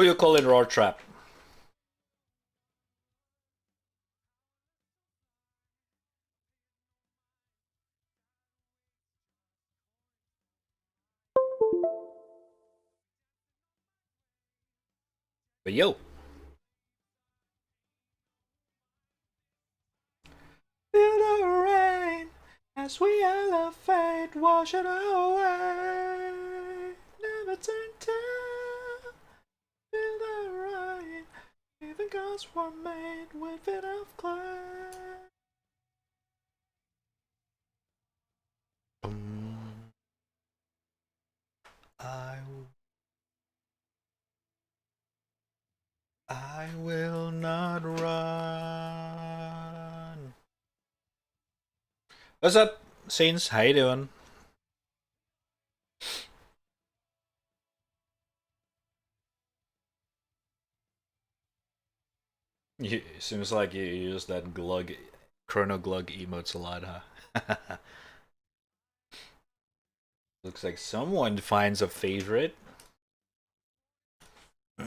Who you calling raw trap? But yo. Feel the rain as we elevate, wash it away. Never turn down. Feel the rain. Even gods were made with it of clay. I will not run. What's up, Saints? How you doing? It seems like you use that glug, chrono glug emotes a lot, huh? Looks like someone finds a favorite. Feel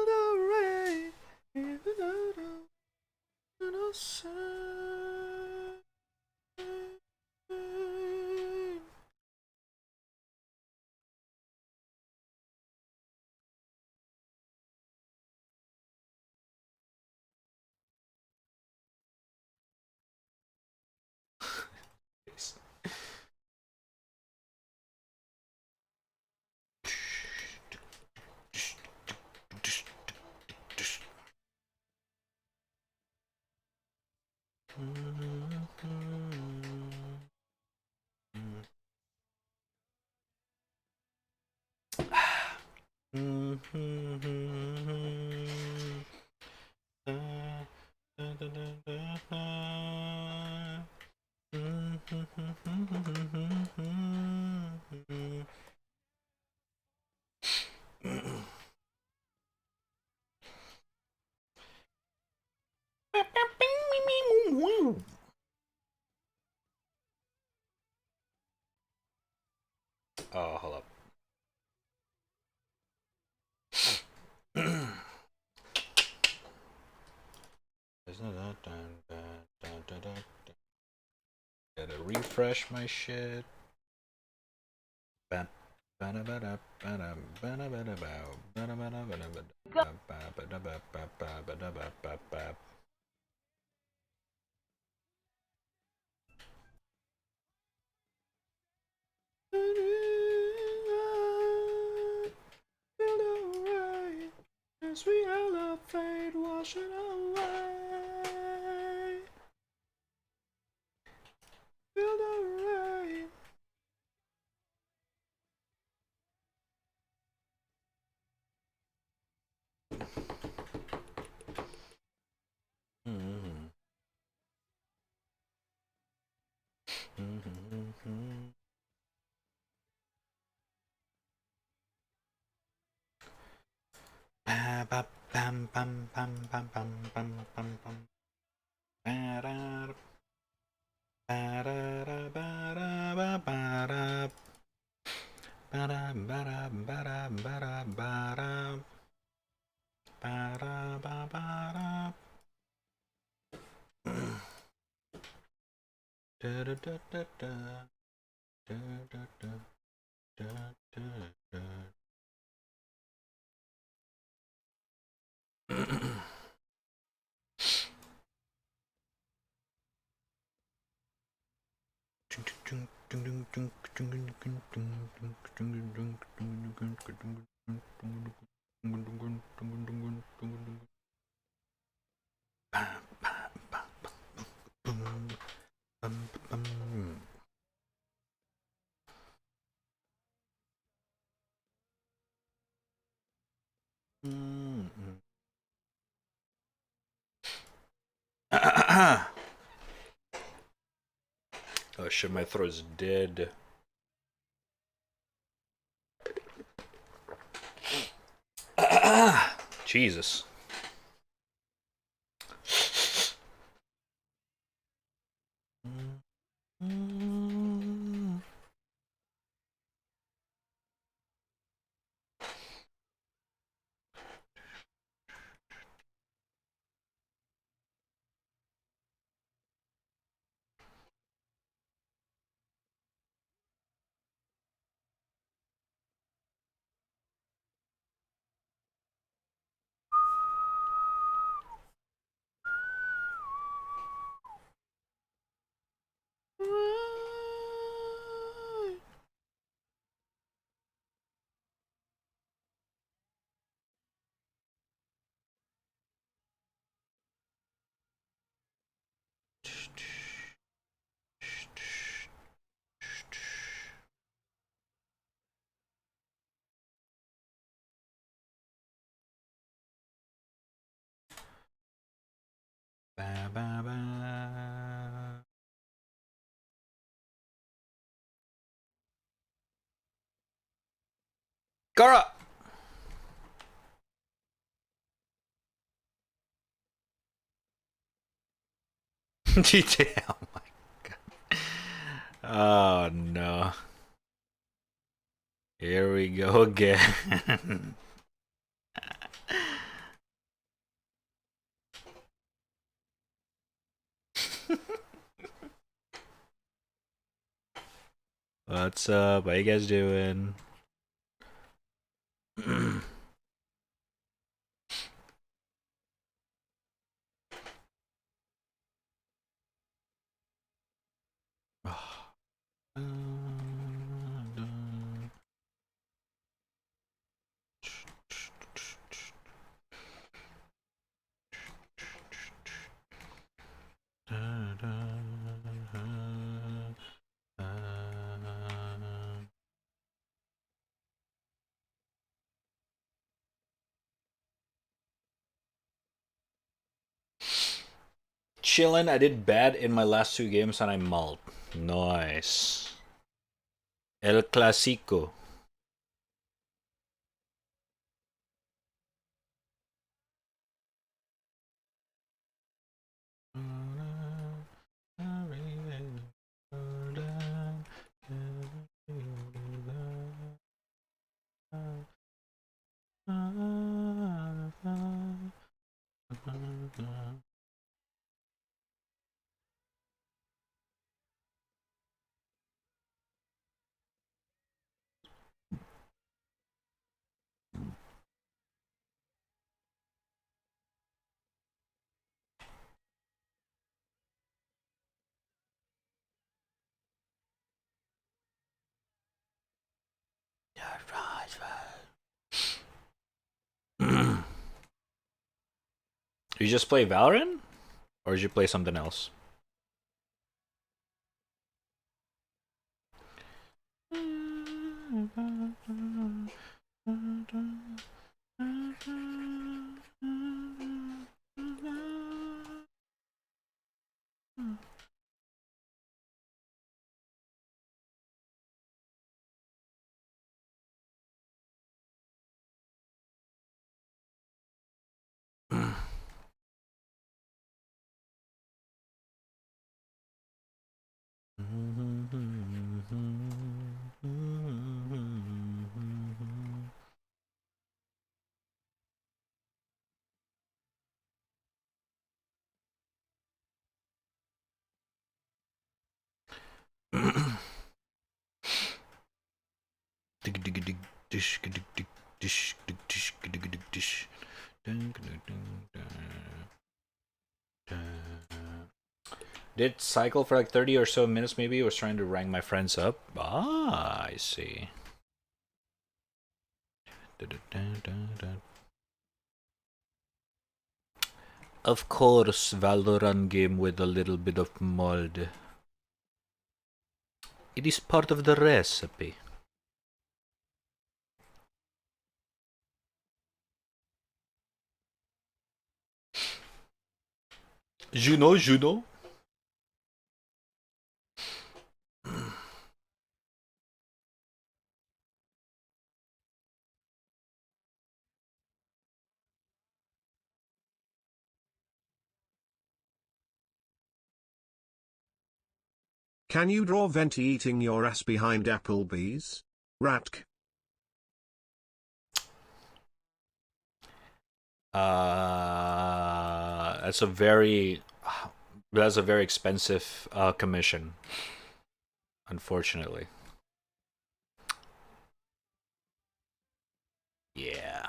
the rain, even though oh, hold up. Gotta refresh my shit. As we elevate, wash it away. Feel the rain. Oh shit, my throat's dead. Jesus. Ba, ba, ba. Gara! GTA, oh my god. Oh no. Here we go again. What's up? How you guys doing? Chillin', I did bad in my last 2 games and I mulled. Nice. El Clasico. You just play Valorant? Or did you play something else? Did cycle for like 30 or so minutes maybe. Was trying to rank my friends up. Ah, I see. Of course, Valorant game with a little bit of mold. It is part of the recipe. Juno, Juno. Can you draw Venti eating your ass behind Applebee's? Ratk. That's a very expensive commission, unfortunately. Yeah.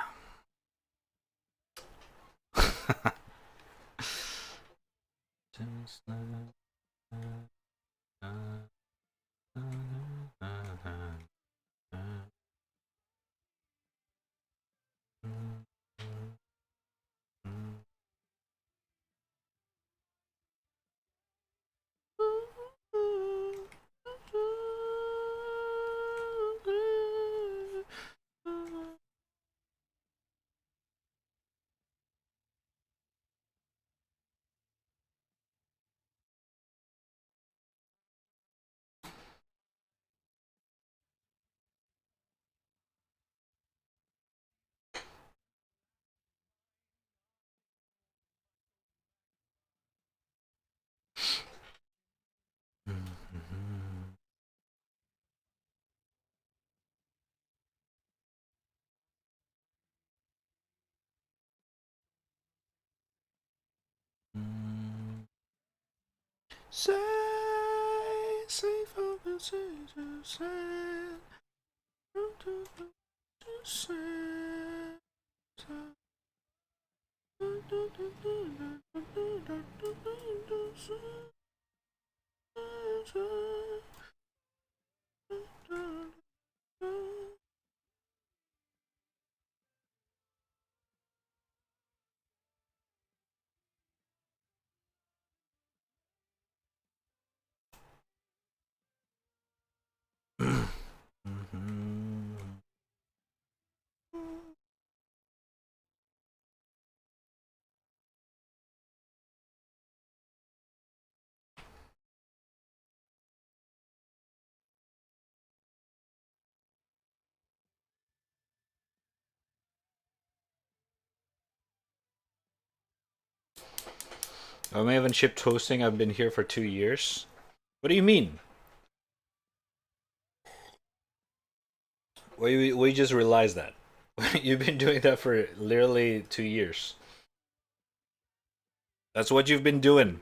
Say, for the to say, I haven't shipped hosting. I've been here for 2 years. What do you mean? We just realized that. You've been doing that for literally 2 years. That's what you've been doing.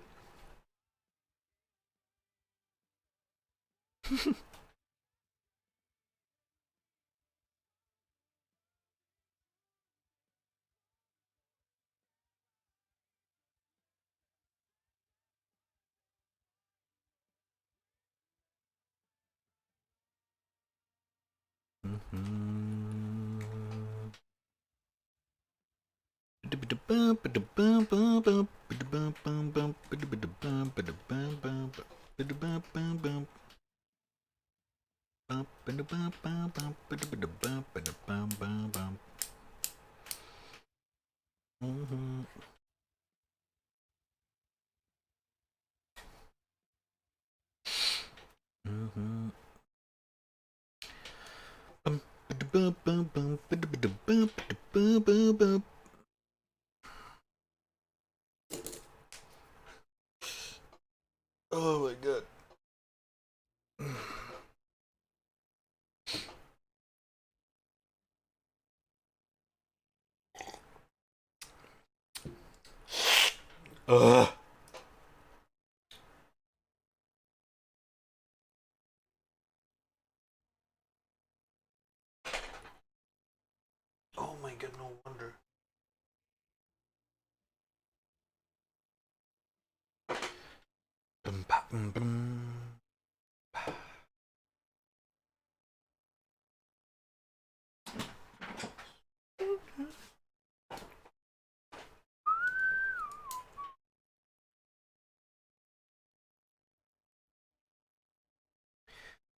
Oh my god. Ugh. Oh my god, no wonder.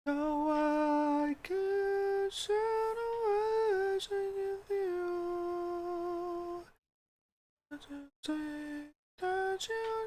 So I could set away with you to say that you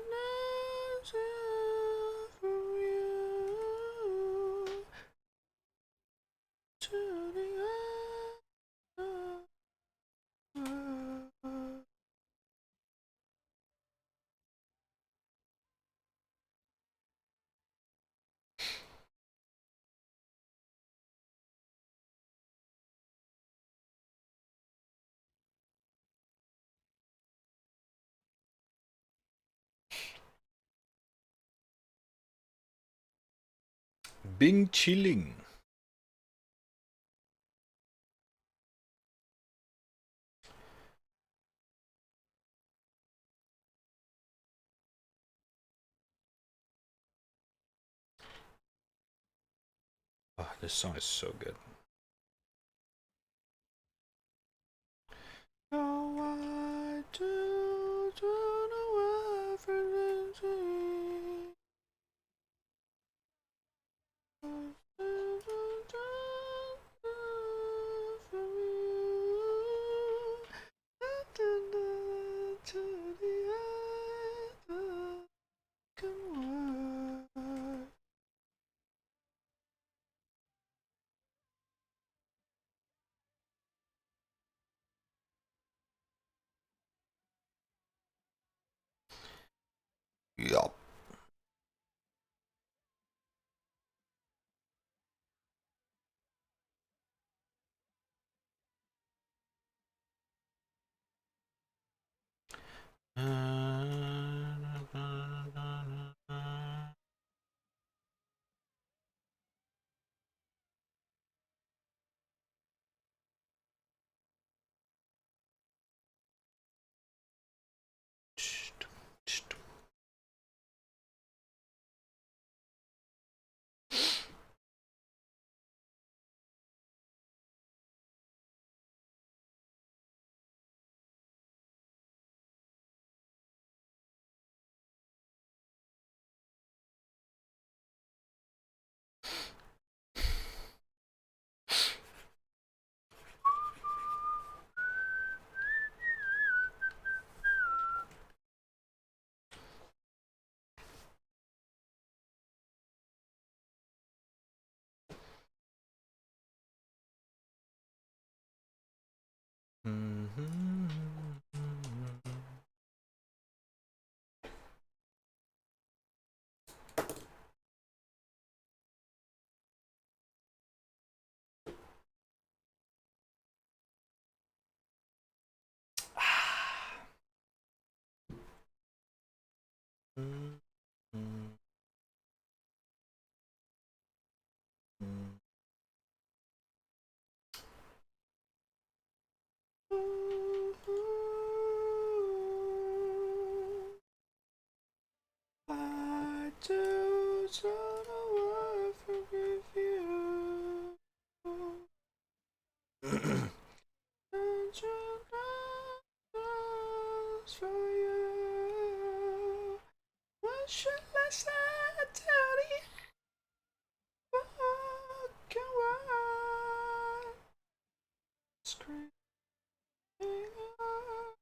Bing chilling. Oh, this song is so good. Oh, I do know everything. Yup. I do not know I forgive you. And you know for you. What should I say to the broken world? Screaming out.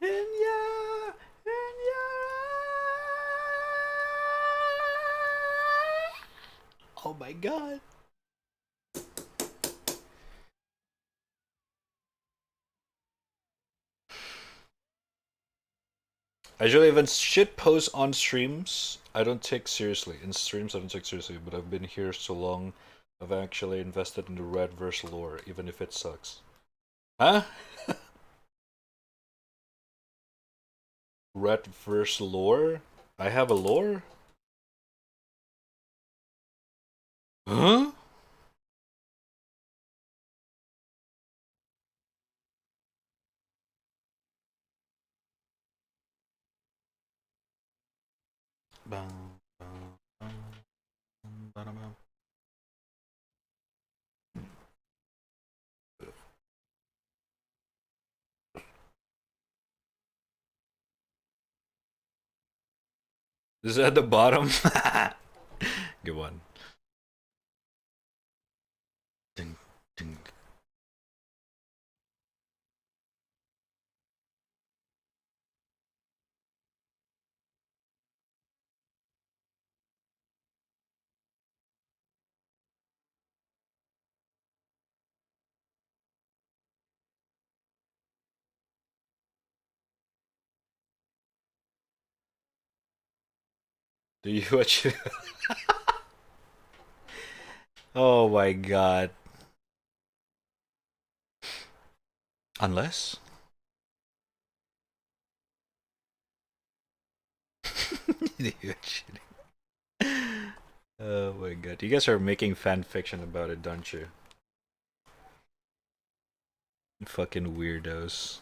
In your eye. Oh my god. I usually even shit post on streams I don't take seriously. In streams I don't take seriously, but I've been here so long I've actually invested in the Redverse lore, even if it sucks. Huh? Redverse lore? I have a lore? Huh? Is that the bottom? Good one. Ding, ding. Do you watch? Oh my god. Unless? You're kidding. Oh my god. You guys are making fan fiction about it, don't you? Fucking weirdos.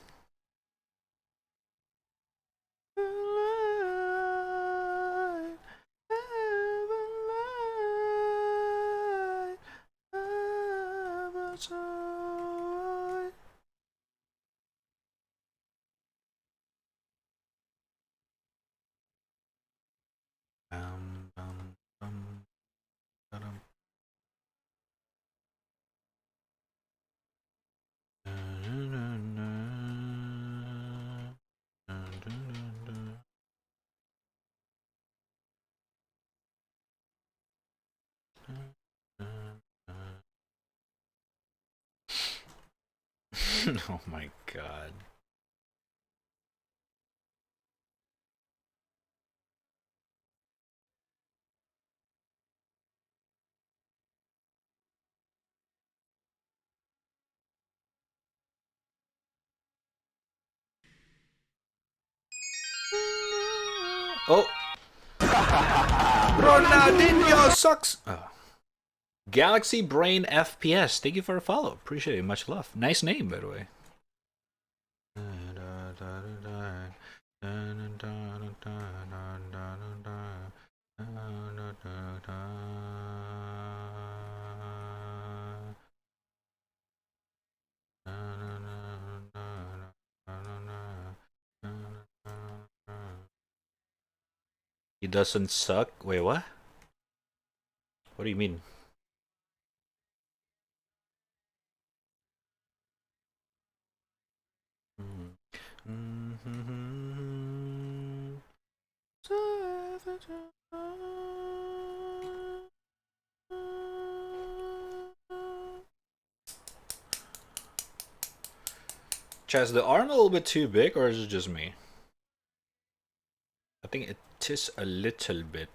Oh my god. Oh! Ronaldinho sucks! Oh. Galaxy Brain FPS, thank you for a follow. Appreciate it, much love. Nice name, by the way. He doesn't suck? Wait, what? What do you mean? Chaz, the arm a little bit too big, or is it just me? I think it is a little bit.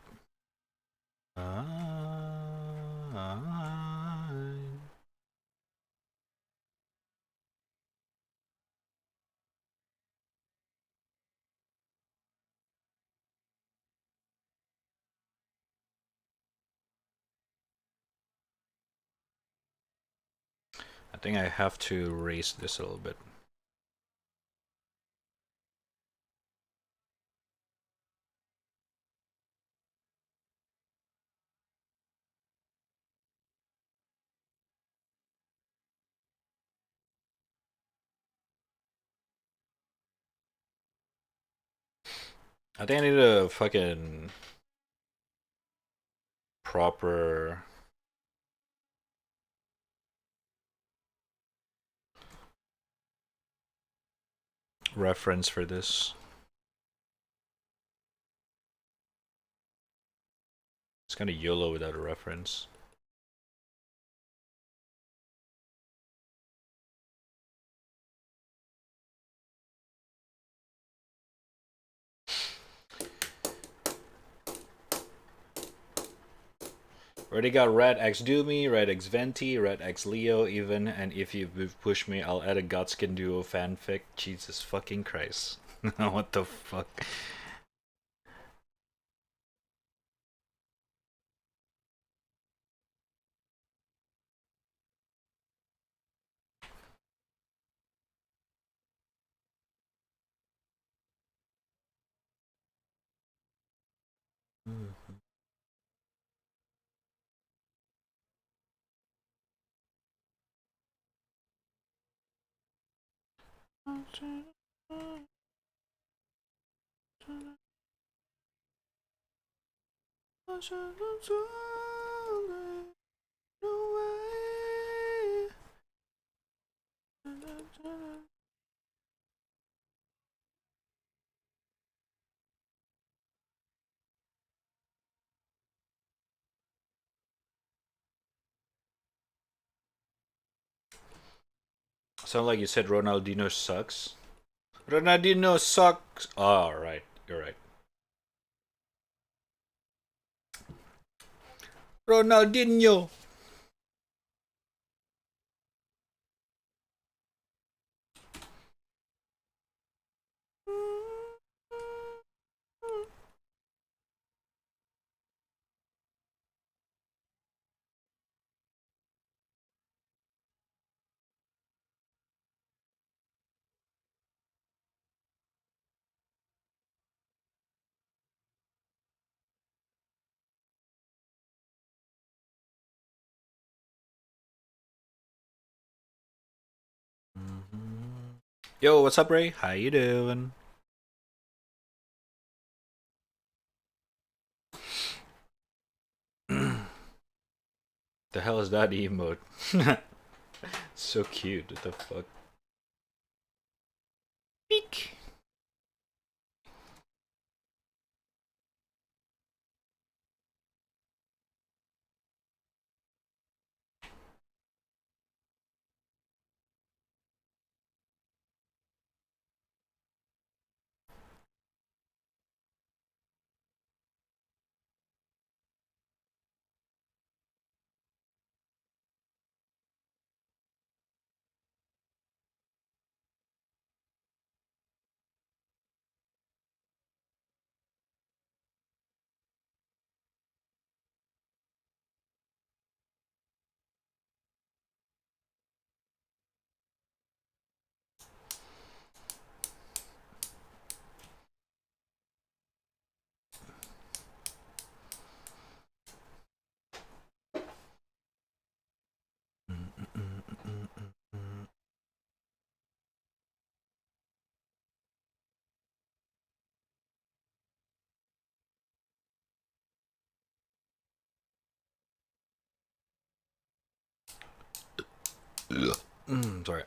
I think I have to raise this a little bit. I think I need a fucking proper reference for this. It's kind of YOLO without a reference. Already got Red X Doomy, Red X Venti, Red X Leo even, and if you push me, I'll add a Godskin Duo fanfic. Jesus fucking Christ. What the fuck? Sound like you said Ronaldinho sucks. Ronaldinho sucks. Oh, right. You're right. Ronaldinho. Yo, what's up, Ray? How you doing? The hell is that emote? So cute. What the fuck? Peek. Sorry.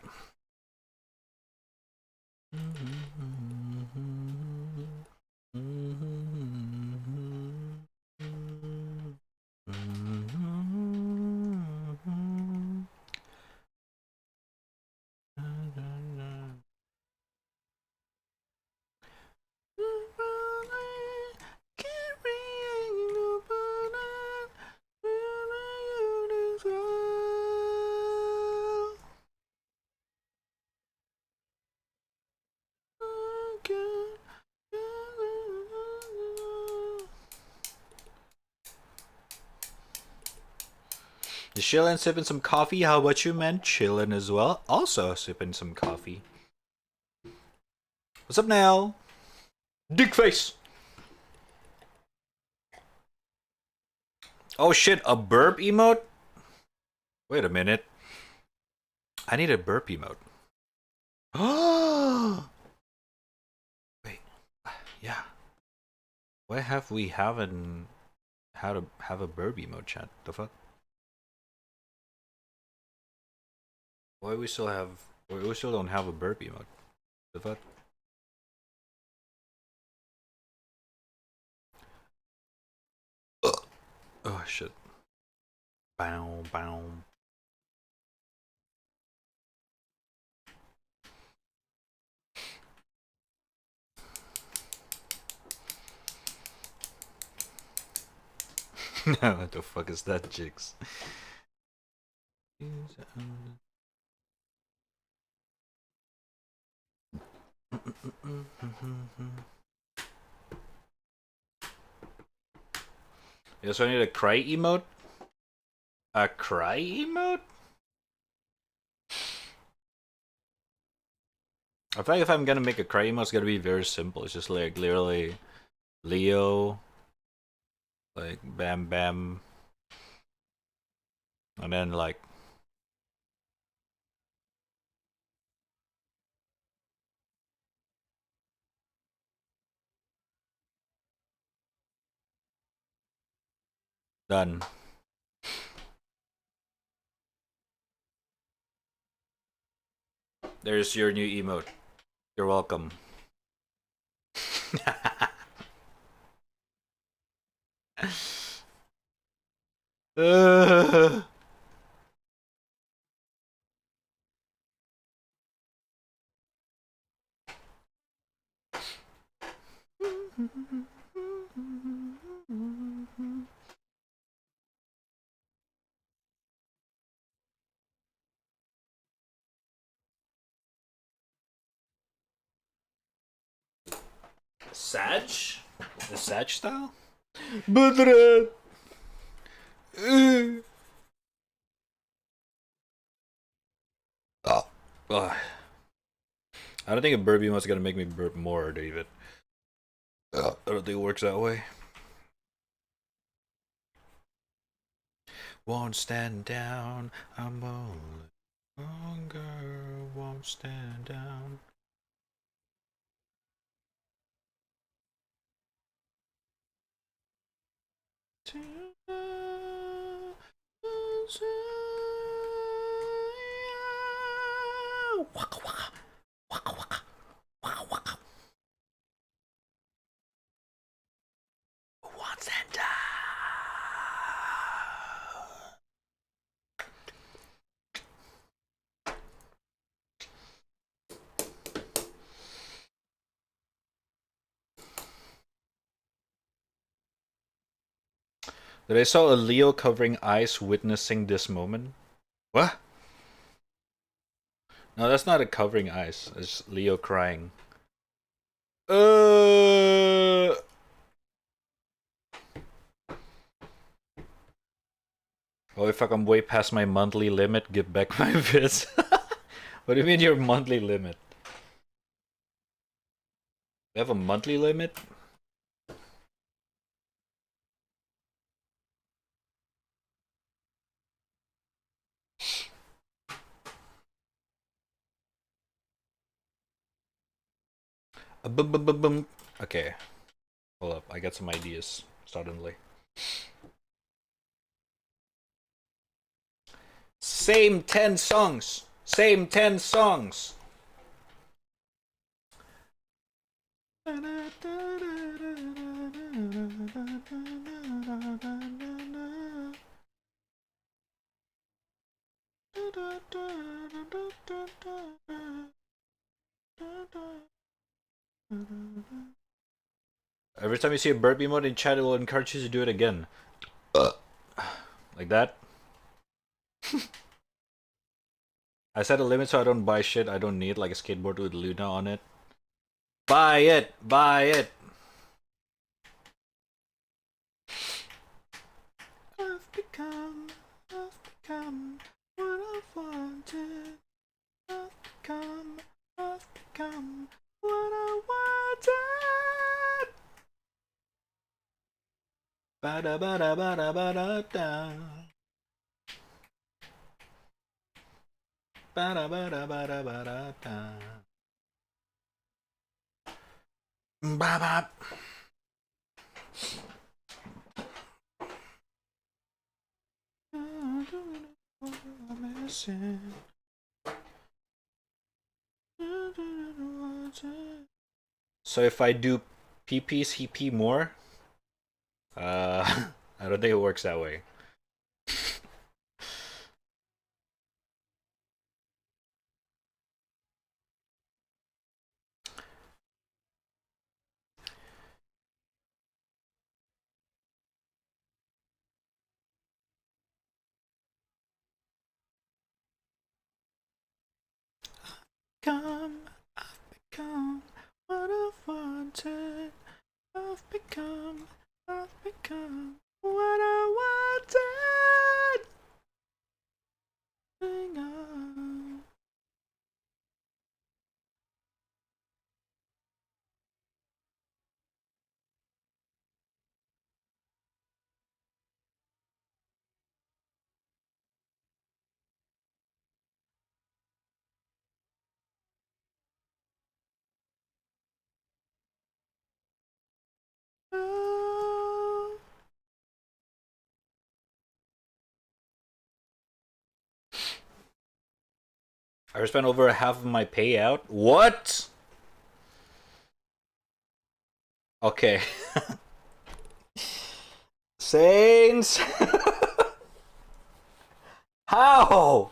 Just chillin', sipping some coffee. How about you, man? Chillin' as well. Also sipping some coffee. What's up now? Dick face. Oh shit, a burp emote? Wait a minute. I need a burp emote. Oh! Wait. Yeah. Why have we haven't how to have a burp emote, chat? The fuck? Why we still don't have a burp emote? The fuck? Ugh. Oh shit. Bow bow. What the fuck is that, Jigs? Yeah, so I need a cry emote? A cry emote? I feel like if I'm gonna make a cry emote, it's gonna be very simple. It's just like literally Leo, like bam bam, and then like done. There's your new emote. You're welcome. Sag? The Sag style? Budra. Oh. Ugh. I don't think a burp emote's gonna make me burp more, David. I don't think it works that way. Won't stand down. I'm only longer. Won't stand down. What's that? Did I saw a Leo covering eyes witnessing this moment? What? No, that's not a covering eyes. It's Leo crying. Oh, if I'm way past my monthly limit, give back my vids. What do you mean your monthly limit? You have a monthly limit? Okay, hold up. I got some ideas suddenly. Same 10 songs. Same 10 songs. Every time you see a burp emote in chat, it will encourage you to do it again. Like that. I set a limit so I don't buy shit I don't need, like a skateboard with Luna on it. Buy it! Buy it! I've become what I've wanted. I've become what I wanted. Ba-da ba-da ba-da ba-da-da. Ba-da ba-da ba-da ba-da-da. Ba-ba. So if I do PPs, he P more? I don't think it works that way. I've become what I've wanted. I've become what I wanted. Hang on. I spent over half of my payout. What? Okay. Saints. How?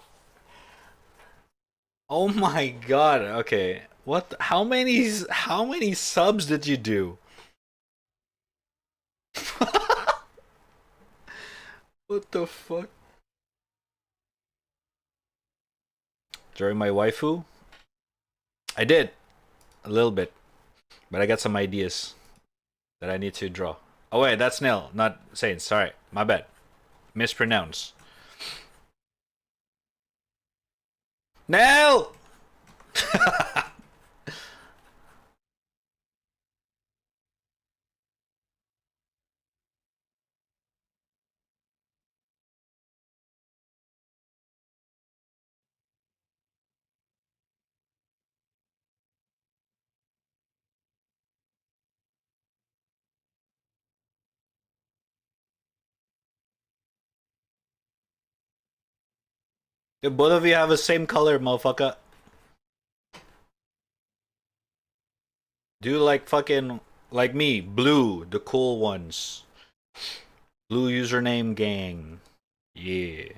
Oh my god. Okay. What? How many subs did you do? What the fuck? During my waifu? I did. A little bit. But I got some ideas that I need to draw. Oh wait, that's Nil, not Saints. Sorry. My bad. Mispronounce. Nil! Both of you have the same color, motherfucker. Do like fucking like me, blue, the cool ones. Blue username gang. Yeah.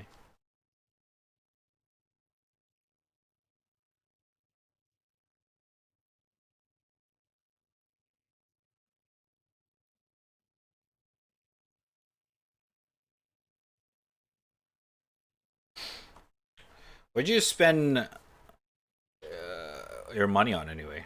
What'd you spend your money on anyway?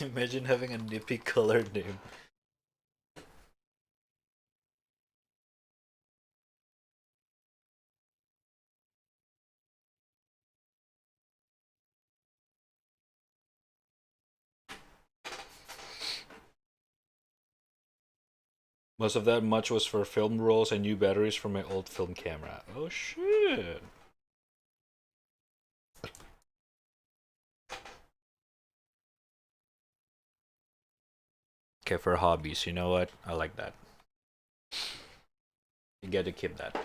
Imagine having a nippy colored name. Most of that much was for film rolls and new batteries for my old film camera. Oh shit. Okay, for hobbies, you know what? I like that. You get to keep that.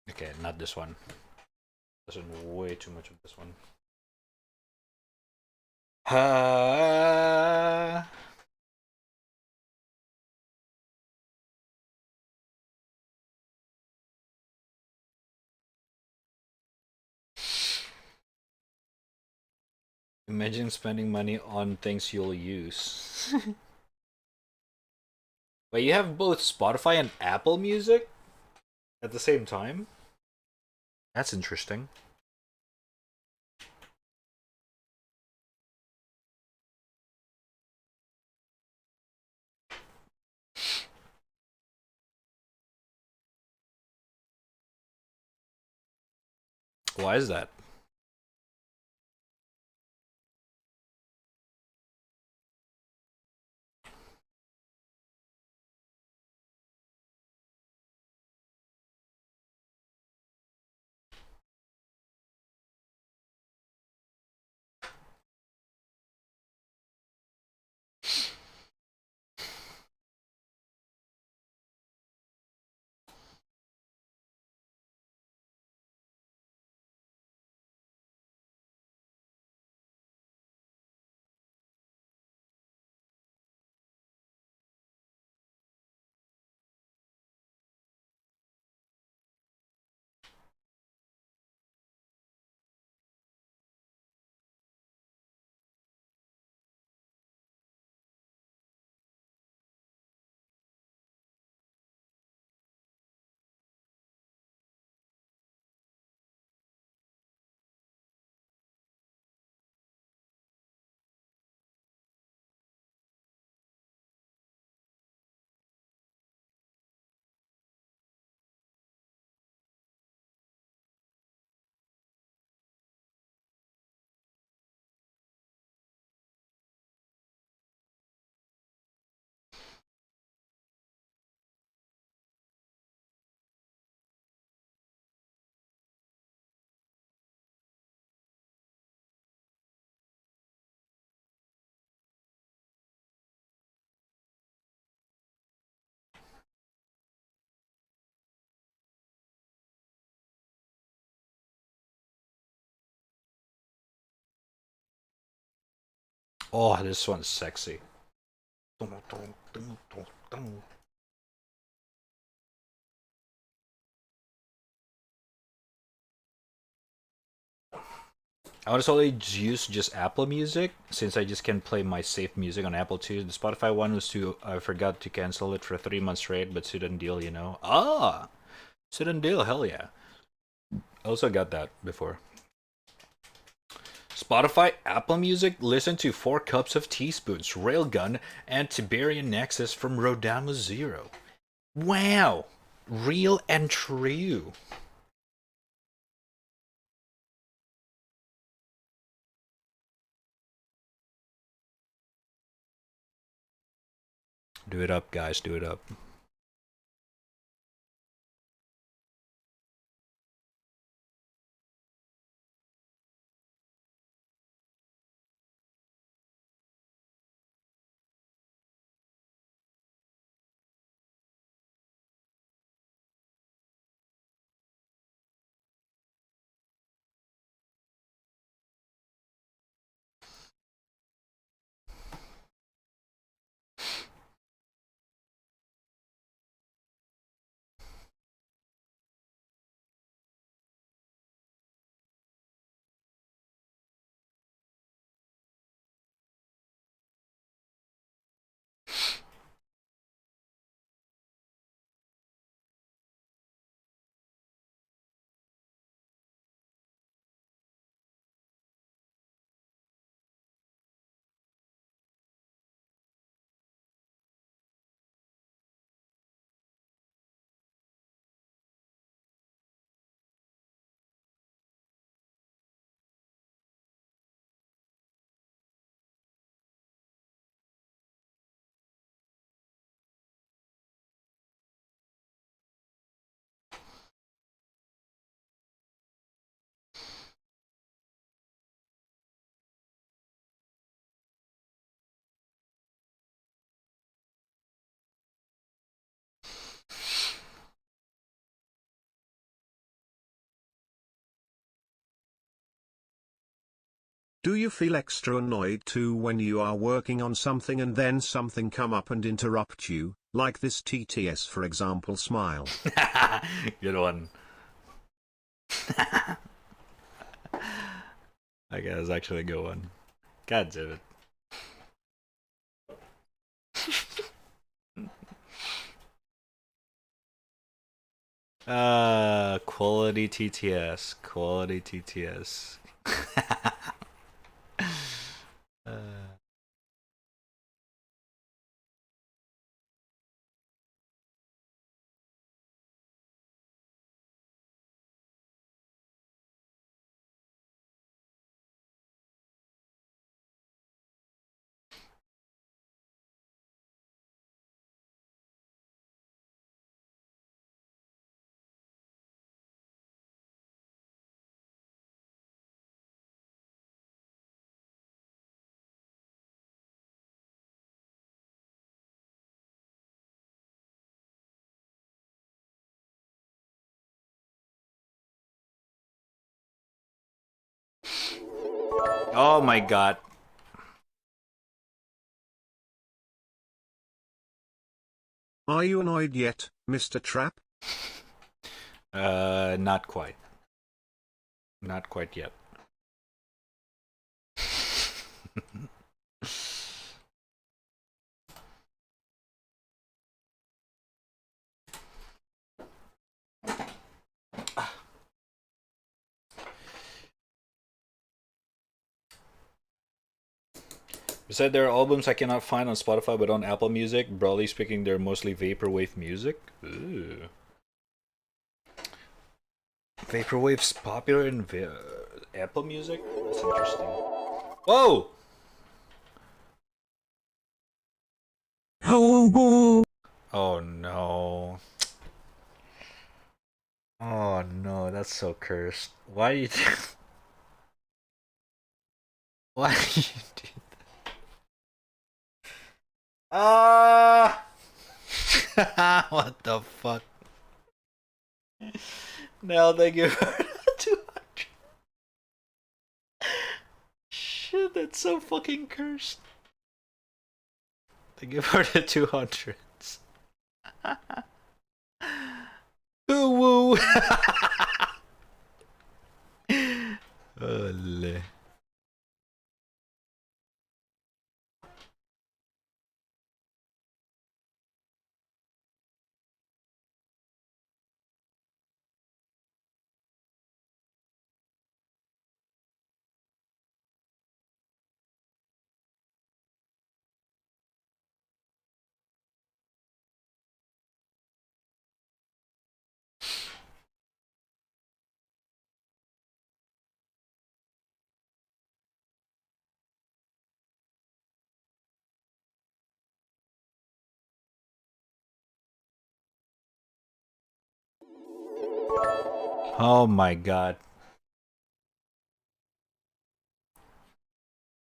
Okay, not this one. There's way too much of this one. Imagine spending money on things you'll use. But you have both Spotify and Apple Music at the same time? That's interesting. Why is that? Oh, this one's sexy. I would only use just Apple Music since I just can play my saved music on Apple too. The Spotify one was too. I forgot to cancel it for 3 months straight, but student deal, you know. Ah, student deal, hell yeah. I also got that before. Spotify, Apple Music, listen to 4 Cups of Teaspoons, Railgun, and Tiberian Nexus from Rodama Zero. Wow! Real and true. Do it up, guys, do it up. Do you feel extra annoyed too when you are working on something and then something come up and interrupt you, like this TTS for example? Smile. Good one. I guess actually a good one. God damn it. Quality TTS. Quality TTS. Oh my god. Are you annoyed yet, Mr. Trap? Not quite. Not quite yet. Besides, there are albums I cannot find on Spotify but on Apple Music. Broadly speaking, they're mostly vaporwave music. Ooh. Vaporwave's popular in Apple Music? That's interesting. Whoa! Oh no. Oh no, that's so cursed. Why do you Why do you do that? What the fuck? Now they give her 200. Shit. That's so fucking cursed. Thank you for the 200s. Woo! Ole. Oh my god.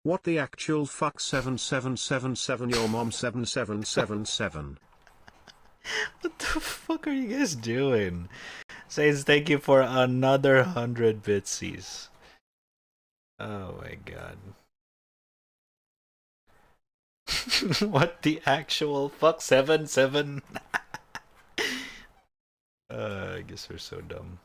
What the actual fuck 7777 your mom 7777? What the fuck are you guys doing? Says thank you for another 100 bitsies. Oh my god. What the actual fuck 77? I guess we're so dumb.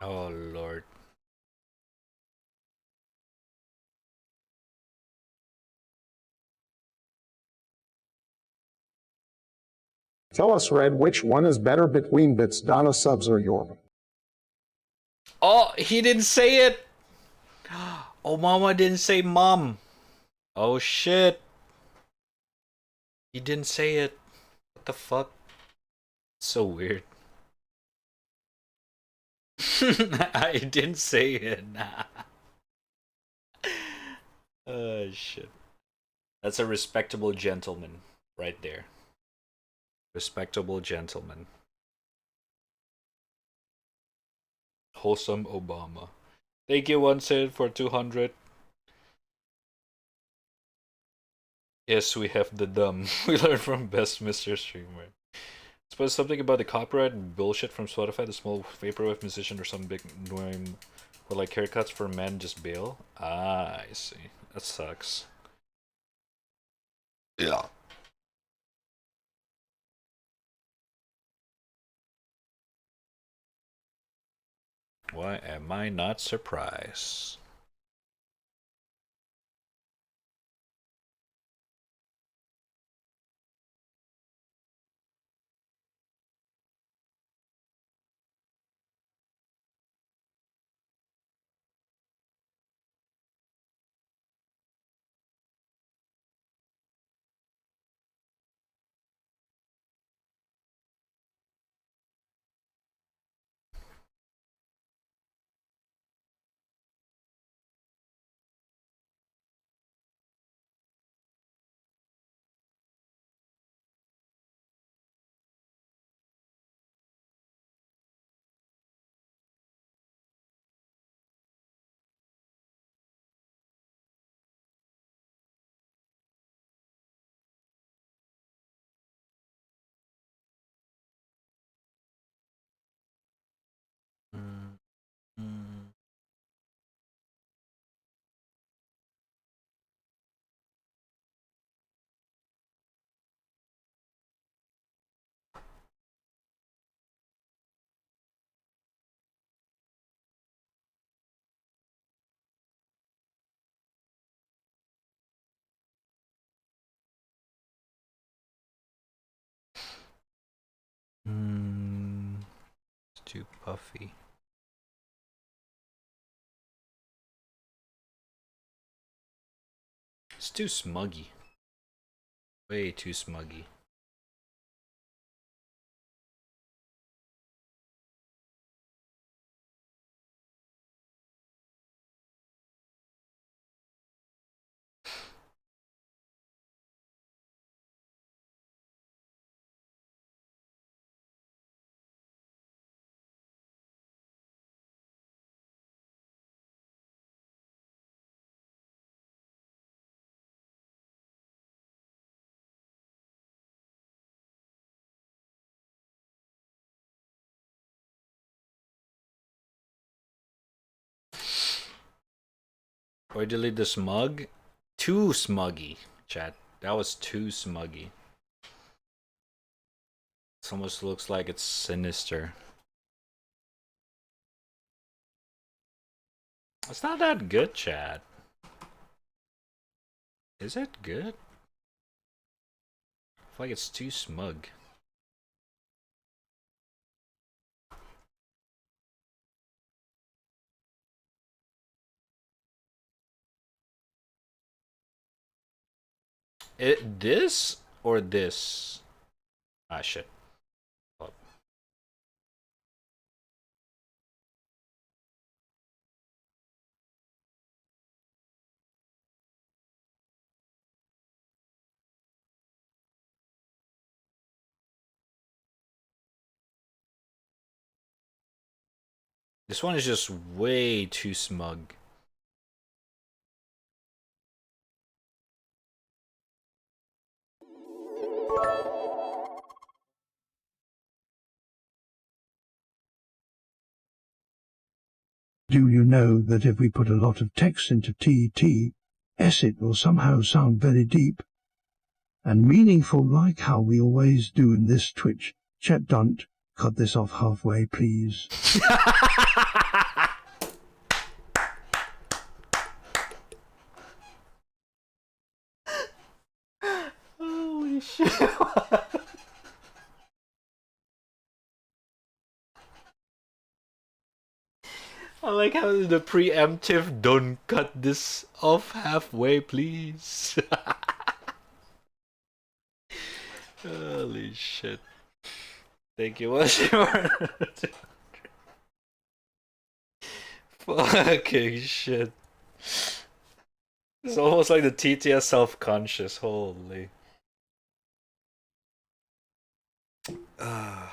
Oh lord. Tell us, Red, which one is better between Bits, Donna Subs, or Yorba? Oh, he didn't say it! Oh, mama didn't say mom. Oh shit. He didn't say it. What the fuck? So weird. I didn't say it. Oh shit. That's a respectable gentleman right there. Respectable gentleman. Wholesome Obama. Thank you, one cent for 200. Yes, we have the dumb. We learned from best Mr. Streamer. Suppose something about the copyright bullshit from Spotify, the small vaporwave musician or some big name with like haircuts for men just bail. Ah, I see. That sucks. Yeah. Why am I not surprised? too puffy. It's too smuggy. Way too smuggy. Or delete the smug? Too smuggy, chat. That was too smuggy. It almost looks like it's sinister. It's not that good, chat. Is it good? I feel like it's too smug. This or this? Ah, shit. Oh. This one is just way too smug. Do you know that if we put a lot of text into TTS it will somehow sound very deep and meaningful like how we always do in this Twitch chat? Don't cut this off halfway, please. Holy shit. I like how the preemptive "don't cut this off halfway, please." Holy shit. Thank you, what's your fucking shit. It's almost like the TTS self-conscious, holy. Oh!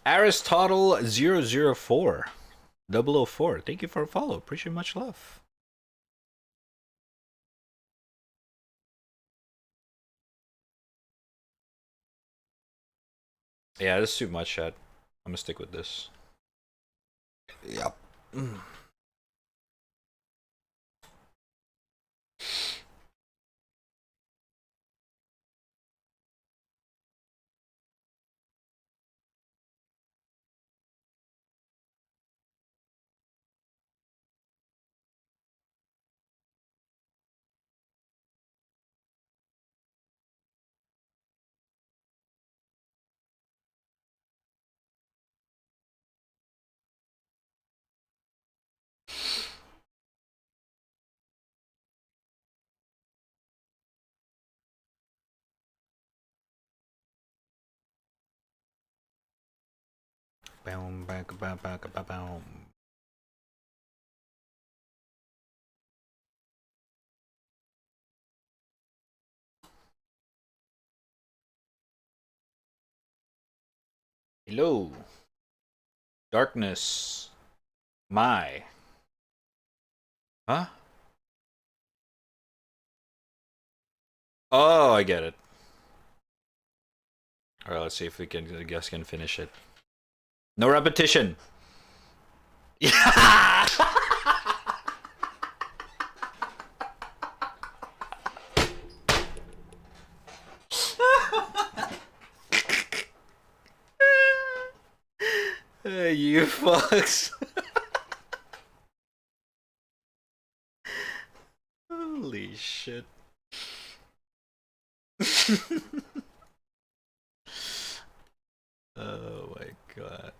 Aristotle 004 004. Thank you for a follow. Appreciate much love. Yeah, this is too much, chat. I'm gonna stick with this. Yep. Boom, back, back, back, back, boom. Hello. Darkness. My. Huh? Oh, I get it. Alright, let's see if we can, I guess, can finish it. No repetition! Yeah! Hey, you fucks. Holy shit. Oh my god.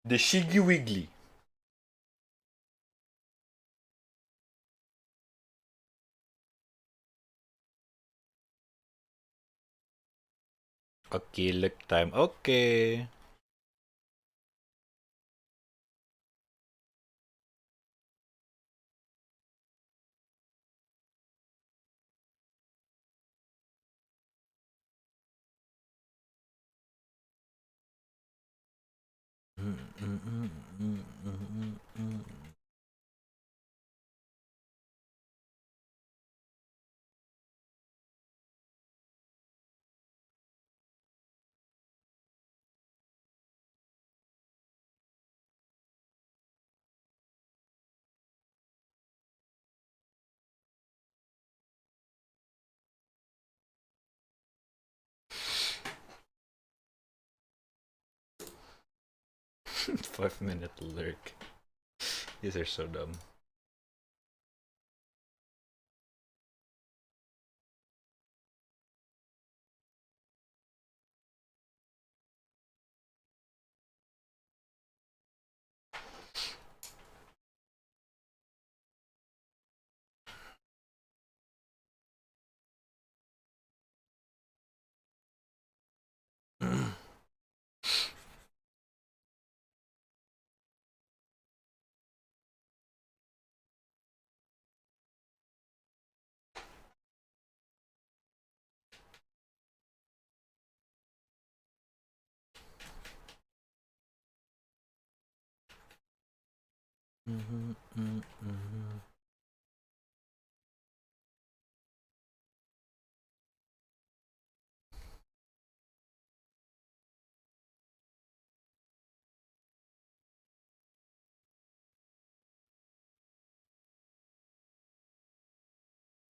The Shiggy Wiggly. Okay, look time. Okay. Mm. 5 minute lurk. These are so dumb.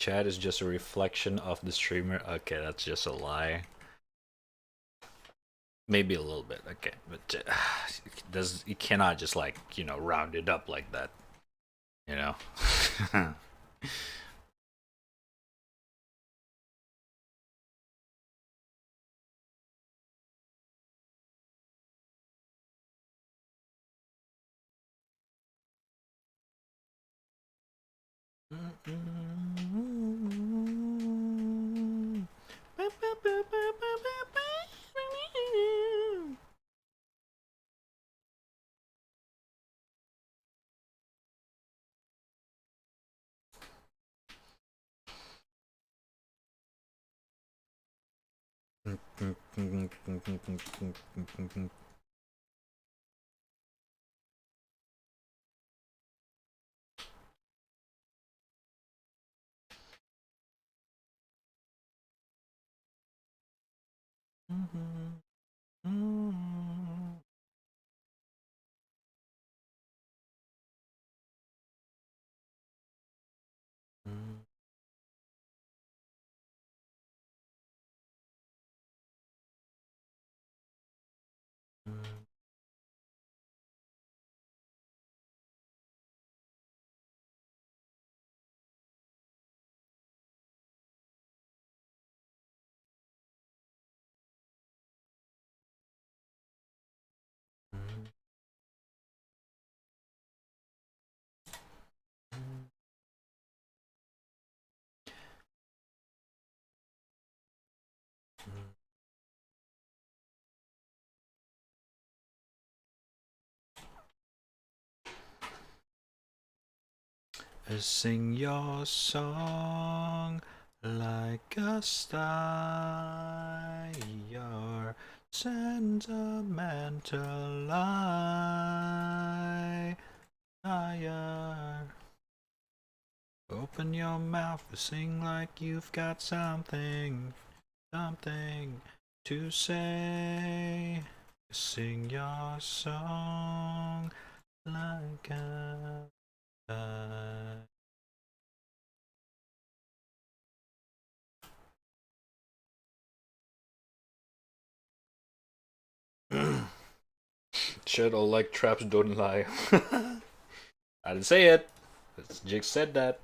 Chat is just a reflection of the streamer. Okay, that's just a lie. Maybe a little bit. Okay, but you cannot just like, you know, round it up like that. You know. Sing your song like a star. Your sentimental liar. Open your mouth and sing like you've got something to say. Sing your song like a Shit, all like traps don't lie. I didn't say it. Jig said that.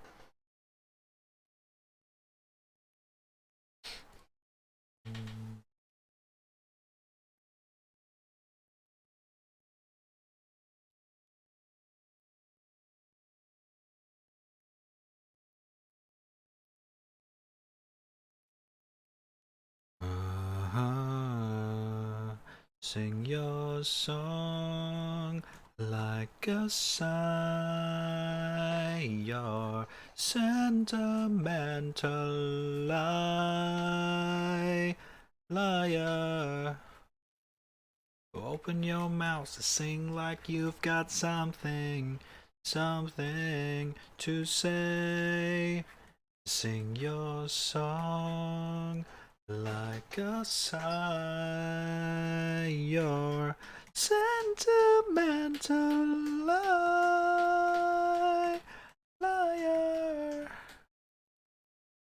Sing your song like a sigh. Your sentimental liar. Open your mouth to sing like you've got something to say. Sing your song like a sigh. Your sentimental liar.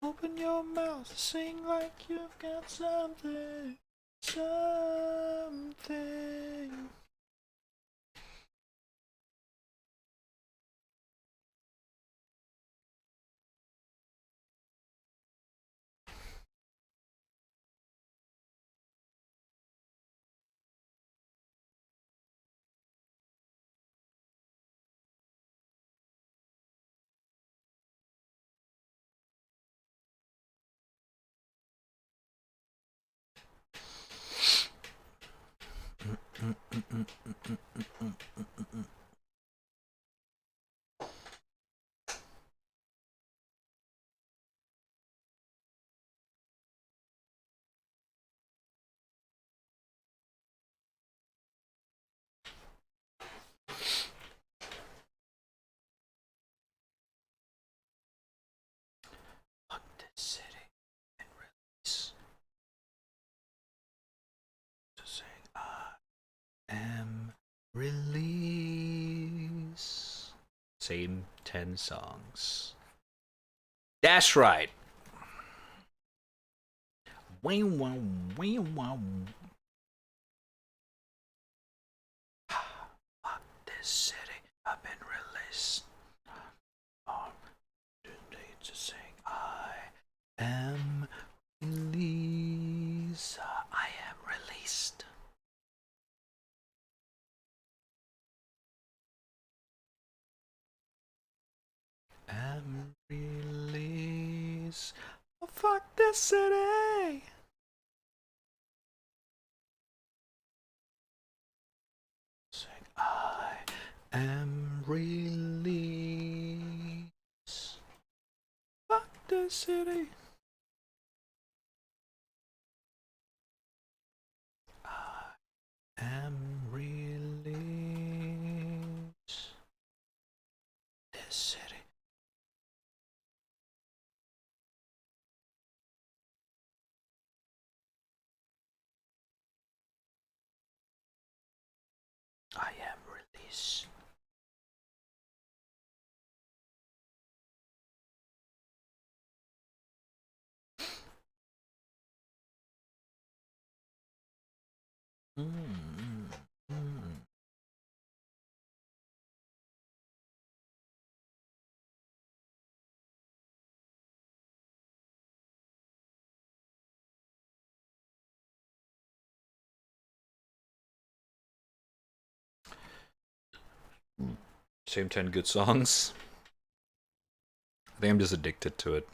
Open your mouth to sing like you've got something. Fuck this city and release to sing I am release. Same 10 songs. That's right. Wow. Fuck this city. I've been released. Today to sing I am released. I am released. Am released. Oh, fuck this city. Sing I am released. Fuck this city. I am released. This city. I am released. Same 10 good songs. I think I'm just addicted to it.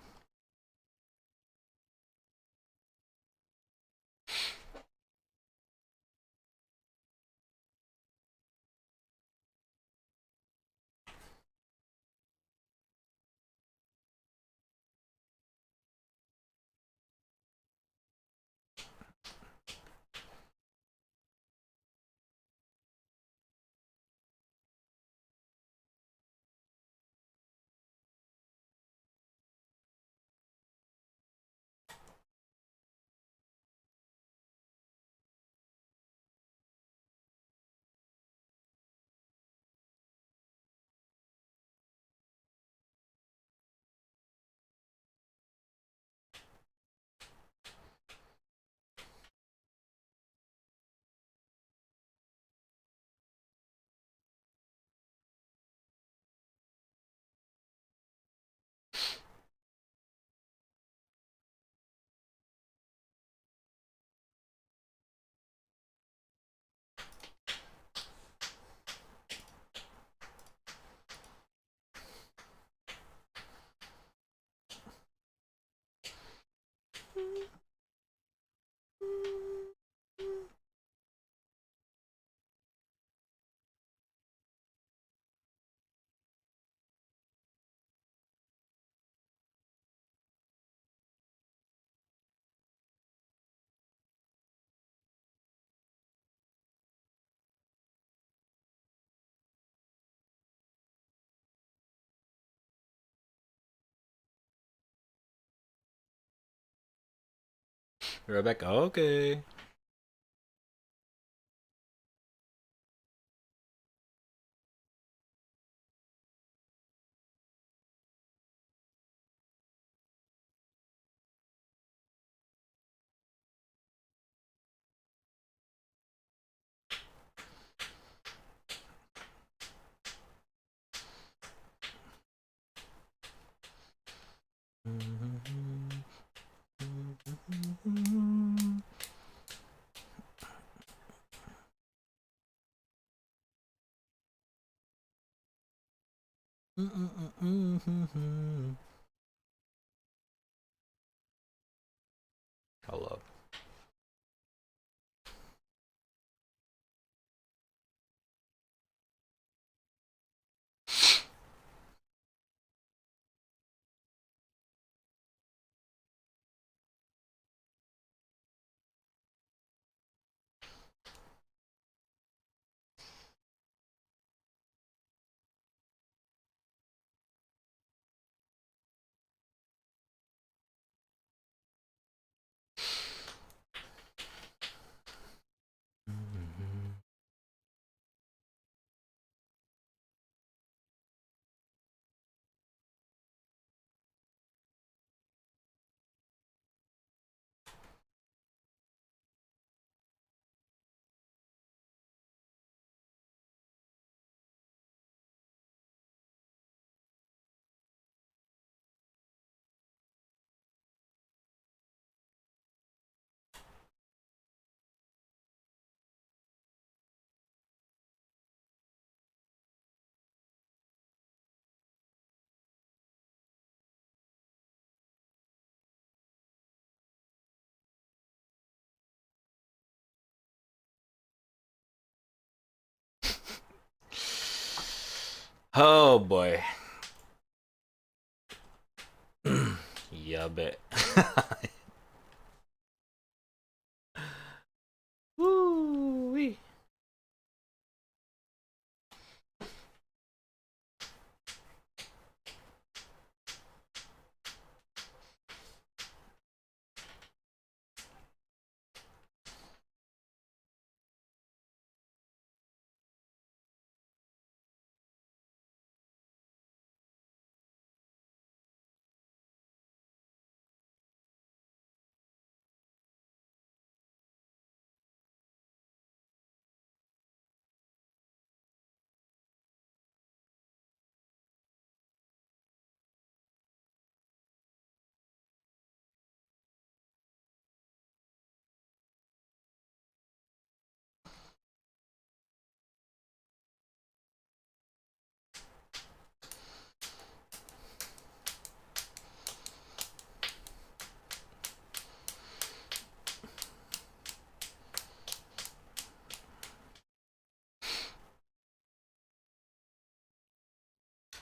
Rebecca, okay. Hello. Oh boy. Yeah, bet. Woo-wee.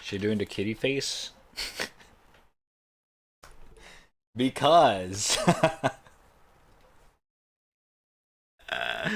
She doing the kitty face? Because. uh,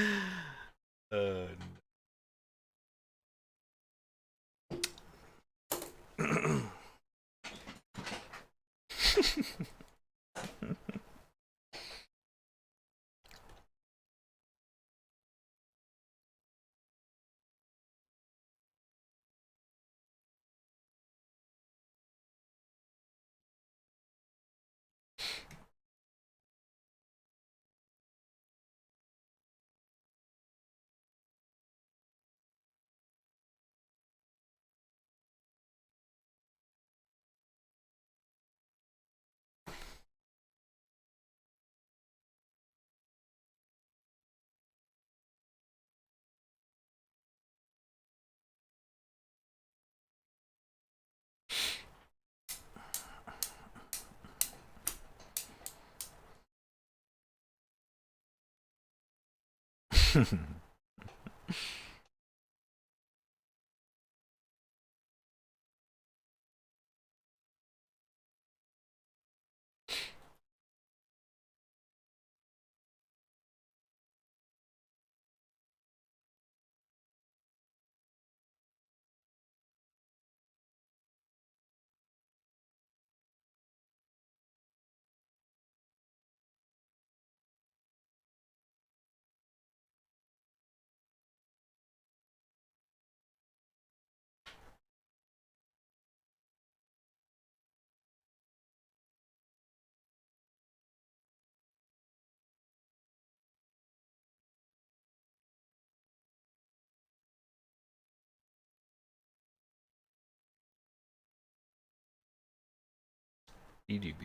Beep.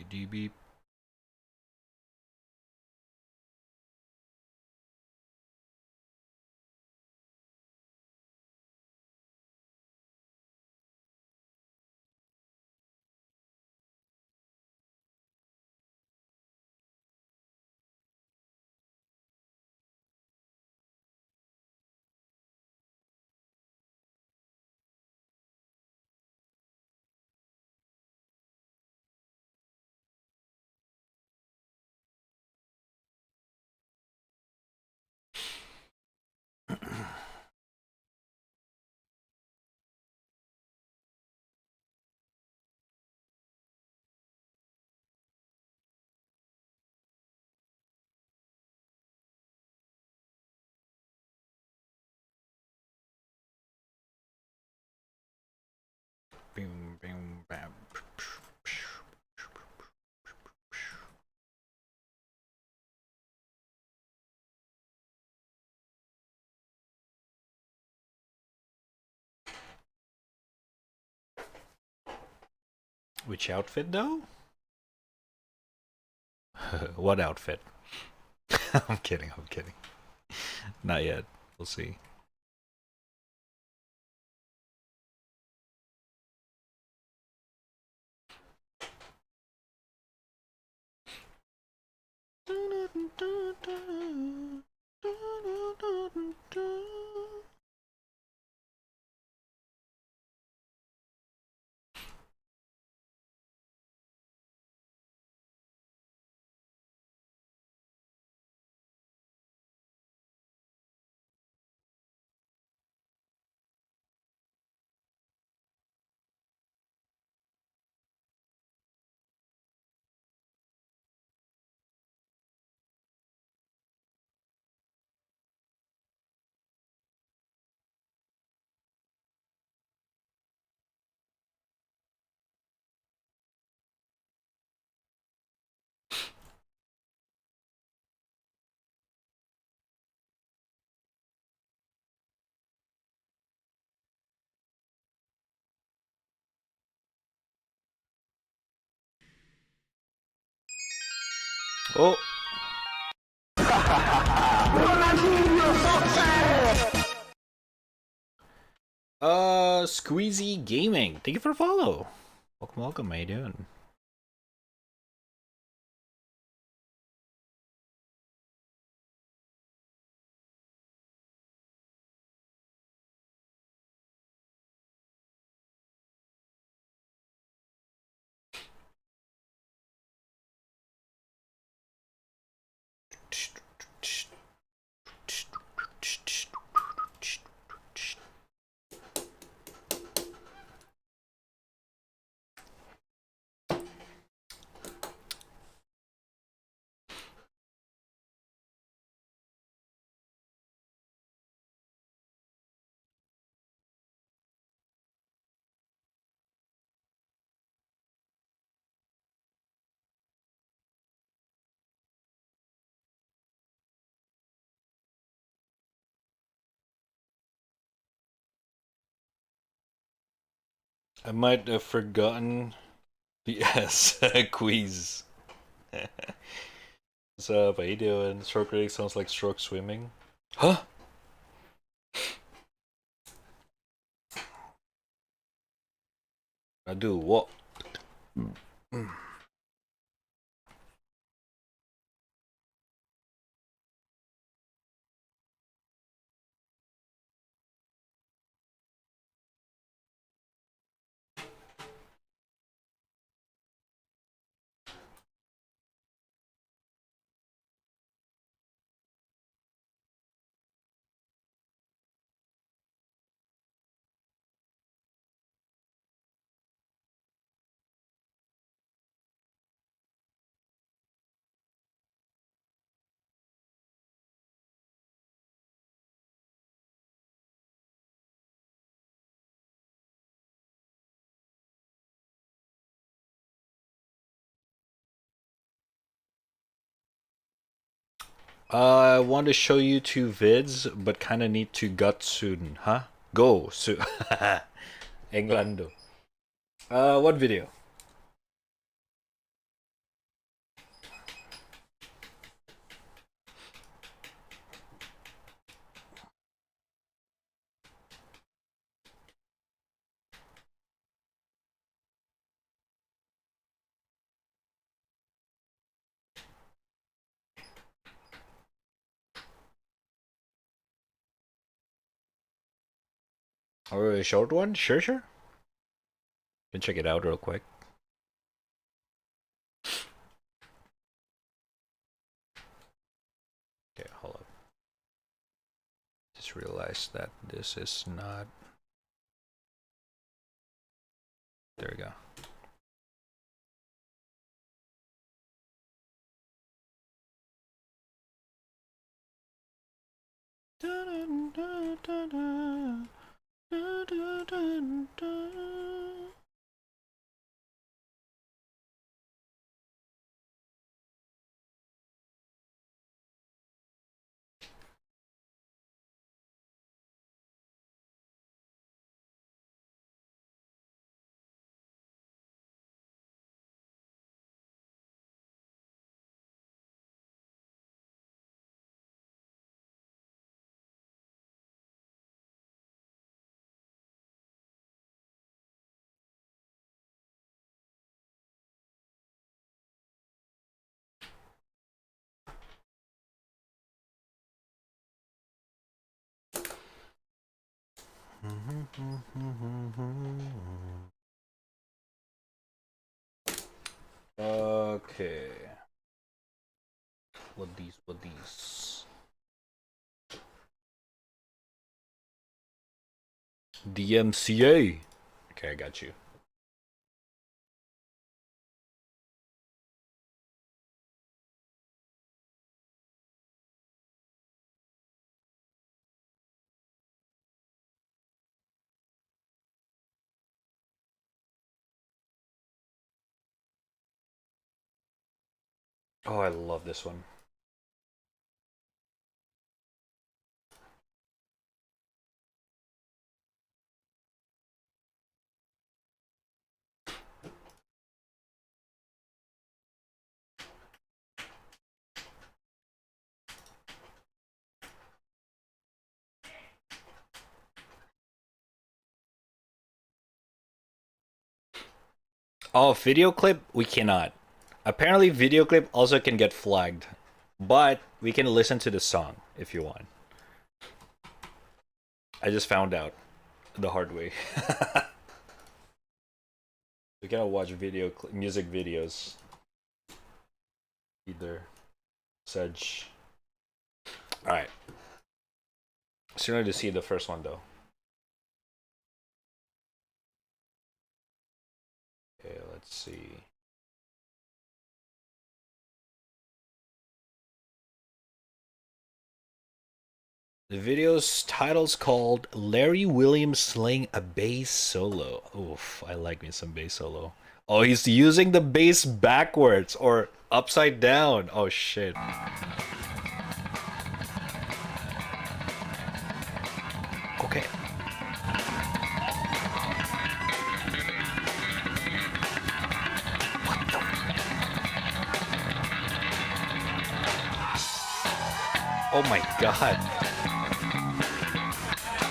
Bam. Which outfit though? What outfit? I'm kidding. Not yet. We'll see. Oh. Squeezy Gaming. Thank you for the follow. Welcome. How you doing? I might have forgotten the S quiz. What's up? How you doing? Stroke rating sounds like stroke swimming. Huh? I do what? I want to show you 2 vids, but kind of need to gut soon, huh? Go soon. Englando. What video? Or a short one? Sure, sure. You can check it out real quick. Okay, hold up. Just realized that this is not. There we go. Okay. What these? DMCA. Okay, I got you. Oh, I love this one. Oh, video clip? We cannot. Apparently, video clip also can get flagged. But we can listen to the song if you want. I just found out the hard way. We cannot watch music videos either. Such. Alright. Sooner to see the first one though. Okay, let's see. The video's title's called Larry Williams Slaying a Bass Solo. Oof, I like me some bass solo. Oh, he's using the bass backwards or upside down. Oh shit. Okay. Oh my god.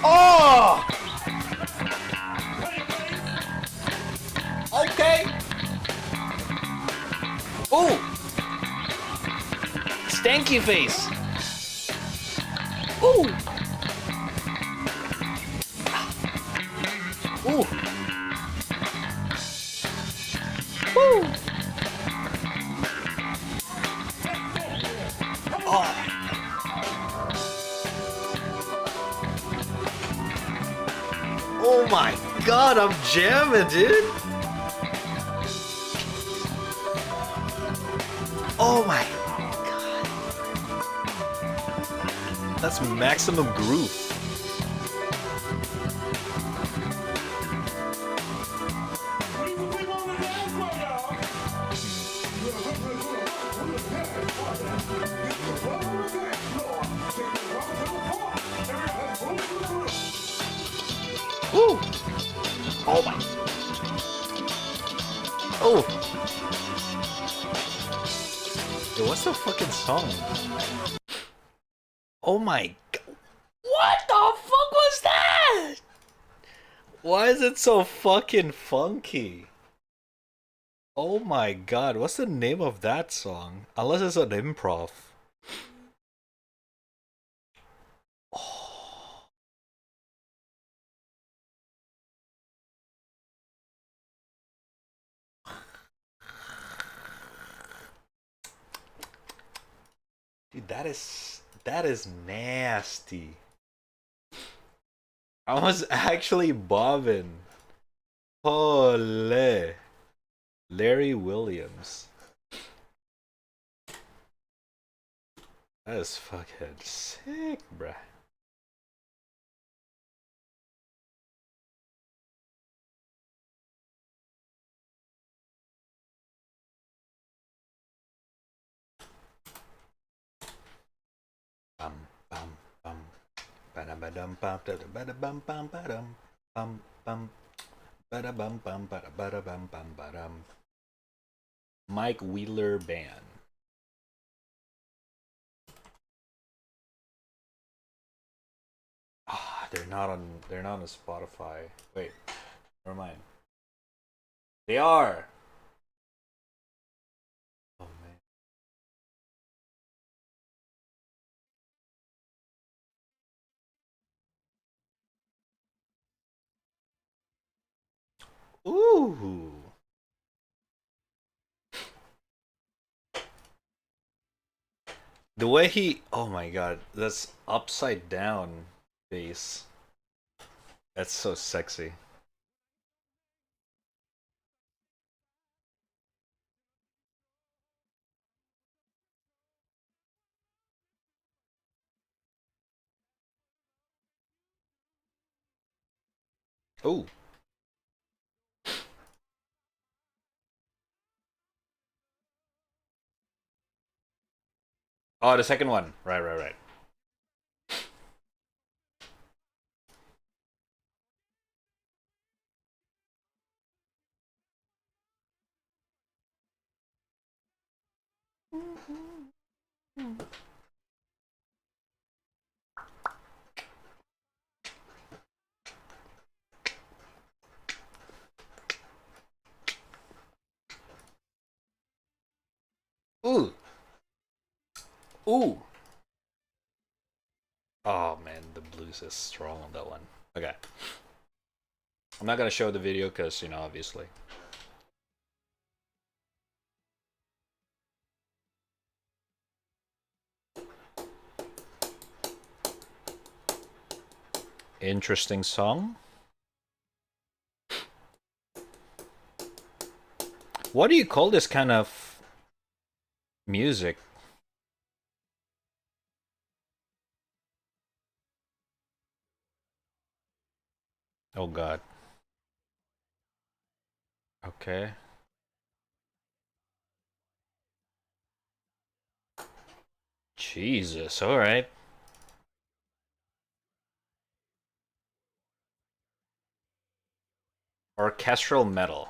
Oh! Okay. Ooh. Stanky face. Ooh. Ooh. Woo. Oh. Oh my god, I'm jamming, dude. Oh my god. That's maximum groove. Woo! Oh my. Oh. Yo, what's the fucking song? Oh my god. What the fuck was that? Why is it so fucking funky? Oh my god, what's the name of that song? Unless it's an improv. Oh. Dude, that is nasty. I was actually bobbing. Holy. Larry Williams. That is fucking sick, bruh. Bum bum bum. Ba-dum ba-dum bum ba-da-bum bum ba-dum bum bum ba-da-bum bum ba-da-bum bum ba-dum. Mike Wheeler Band. Ah, they're not on Spotify. Wait, never mind. They are. Oh man. Ooh. The way he, oh my god, that's upside down bass. That's so sexy. Ooh. Oh, the second one. Right, right, right. Ooh. Ooh. Oh man, the blues is strong on that one. Okay. I'm not gonna show the video because, you know, obviously. Interesting song. What do you call this kind of music? Oh god. Okay. Jesus, alright. Orchestral metal.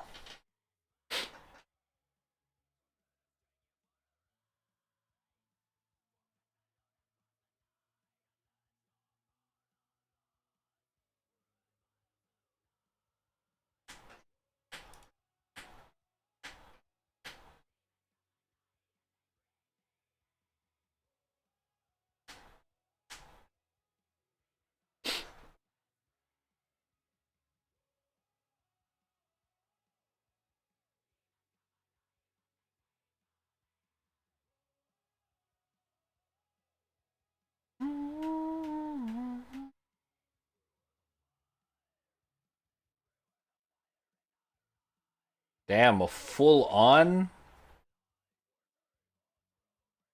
Damn, a full on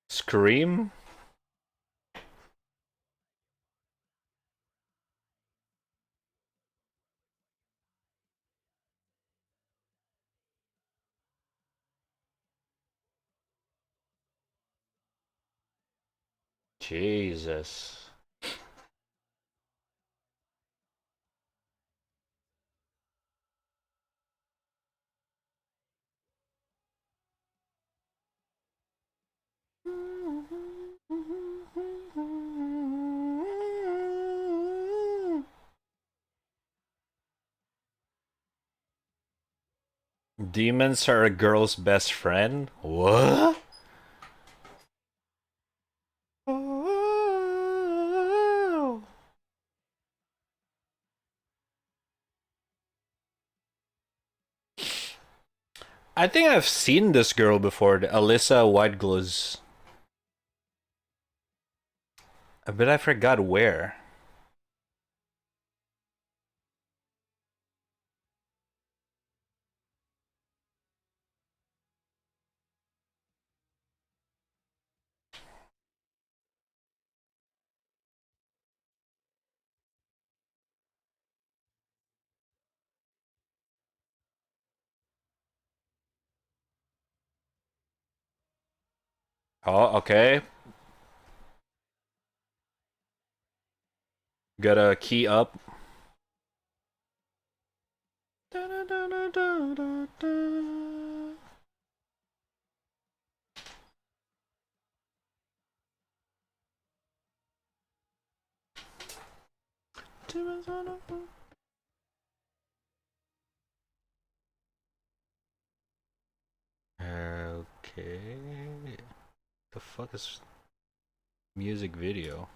scream? Jesus. Demons are a girl's best friend? What? I think I've seen this girl before, the Alyssa Whiteglows. But I forgot where. Oh, okay. Gotta key up. Okay. The fuck is music video?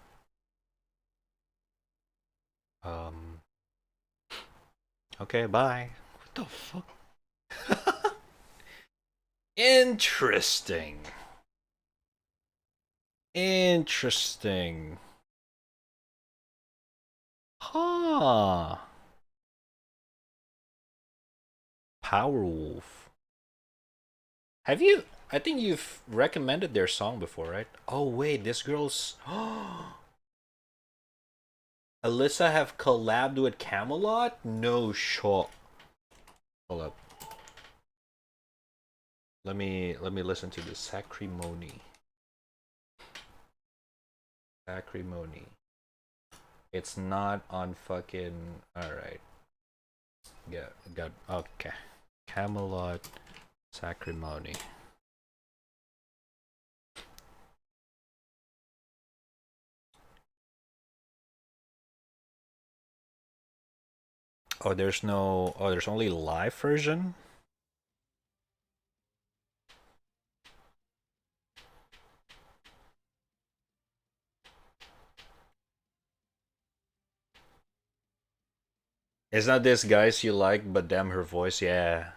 Okay, bye. What the fuck? Interesting. Interesting. Huh. Powerwolf. Have you? I think you've recommended their song before, right? Oh wait, this girl's. Alyssa have collabed with Camelot? No shot. Hold up. Let me listen to this. Sacrimony. Sacrimony. It's not on fucking. Alright. Yeah, got. Okay. Camelot. Sacrimony. Oh, there's no. Oh, there's only live version? It's not this guys you like, but damn her voice, yeah.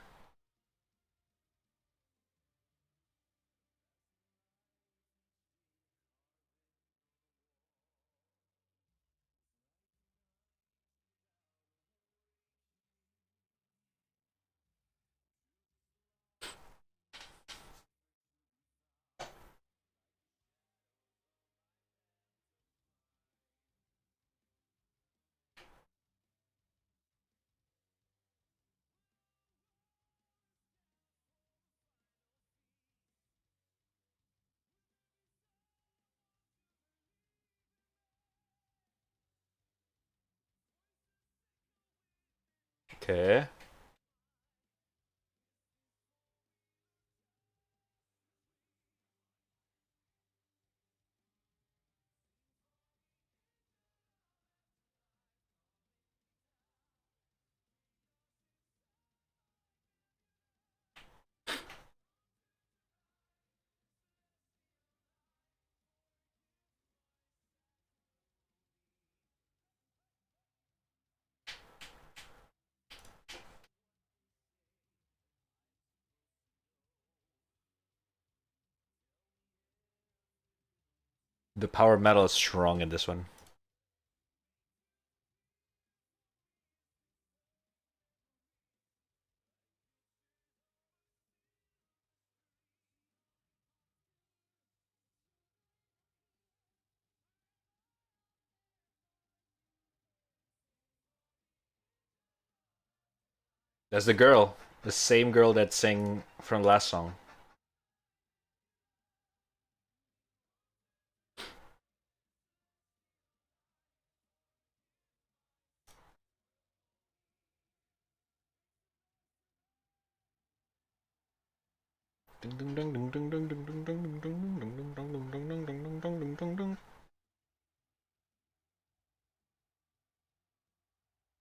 Okay. The power metal is strong in this one. That's the girl. The same girl that sang from last song.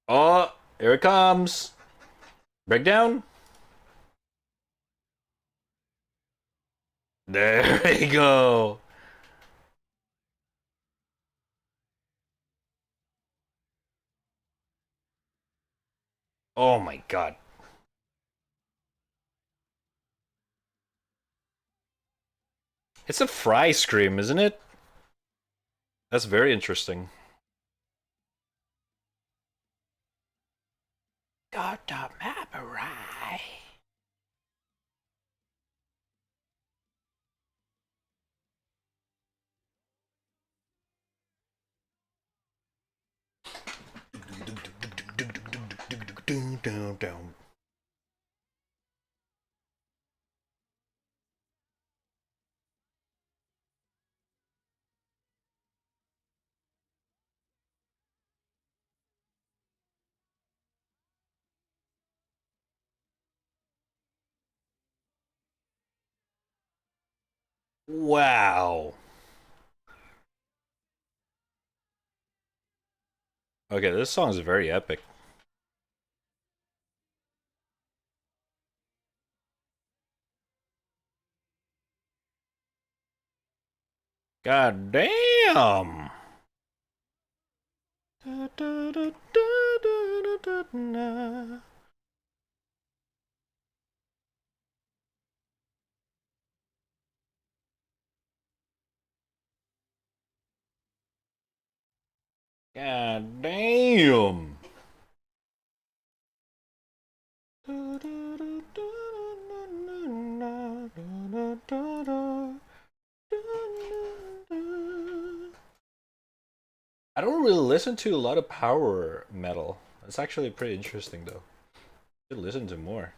Oh, here it comes. Breakdown. There we go. Oh my god. It's a fry scream, isn't it? That's very interesting. Got the map right. Wow. Okay, this song is very epic. God damn. God damn. I don't really listen to a lot of power metal. It's actually pretty interesting though. Should listen to more.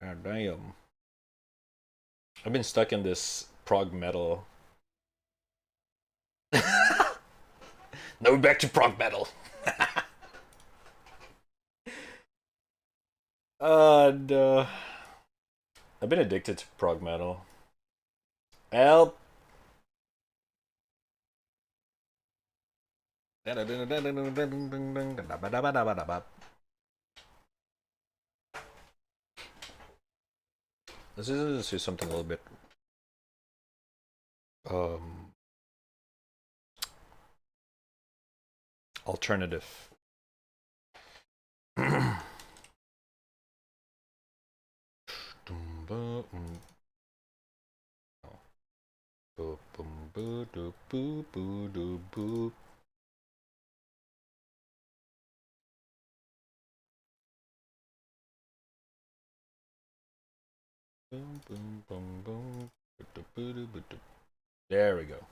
God damn. I've been stuck in this prog metal. Now we're back to prog metal. No. I've been addicted to prog metal. Help. Let's just do something a little bit alternative. There we go.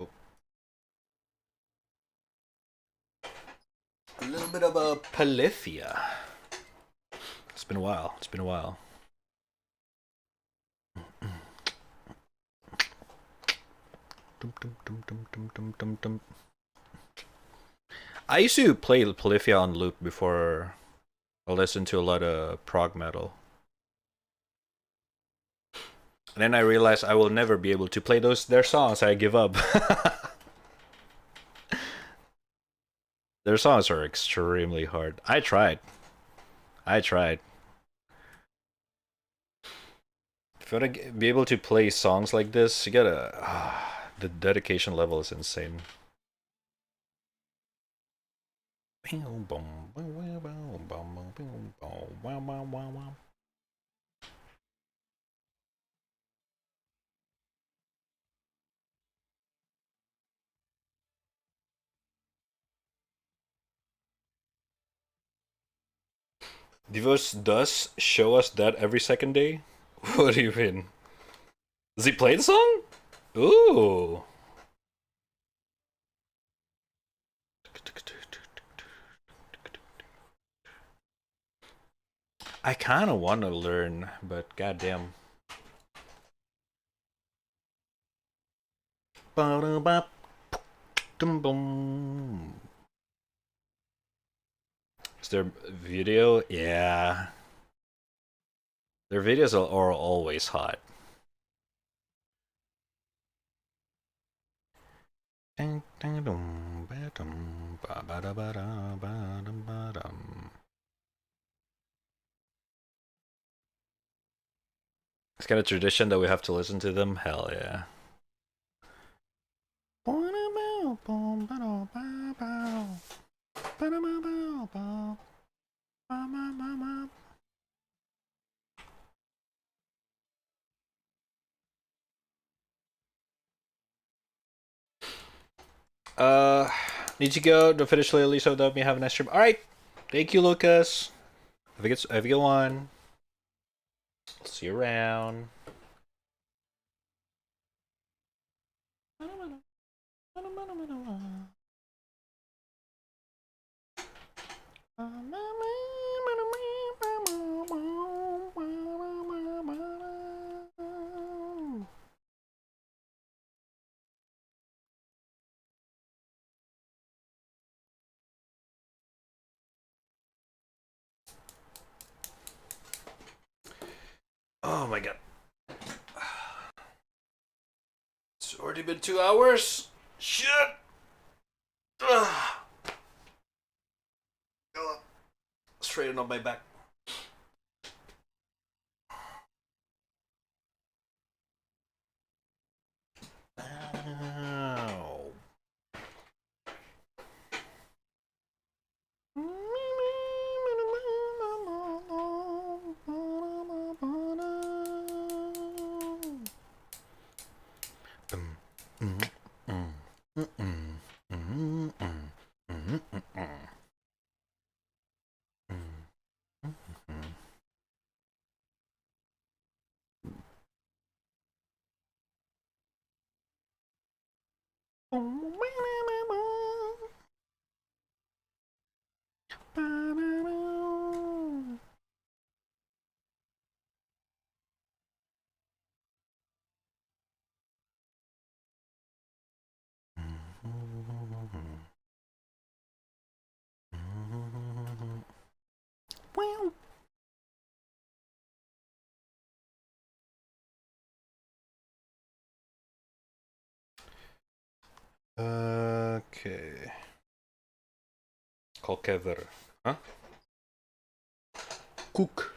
Oh. A little bit of a polyphia. It's been a while. It's been a while. I used to play Polyphia on loop before I listened to a lot of prog metal. And then I realized I will never be able to play their songs. I give up. Their songs are extremely hard. I tried. If you want to be able to play songs like this, you gotta... the dedication level is insane. Divos does show us that every second day? What do you mean? Does he play the song? Ooh. I kind of want to learn, but goddamn. Is there video? Yeah. Their videos are always hot. It's kind of tradition that we have to listen to them. Hell yeah. Need to go. Don't finish lately, so without me have a nice stream. All right. Thank you, Lucas. Have a good one. See you around. Oh my god. It's already been 2 hours. Shit. Ugh. Straighten up my back. Ow. Okay. Kolkever. Huh? Cook.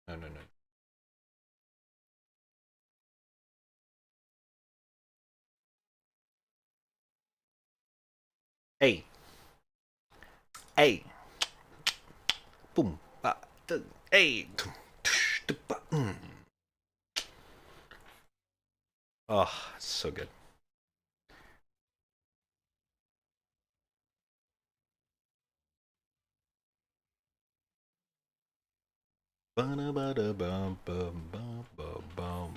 No, no, no. Hey. Hey. Boom. Hey. Oh, it's so good. Ba-da-ba-da-bum-bum-bum-bum.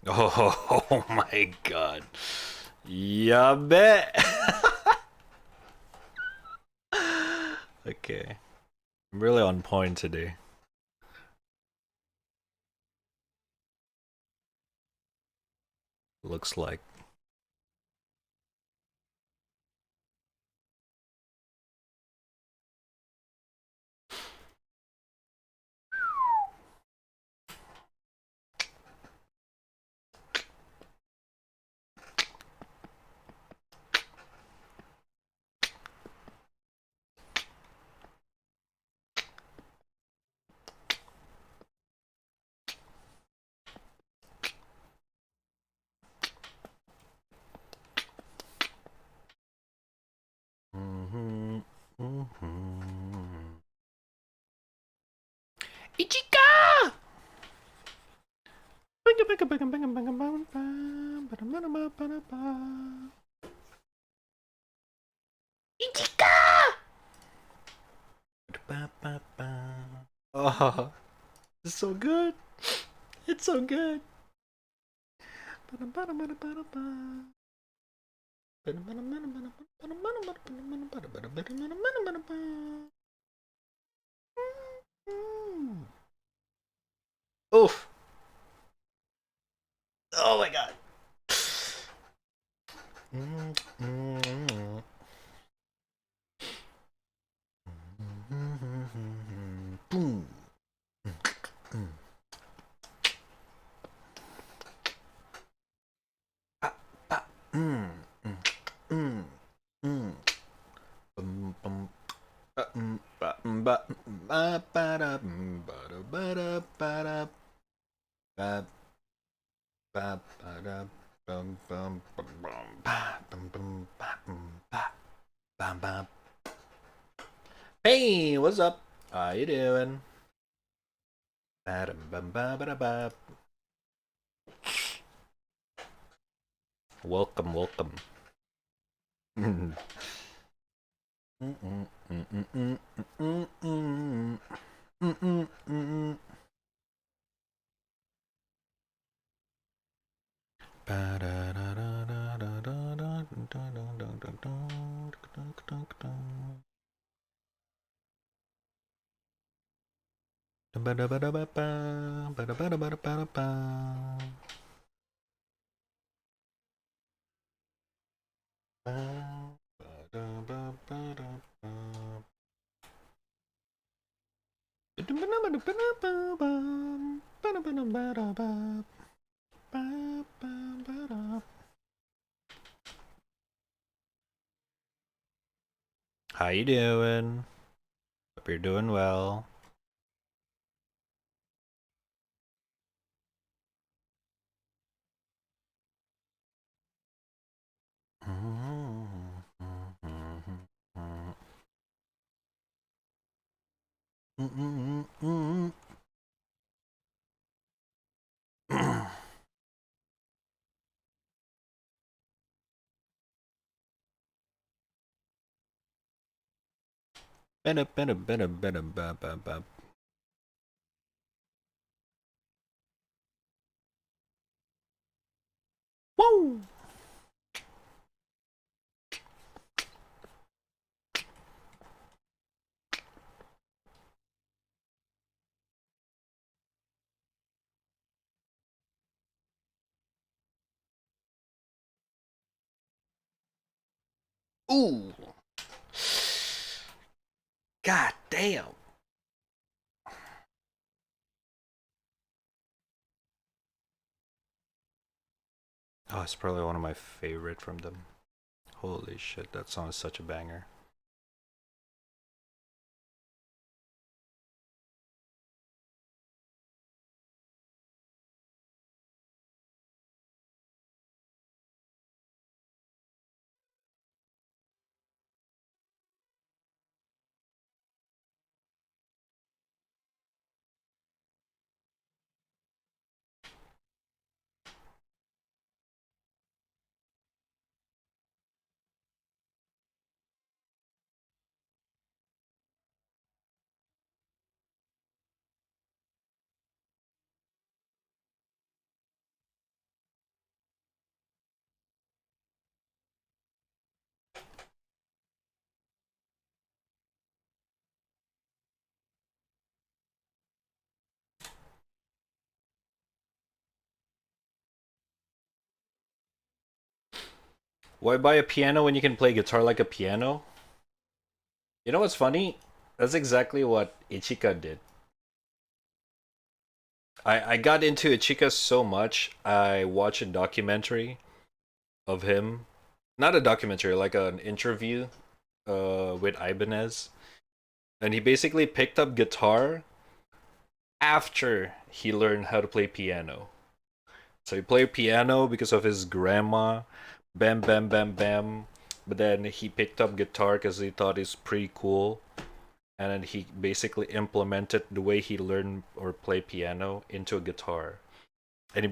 Oh my god. Yeah, bet. Okay. I'm really on point today. Looks like. Ichika! Ichika! Oh, it's so good. It's so good. Oof. Oh my god. Boom. Hey, what's up? How you doing? Welcome, welcome. How you doing? Hope you're doing well. Woo! Ooh! God damn! Oh, it's probably one of my favorite from them. Holy shit, that song is such a banger. Why buy a piano when you can play guitar like a piano? You know what's funny? That's exactly what Ichika did. I got into Ichika so much, I watched a documentary of him. Not a documentary, like an interview with Ibanez. And he basically picked up guitar after he learned how to play piano. So he played piano because of his grandma, bam, bam, bam, bam. But then he picked up guitar because he thought it's pretty cool. And then he basically implemented the way he learned or play piano into a guitar. And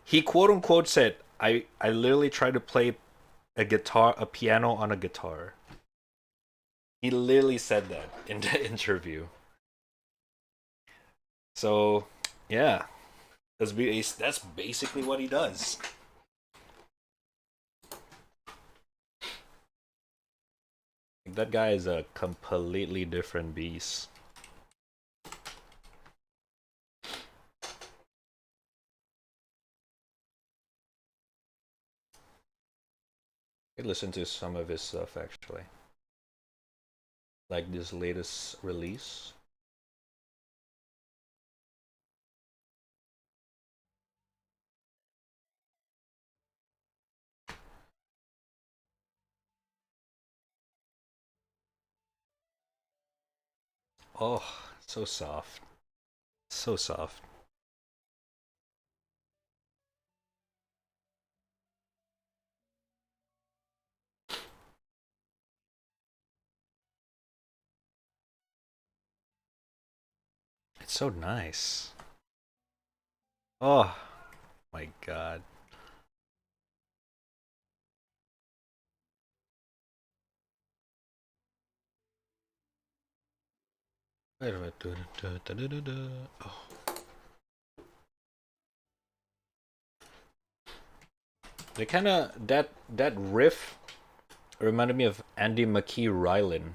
he quote unquote said, I literally tried to play a piano on a guitar. He literally said that in the interview. So, yeah, that's basically what he does. That guy is a completely different beast. I listen to some of his stuff actually, like this latest release. Oh, so soft, so soft. It's so nice. Oh my god. Wait a minute. Oh. They kind of that riff reminded me of Andy McKee Rylan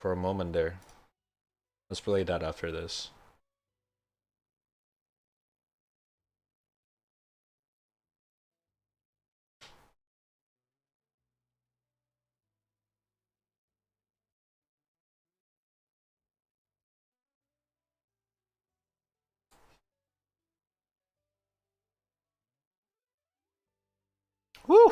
for a moment there. Let's play that after this. Woo!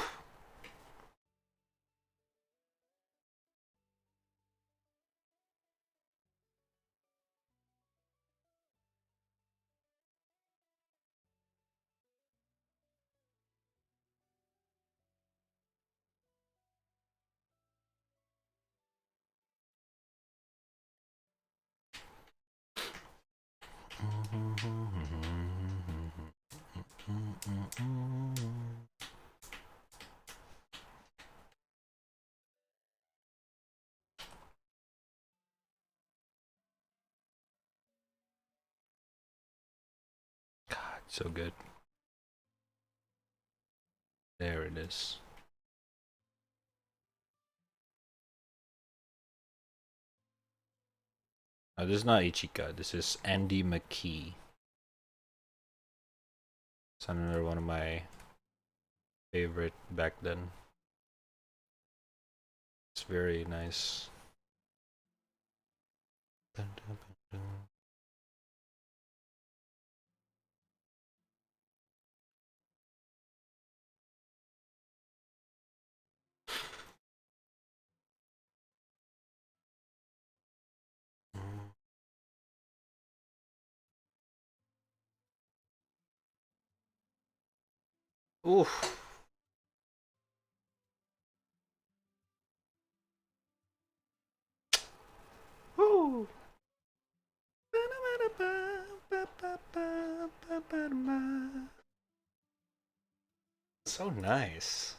God, so good. There it is. This is not Ichika. This is Andy McKee. It's another one of my favorite back then. It's very nice. Oof. Woo. So nice.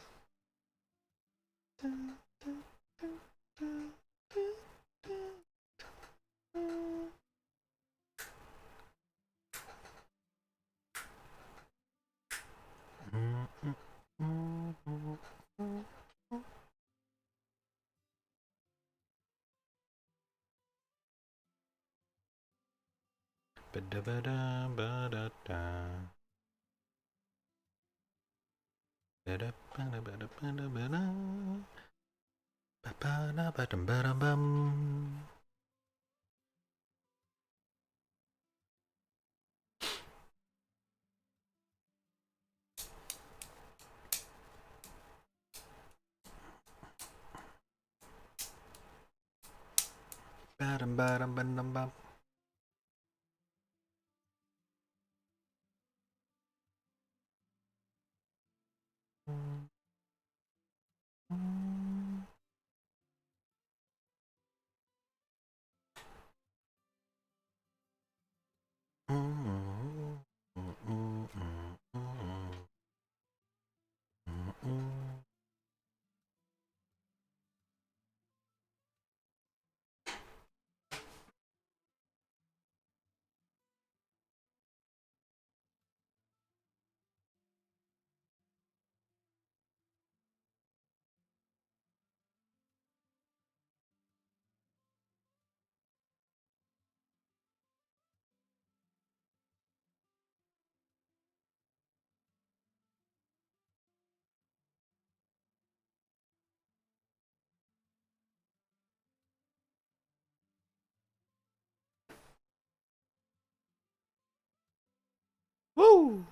Ba-da-ba-da-ba-da-da. Woo!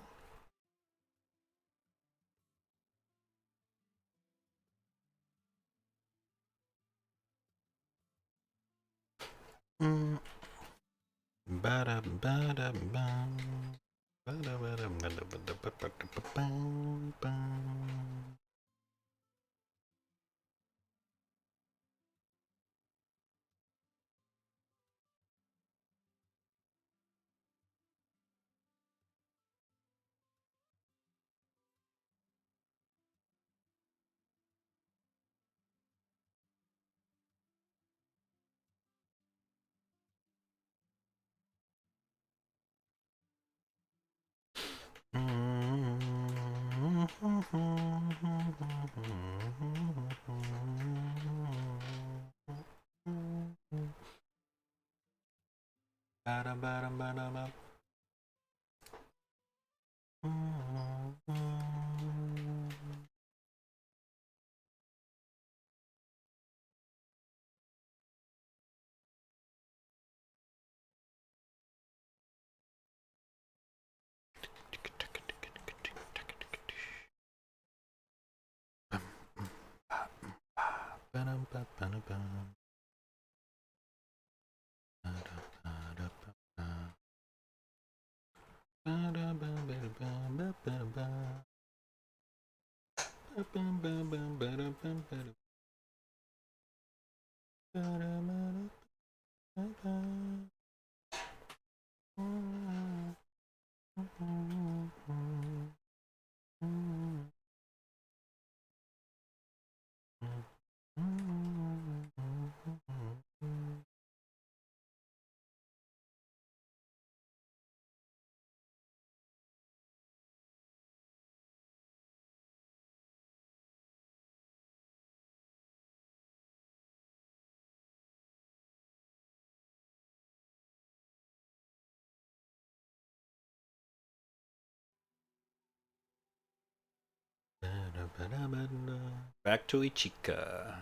Back to Ichika.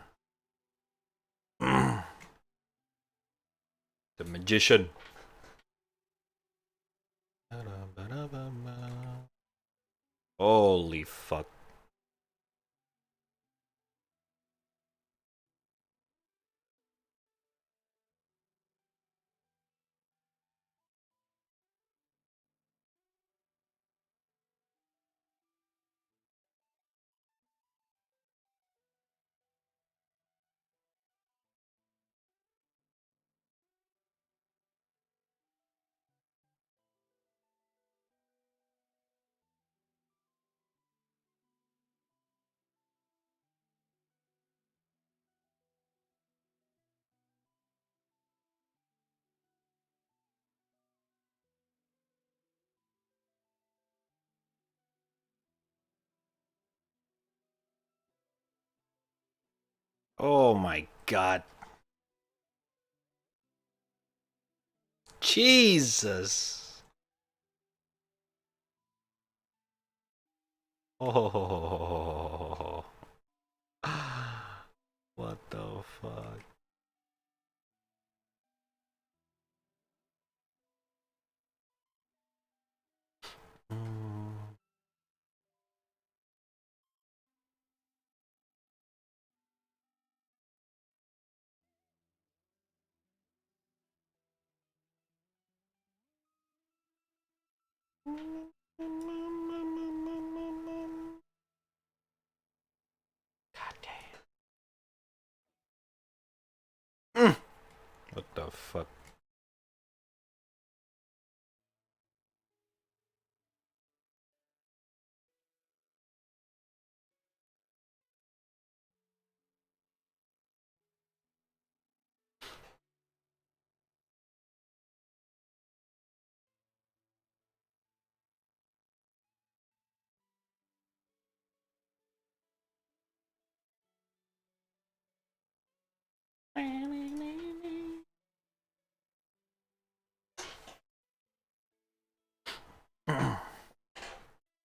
The magician. Holy fuck. Oh my god. Jesus. Oh, what the fuck? Mm. God damn. What the fuck?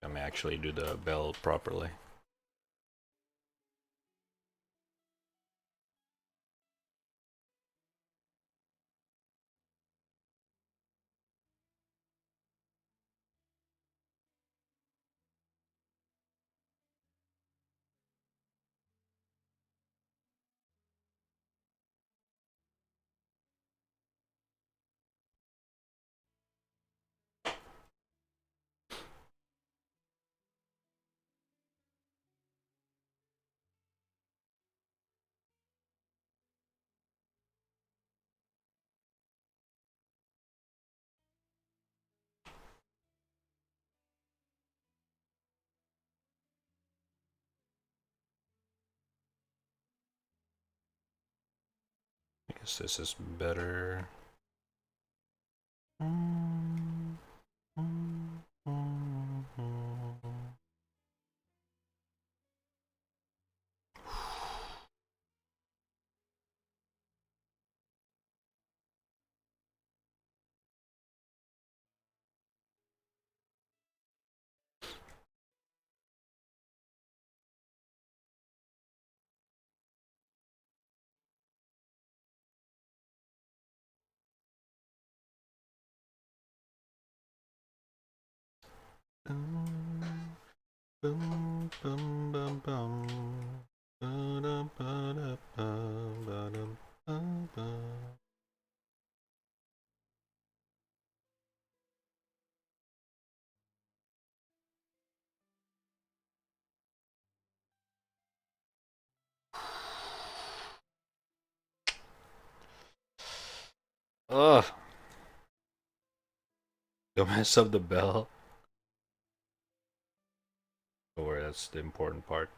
Let me actually do the bell properly. I guess this is better. Boom, boom, boom, boom. Ba-dum, ba-dum, bum, ba-dum, bum, bum. Ugh. Don't mess up the bell. Don't worry, that's the important part.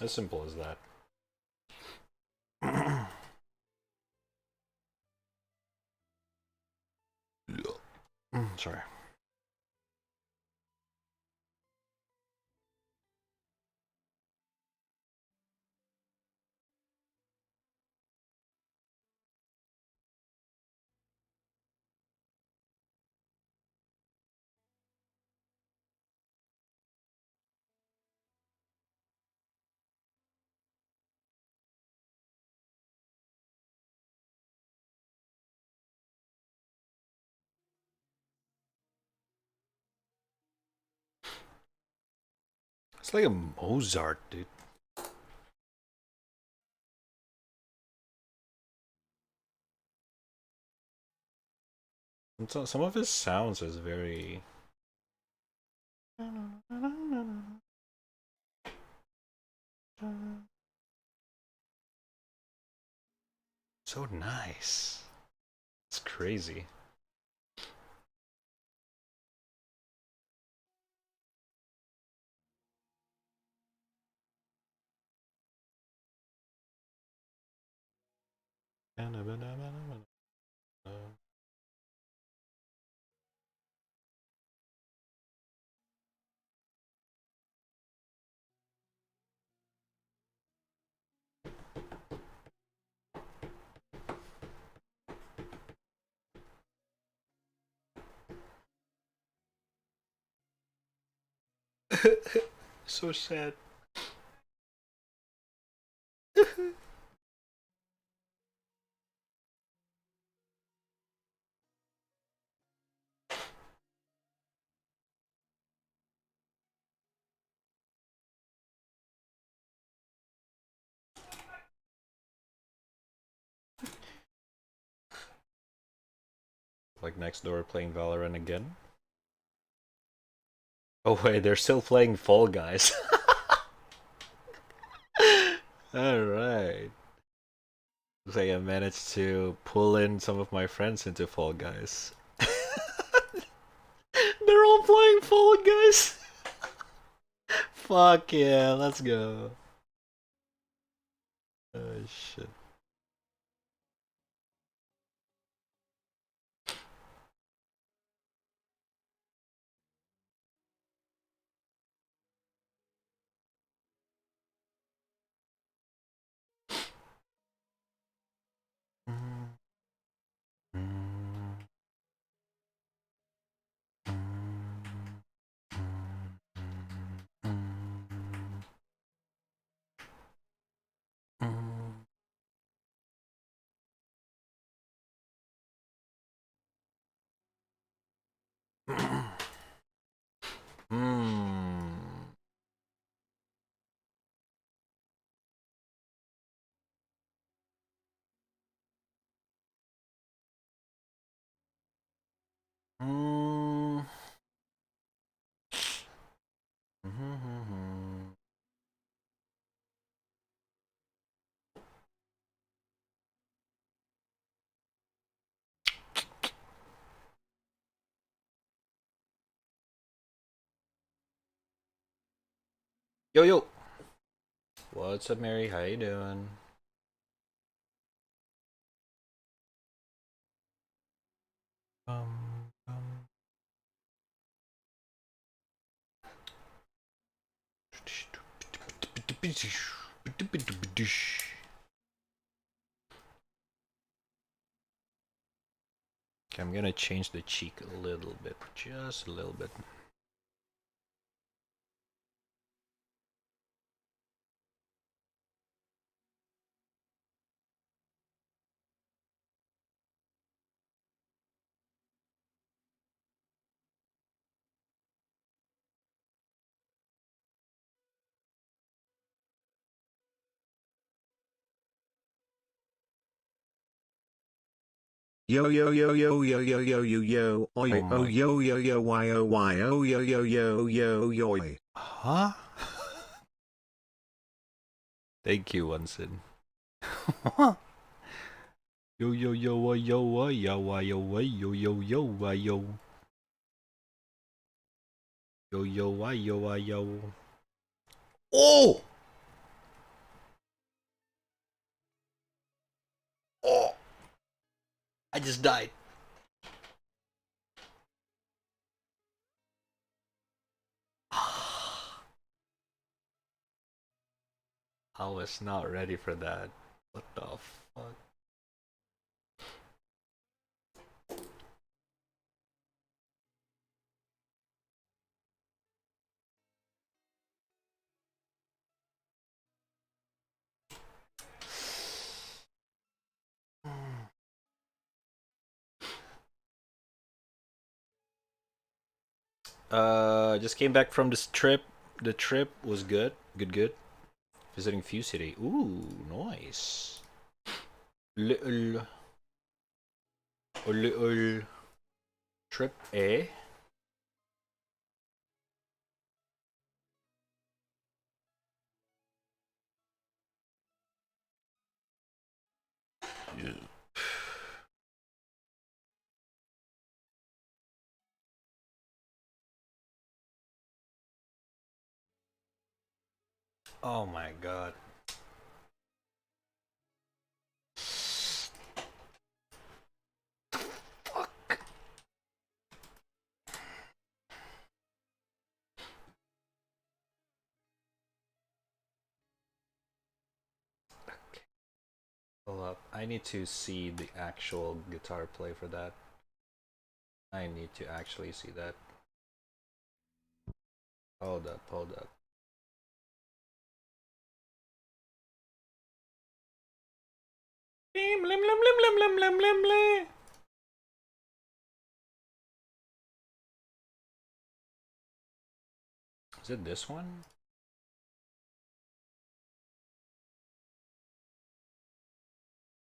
As simple as that. Sorry. It's like a Mozart, dude. And some of his sounds is very so nice. It's crazy. So sad. Like next door playing Valorant again. Oh wait, they're still playing Fall Guys. Alright. Looks like I managed to pull in some of my friends into Fall Guys. They're all playing Fall Guys! Fuck yeah, let's go. Oh shit. Yo yo! What's up, Mary? How you doing? Um, um. Okay, I'm gonna change the cheek a little bit, just a little bit. Yo yo yo yo yo yo yo yo yo oh yo oh yo yo yo why oh why oh yo yo yo yo yo. Huh? Thank you, Onsen. Yo yo yo yo yo yo yo yo yo yo yo. Yo yo yo yo. Oh! Oh! I just died. I was not ready for that. What the fuck? Just came back from this trip. The trip was good. Good. Visiting Few City. Ooh, nice. Little trip, eh? Yeah. Oh my god. Fuck. Okay. Hold up. I need to see the actual guitar play for that. I need to actually see that. Hold up, hold up. Lim, lim, lim, lim, lim, lim, lim, lim, lim. Is it this one?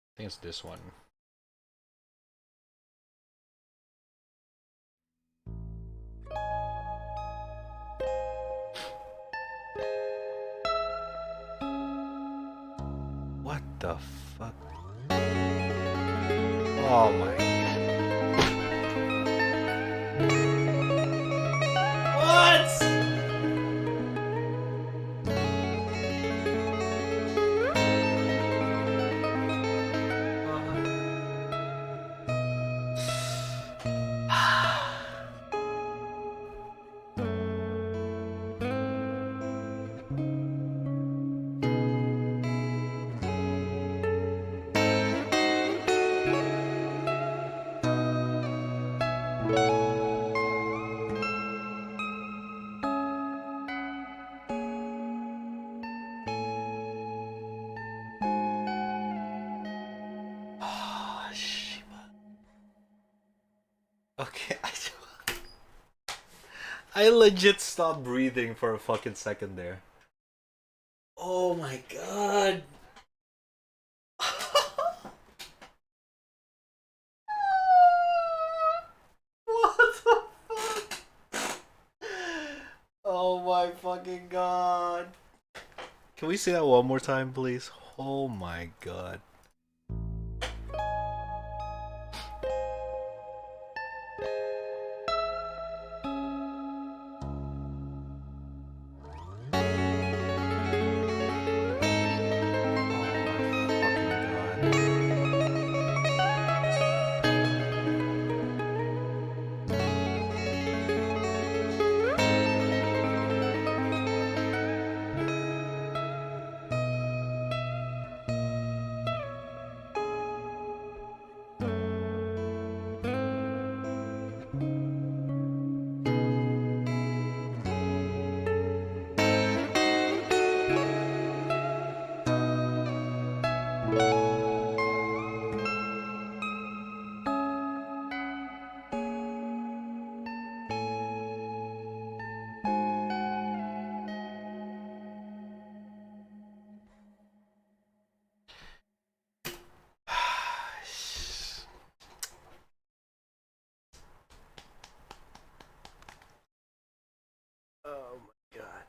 I think it's this one. What the fuck? Oh my. What? Okay, I legit stopped breathing for a fucking second there. Oh my god. What the fuck? Oh my fucking god. Can we see that one more time, please? Oh my god. Oh my god.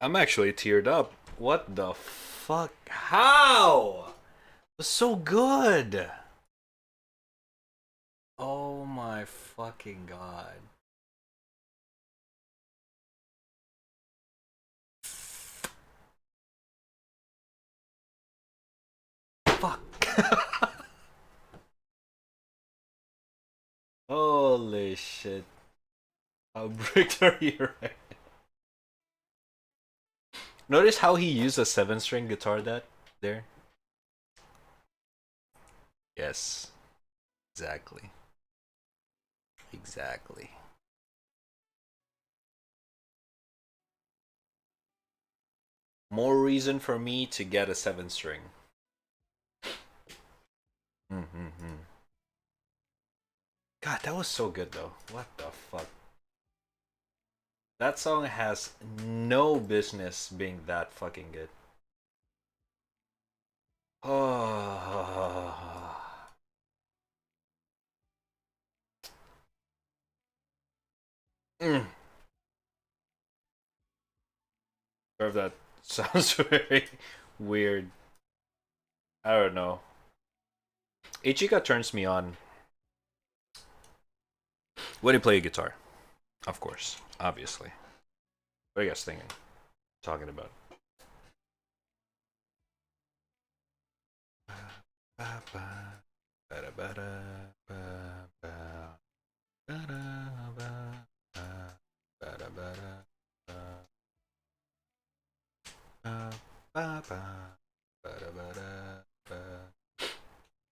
I'm actually teared up. What the fuck? How? It was so good. Oh my fucking god. Fuck. Holy shit. How bricked are you right now? Notice how he used a 7-string guitar there? Yes. Exactly. Exactly. More reason for me to get a 7-string. God, that was so good though. What the fuck? That song has no business being that fucking good. Oh. Sorry if that sounds very weird. I don't know. Ichika turns me on when you play guitar. Of course. Obviously. What are you guys thinking? Talking about?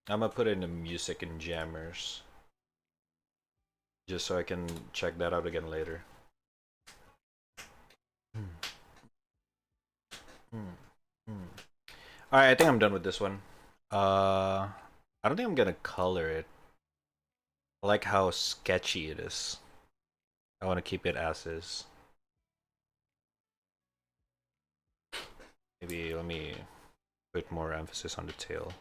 I'm gonna put in the music and jammers. just so I can check that out again later. Alright, I think I'm done with this one. I don't think I'm gonna color it. I like how sketchy it is. I want to keep it as is. Maybe let me put more emphasis on the tail.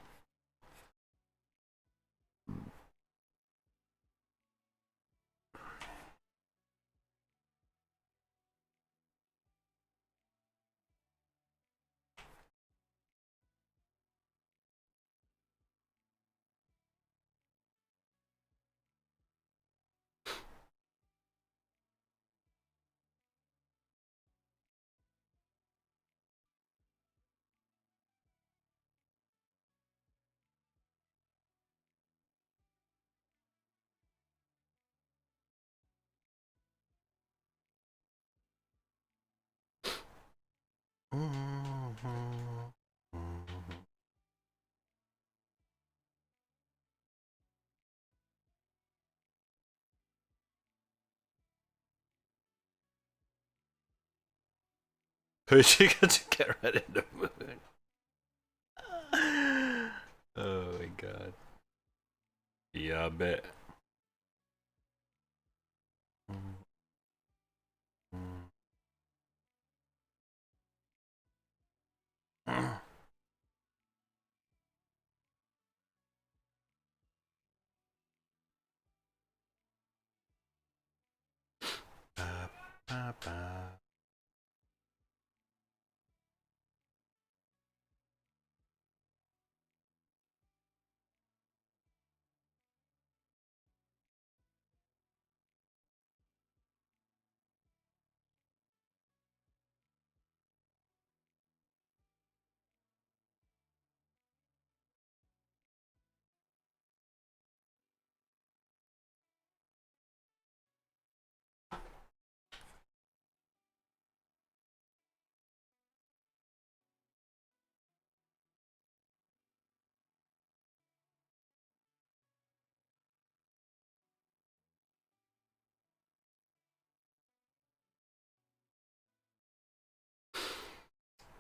She got to get rid of the moon. Oh my god. Yeah, I bet.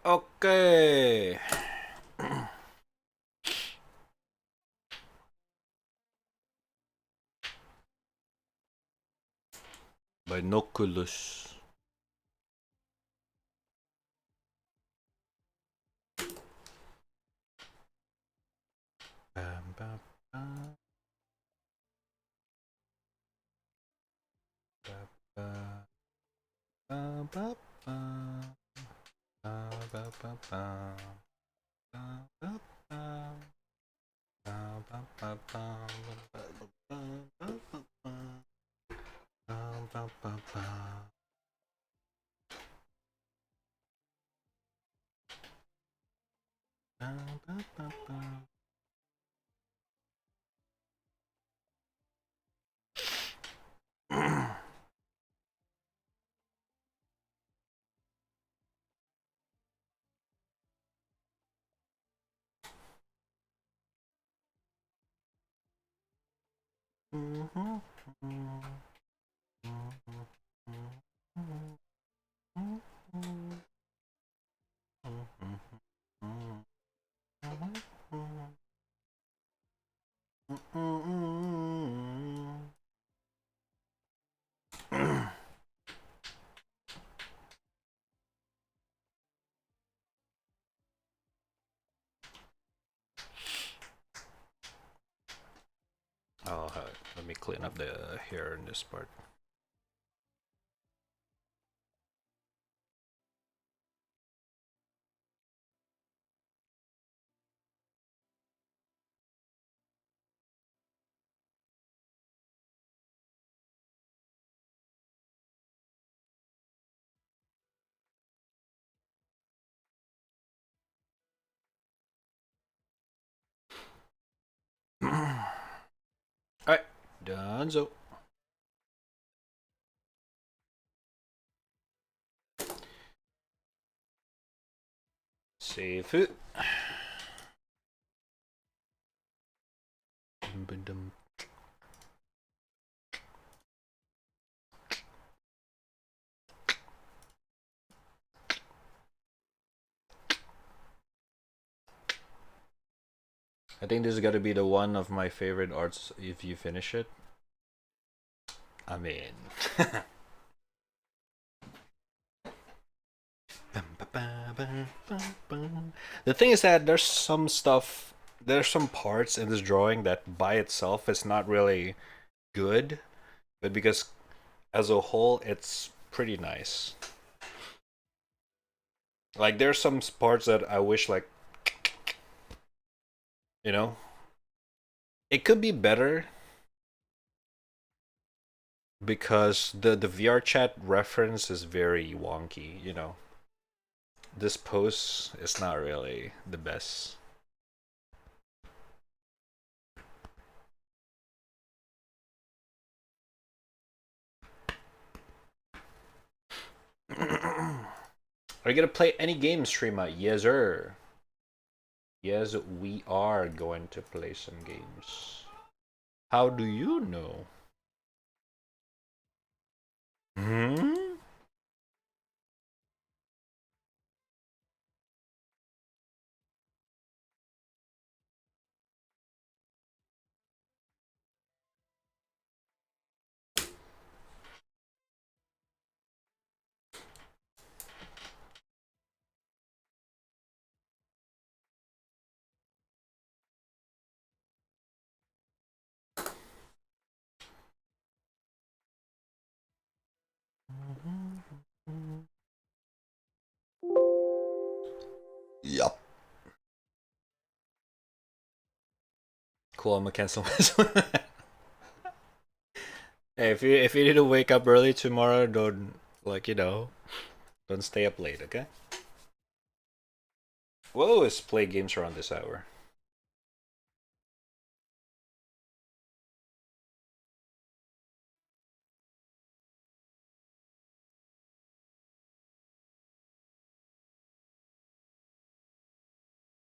Okay. Binoculars. Bam, bam, bam. Bam, bam. Bam, bam, bam. Bam, bam, bam, bam. Bam, bam, bam. Bam, bam, bam, bam. Bam, bam, bam, bam. Bam, bam, bam, bam. Bam, bam, bam, bam. Oh, let me clean up the hair in this part. Alright, done so. Save it. I think this is gonna be the one of my favorite arts if you finish it. I mean, the thing is that there's some stuff, there's some parts in this drawing that by itself is not really good, but because as a whole it's pretty nice. Like there's some parts that I wish, like, you know, it could be better because the VR chat reference is very wonky, you know. This pose is not really the best. Are you gonna play any games, streamer? Yes, sir. Yes, we are going to play some games. How do you know? Hmm? Yup. Cool, I'm gonna cancel this one. Hey, if you need to wake up early tomorrow, don't, like, you know, don't stay up late, okay? We'll always play games around this hour.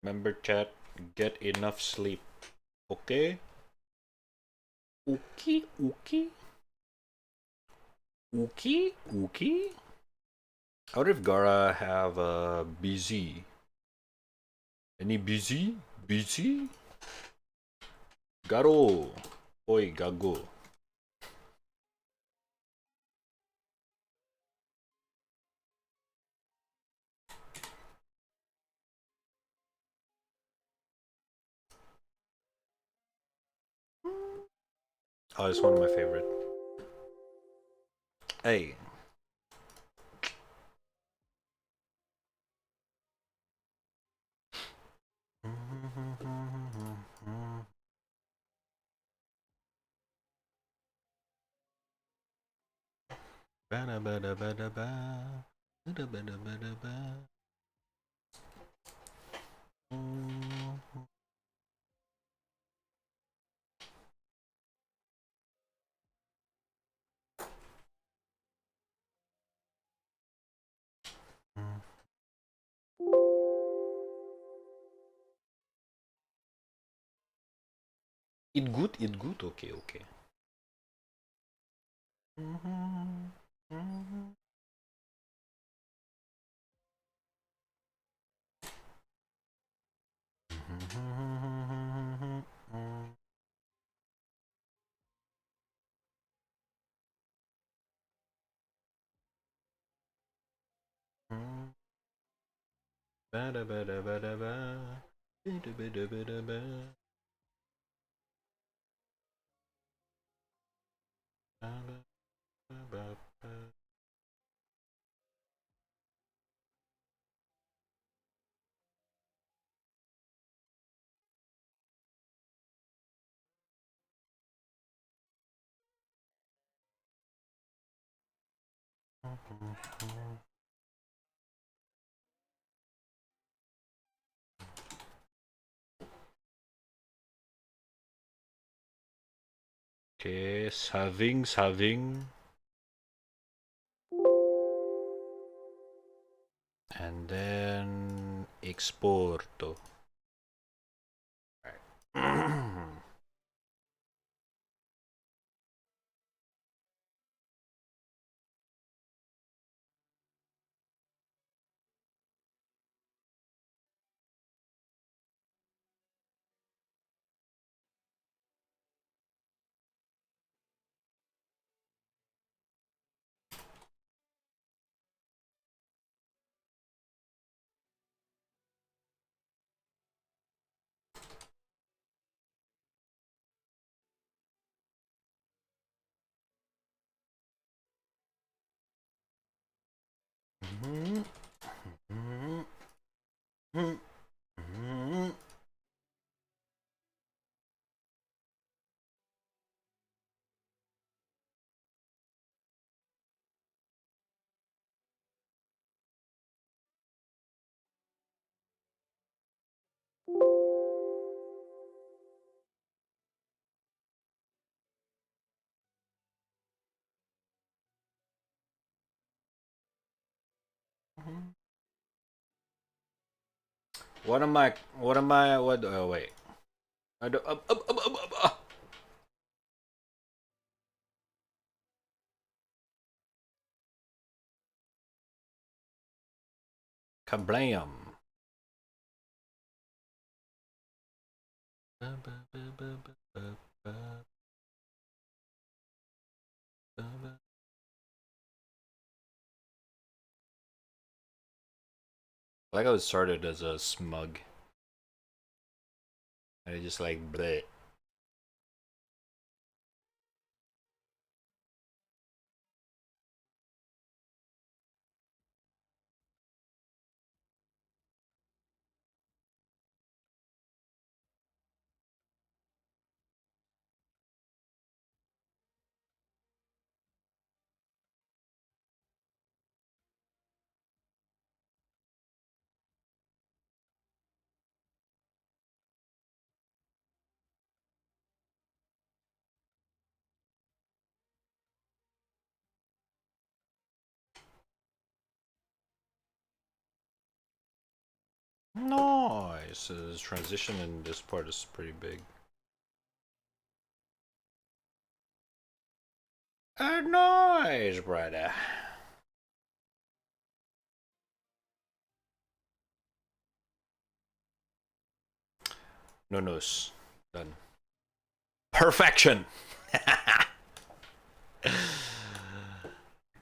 Remember, chat, get enough sleep, okay? Okay, okay. Okay, okay. I wonder if Gara have busy. Any busy? Busy? Garo. Oi, gago. Oh, it's one of my favorite. Hey. It good? It good? Okay, okay. Okay, saving. And then exporto. Right. What am I? What? Oh wait. I do, Kablam. Like I was started as a smug. I just like bleh. Nice. This transition in this part is pretty big. Nice, brother. No nos. Done. Perfection.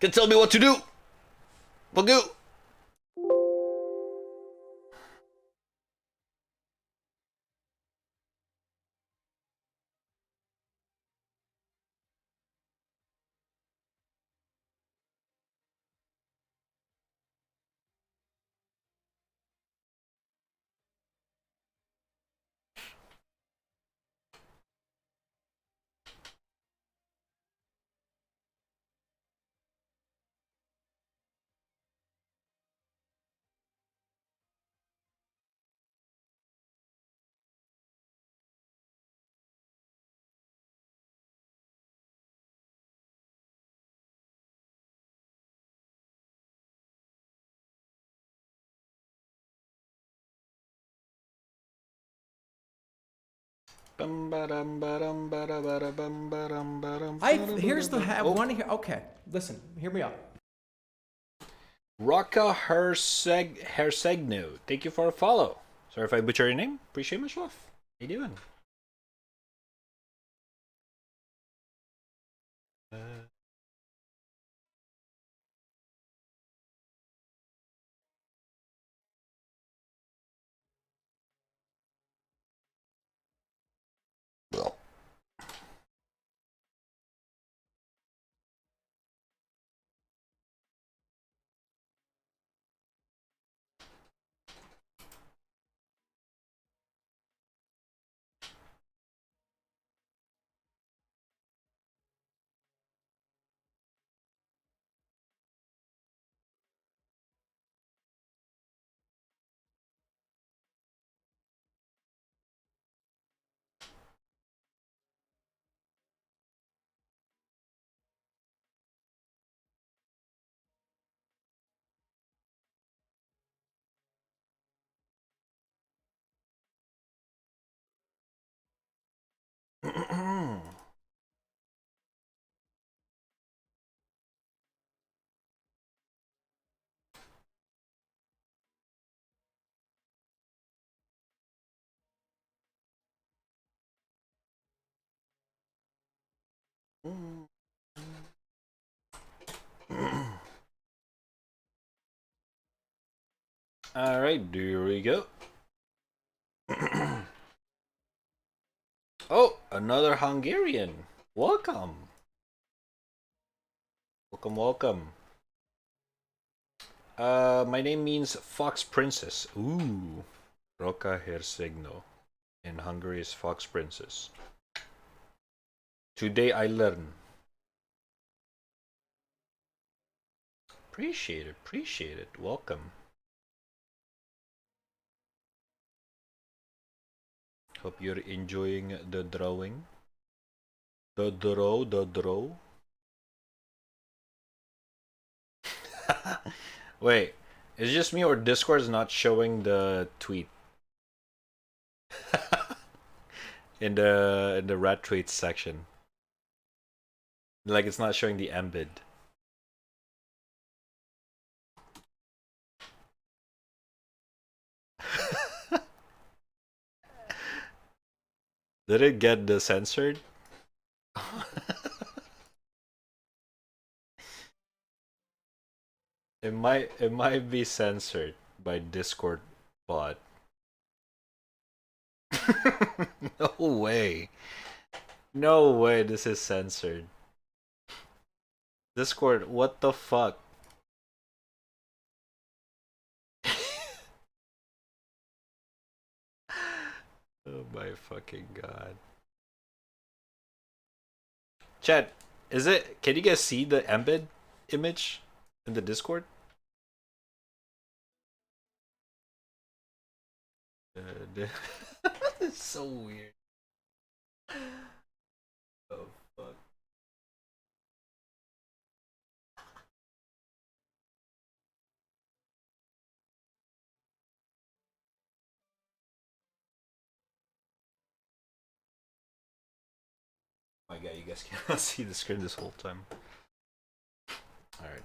Can tell me what to do. We'll Here's the one here. Okay, listen, hear me out. Rocka Hersegno, thank you for a follow. Sorry if I butcher your name. Appreciate much love. How you doing? All right, here we go. Oh, another Hungarian. Welcome. Welcome, welcome. My name means Fox Princess. Ooh. Roca Hercegno. In Hungary is Fox Princess. Today I learn. Appreciate it, appreciate it. Welcome. Hope you're enjoying the drawing. The draw. Wait, is it just me or Discord is not showing the tweet? in the rat tweets section. Like it's not showing the embed. Did it get the censored? It might be censored by Discord bot. No way. No way this is censored. Discord, what the fuck? Oh my fucking god. Chat, is it, can you guys see the embed image in the Discord? It's so weird. Oh fuck. Oh my god, you guys cannot see the screen this whole time. Alright.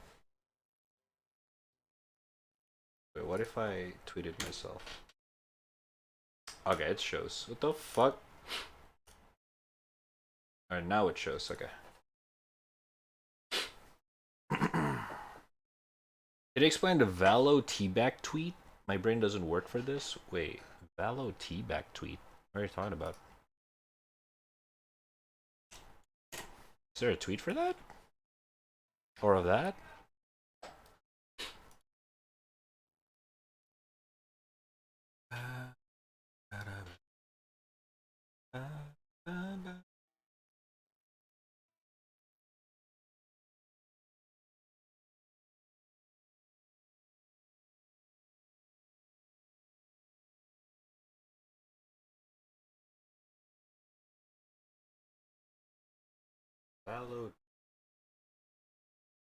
Wait, what if I tweeted myself? Okay, it shows. What the fuck? Alright, now it shows. Okay. Can you explain the Valo teabag tweet? My brain doesn't work for this. Wait, Valo teabag tweet? What are you talking about? Is there a tweet for that? Or of that? Valo.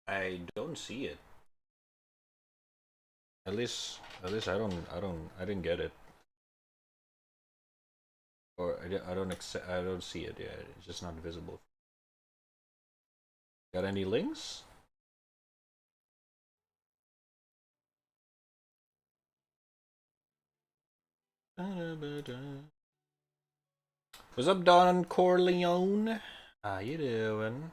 I don't see it. At least I didn't get it. Or I don't see it yet. It's just not visible. Got any links? What's up, Don Corleone? How you doing?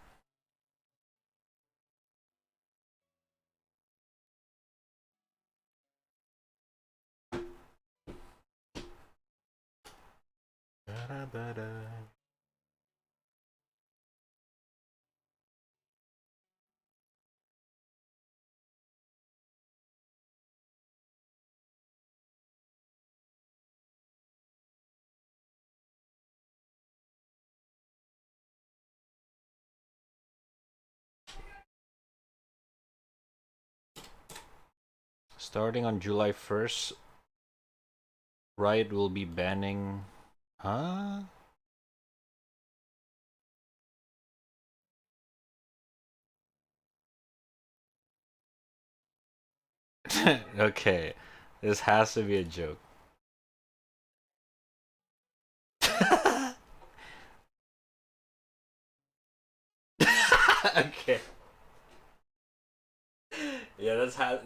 Starting on July 1st, Riot will be banning... Huh? Okay, this has to be a joke. Okay. Yeah, that's a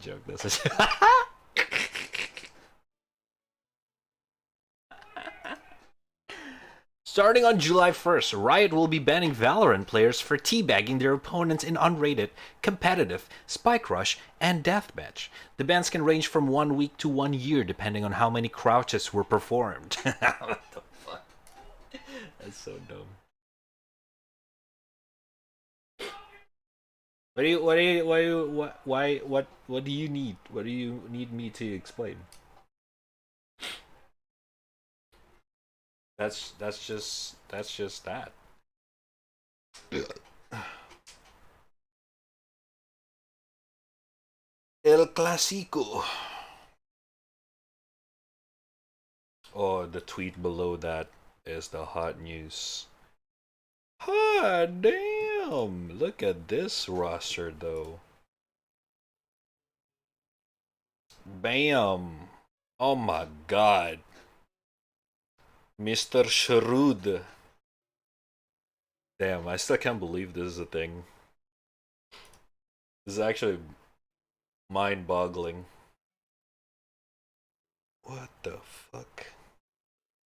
joke. That's a joke. Starting on July 1st, Riot will be banning Valorant players for teabagging their opponents in unrated, competitive, spike rush, and deathmatch. The bans can range from 1 week to 1 year depending on how many crouches were performed. What the fuck? That's so dumb. What do you need? What do you need me to explain? That's just that. El Clasico. Oh, the tweet below that is the hot news. Hot damn! Look at this roster though. Bam! Oh my god. Mr. Shrewd. Damn, I still can't believe this is a thing. This is actually mind-boggling. What the fuck?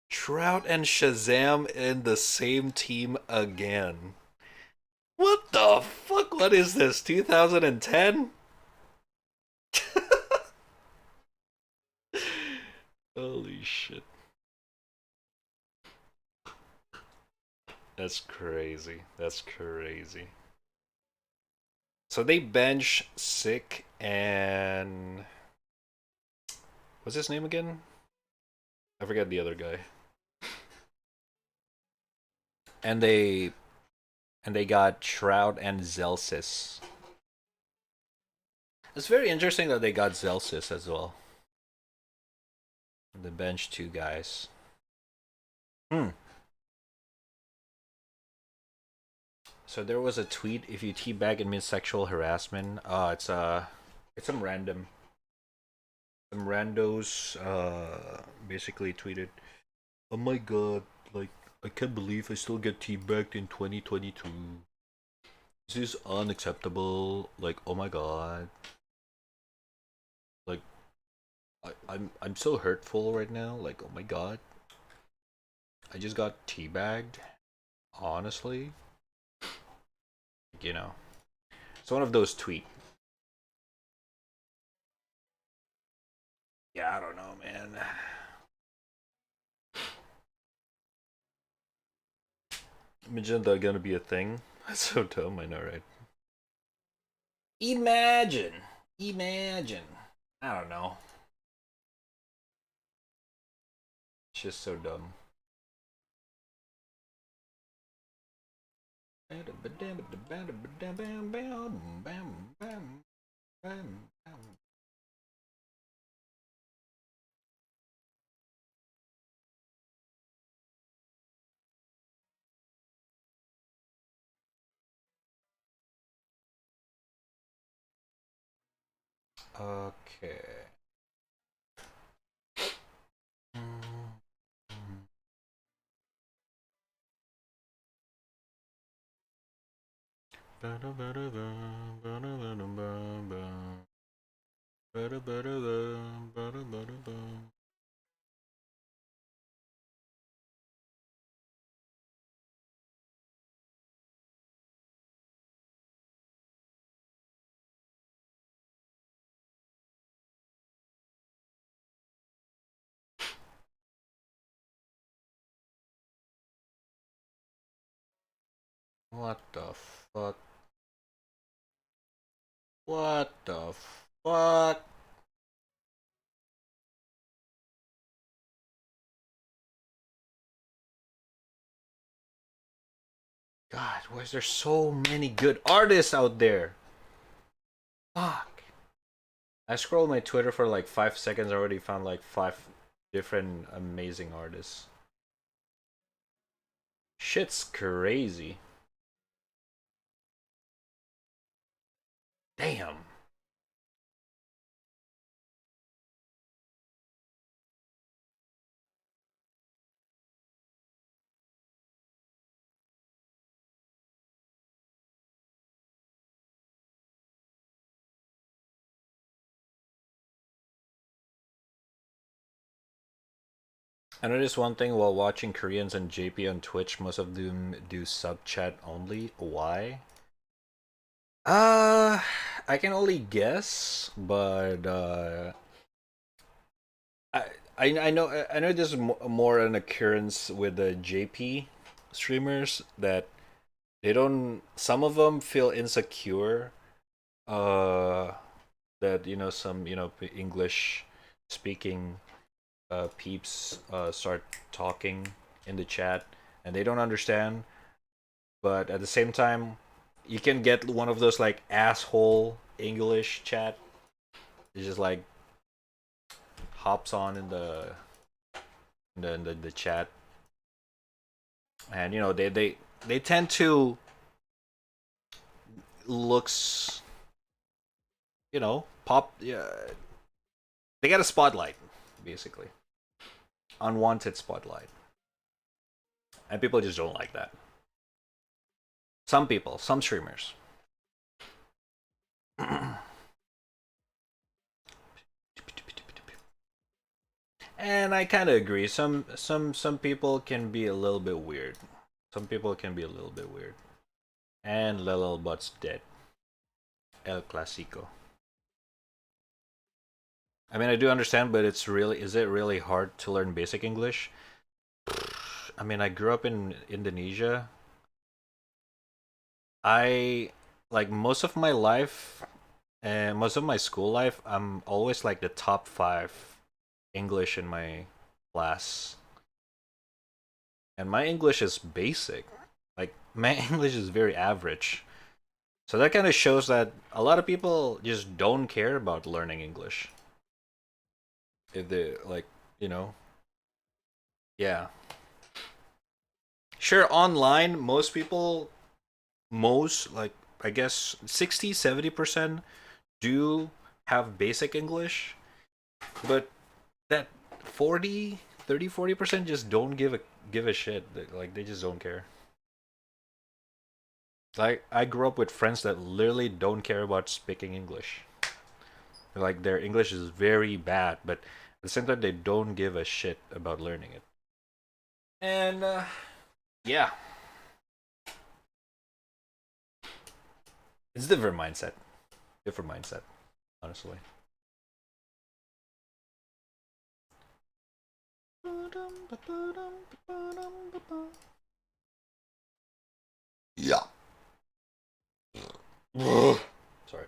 Trout and Shazam in the same team again. What the fuck? What is this? 2010? Holy shit. That's crazy. That's crazy. So they bench Sick and what's his name again? I forget the other guy. And they got Shroud and Zelsis. It's very interesting that they got Zelsis as well. The bench two guys. So there was a tweet: if you teabag it means sexual harassment. It's some randos basically tweeted, "Oh my god, like I can't believe I still get teabagged in 2022. This is unacceptable. Like, oh my god. Like I'm so hurtful right now. Like, oh my god. I just got teabagged. Honestly." You know. It's one of those tweets. Yeah, I don't know, man. Imagine that gonna be a thing. That's so dumb, I know, right? Imagine. I don't know. It's just so dumb. Okay. What the fuck? What the fuck? God, why is there so many good artists out there? Fuck. I scrolled my Twitter for like 5 seconds, I already found like 5 different amazing artists. Shit's crazy. Damn. I noticed one thing while watching Koreans and JP on Twitch, most of them do sub chat only. Why? I can only guess, but I know this is more an occurrence with the JP streamers that they don't. Some of them feel insecure that some English speaking peeps start talking in the chat and they don't understand, but at the same time you can get one of those like asshole English chat. It's just like hops on in the chat, and they tend to looks pop. Yeah, they got a spotlight, basically unwanted spotlight, and people just don't like that. Some people, some streamers. And I kind of agree. Some people can be a little bit weird. Some people can be a little bit weird. And Lil Butt's dead. El Clasico. I mean, I do understand, but is it really hard to learn basic English? I mean, I grew up in Indonesia. I like most of my life and most of my school life, I'm always like the top 5 English in my class. And my English is basic. Like my English is very average. So that kind of shows that a lot of people just don't care about learning English. If they like, yeah. Sure, online, most people, like, I guess 60-70% do have basic English, but that 40% just don't give a shit. Like, they just don't care. Like, I grew up with friends that literally don't care about speaking English. Like, their English is very bad, but at the same time, they don't give a shit about learning it. And, yeah. It's a different mindset. Honestly. Yeah. Sorry.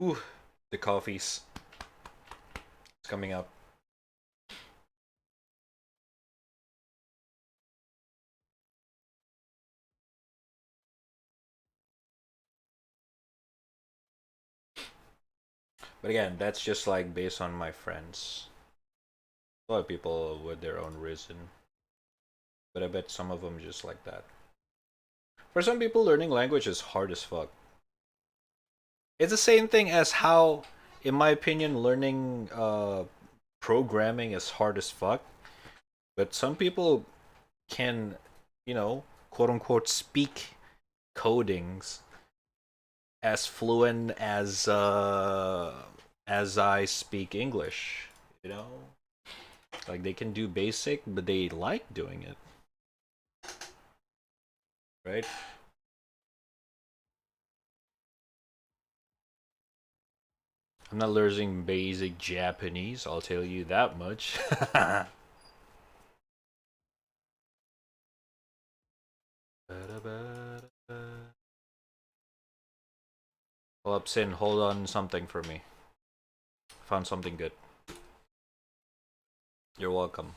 Ooh, the coffee's coming up. But again, that's just like based on my friends. A lot of people with their own reason. But I bet some of them just like that. For some people, learning language is hard as fuck. It's the same thing as how, in my opinion, learning programming is hard as fuck. But some people can, quote unquote, speak codings as fluent as I speak English. Like they can do basic, but they like doing it, right? I'm not learning basic Japanese, I'll tell you that much. Well, Sin, hold on something for me. Found something good. You're welcome.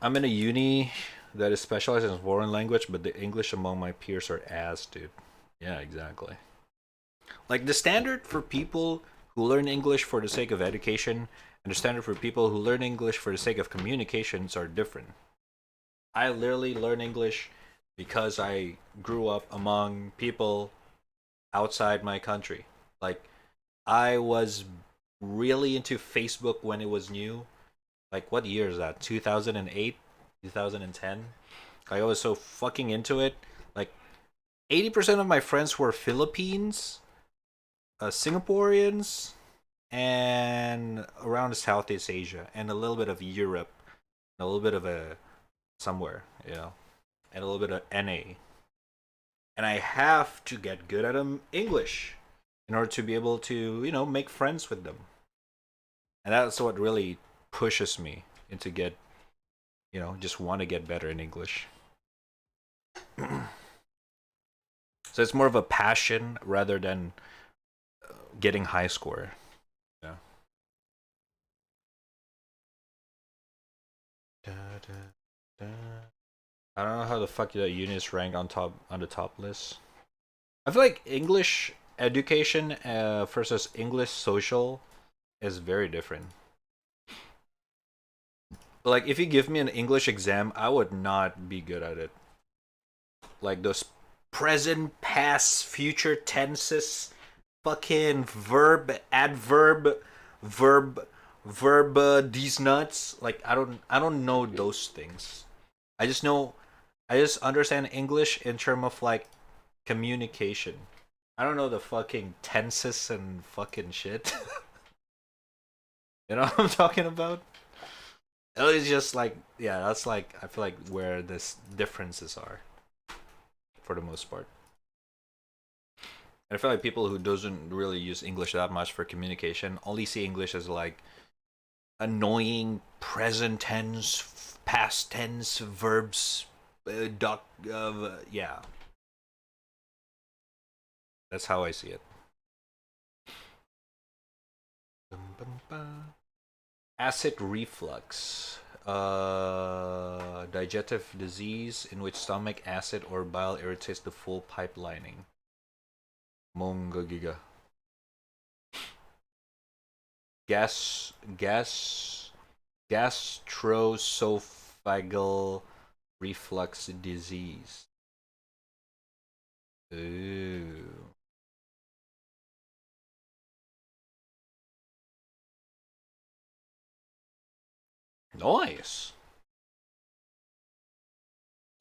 I'm in a uni that is specialized in foreign language, but the English among my peers are ass, dude. Yeah, exactly. Like the standard for people who learn English for the sake of education and the standard for people who learn English for the sake of communications are different. I literally learn English because I grew up among people outside my country. Like, I was really into Facebook when it was new. Like, what year is that? 2008? 2010? I was so fucking into it. Like, 80% of my friends were Philippines, Singaporeans, and around Southeast Asia, and a little bit of Europe, and a little bit of somewhere, and a little bit of NA. And I have to get good at English in order to be able to, make friends with them. And that's what really pushes me into get, you know, just want to get better in English. So it's more of a passion rather than getting high score. Yeah. I don't know how the fuck that uni is ranked on the top list. I feel like English education versus English social is very different. Like if you give me an English exam, I would not be good at it. Like those present, past, future tenses, fucking verb, adverb, verb, these nuts. Like I don't know those things. I just understand English in terms of like communication. I don't know the fucking tenses and fucking shit. You know what I'm talking about? It's just like, yeah, that's like, I feel like where this differences are for the most part. And I feel like people who doesn't really use English that much for communication only see English as like annoying present tense, past tense verbs, yeah. That's how I see it. Acid reflux. Digestive disease in which stomach acid or bile irritates the full pipe lining. Monga giga. Gastroesophageal reflux disease. Ooh. Nice.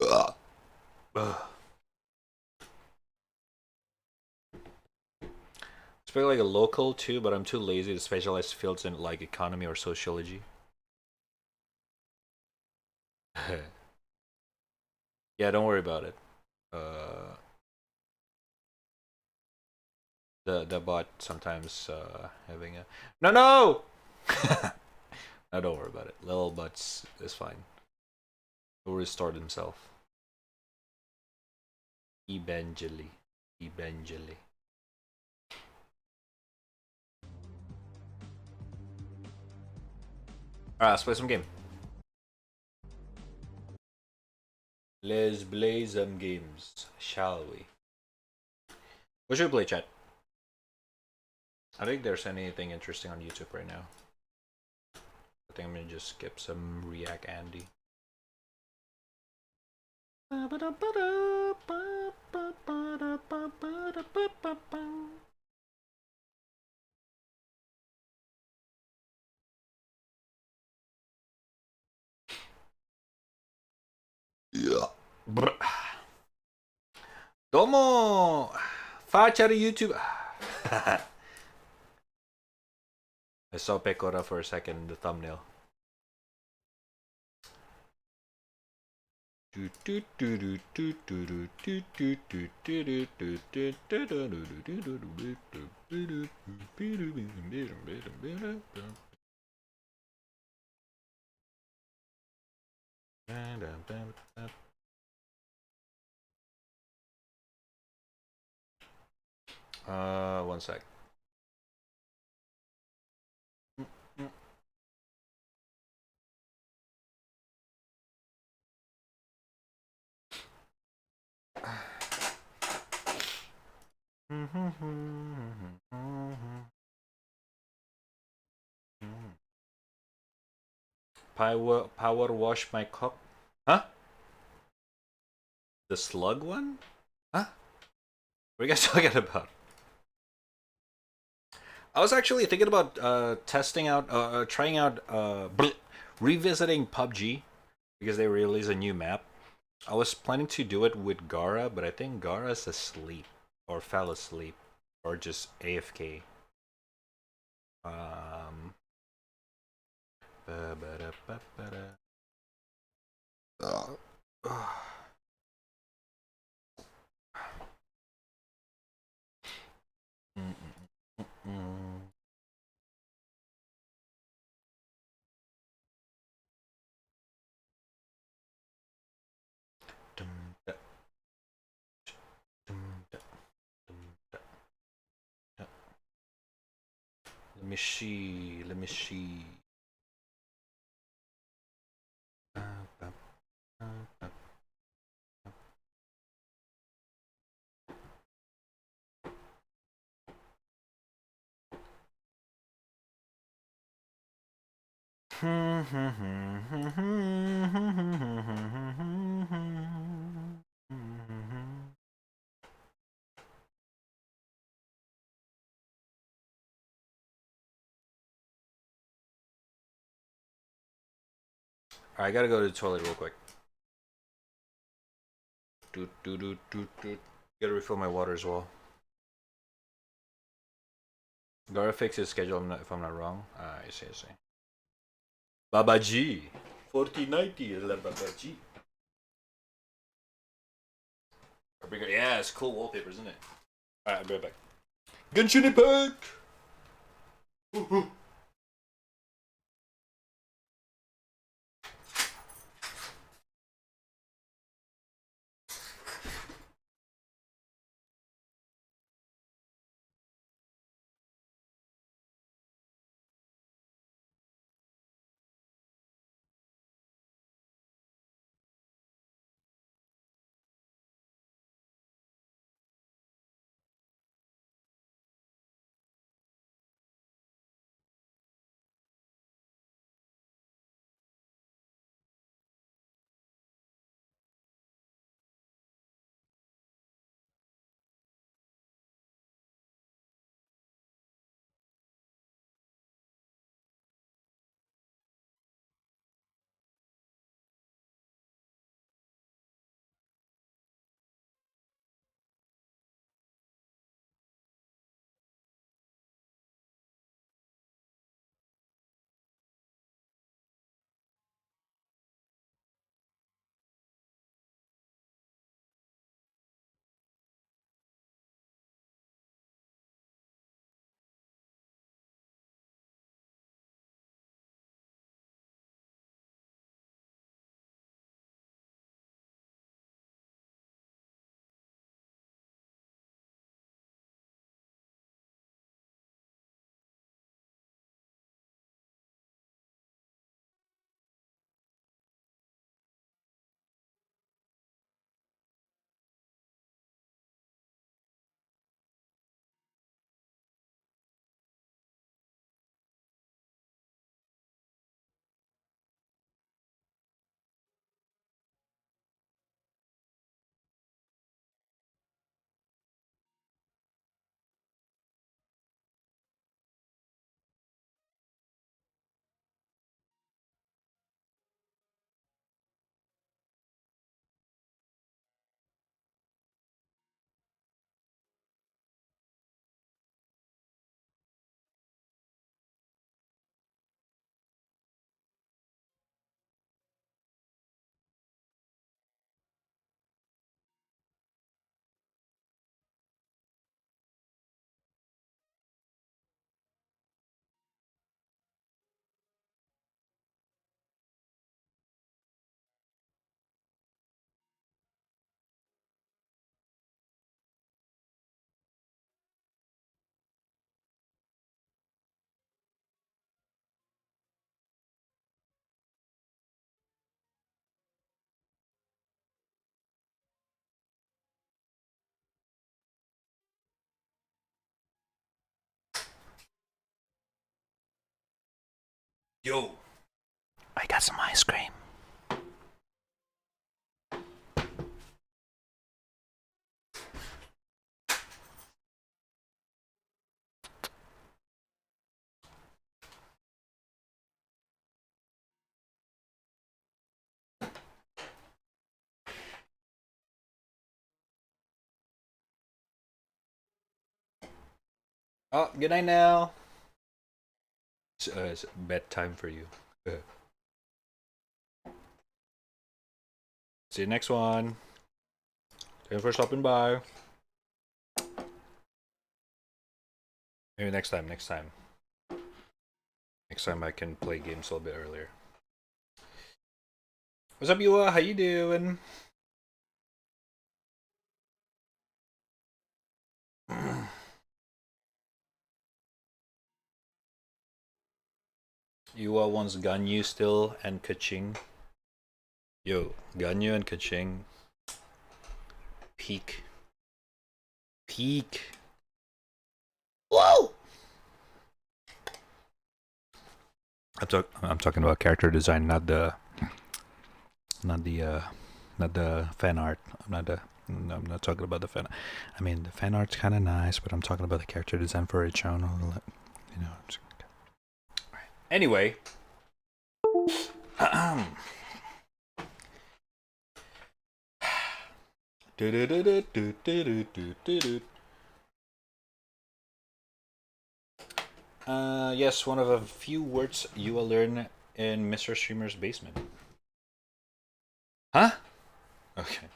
Ugh. Ugh. It's probably like a local too, but I'm too lazy to specialize fields in like economy or sociology. Yeah, don't worry about it. The bot sometimes having a no. No, don't worry about it. Little butts is fine. He'll restore himself. Eventually. Alright, let's play some game. Let's play some games, shall we? What should we play, chat? I think there's anything interesting on YouTube right now. I think I'm gonna just skip some React Andy. Yeah. Domo! Faccia to YouTube! I saw Pecora for a second in the thumbnail. One sec. Power wash my cup. Huh? The slug one? Huh? What are you guys talking about? I was actually thinking about testing out, trying out, revisiting PUBG because they released a new map. I was planning to do it with Gara, but I think Gara's asleep or fell asleep or just AFK. Let me see. Let me see. I gotta go to the toilet real quick. Gotta refill my water as well. Gotta fix his schedule if I'm not wrong. I see, I see. Baba G. 4090 is la Baba G. Yeah, it's cool wallpaper, isn't it? Alright, I'll be right back. Genshin Impact! Yo, I got some ice cream. Oh, good night now. It's bedtime for you. See you next one. Thanks for stopping by. Maybe next time. Next time I can play games a little bit earlier. What's up, Yua? How you doing? Yua wants Ganyu still and Kaching. Yo, Ganyu and Kaching. Peak. Peak. Whoa! I'm talking about character design, not the fan art. I'm not talking about the fan. I mean, the fan art's kind of nice, but I'm talking about the character design for each channel. You know. Right. Anyway. Yes, one of a few words you will learn in Mr. Streamer's basement. Huh? Okay.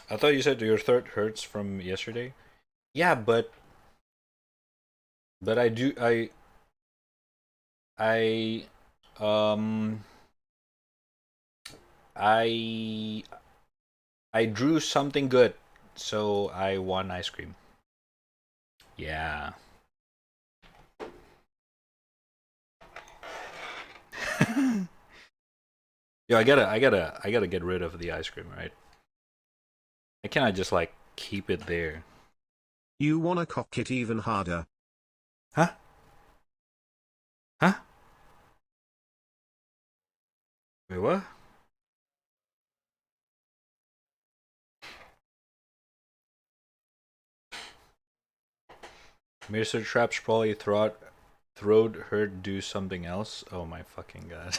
I thought you said your throat hurts from yesterday. Yeah, but I do um I drew something good, so I won ice cream. Yeah. Yo, I gotta get rid of the ice cream, right? I cannot just like keep it there. You wanna cock it even harder? Huh? Huh? Wait, what? Mr. Trap's probably throat hurt do something else. Oh my fucking god.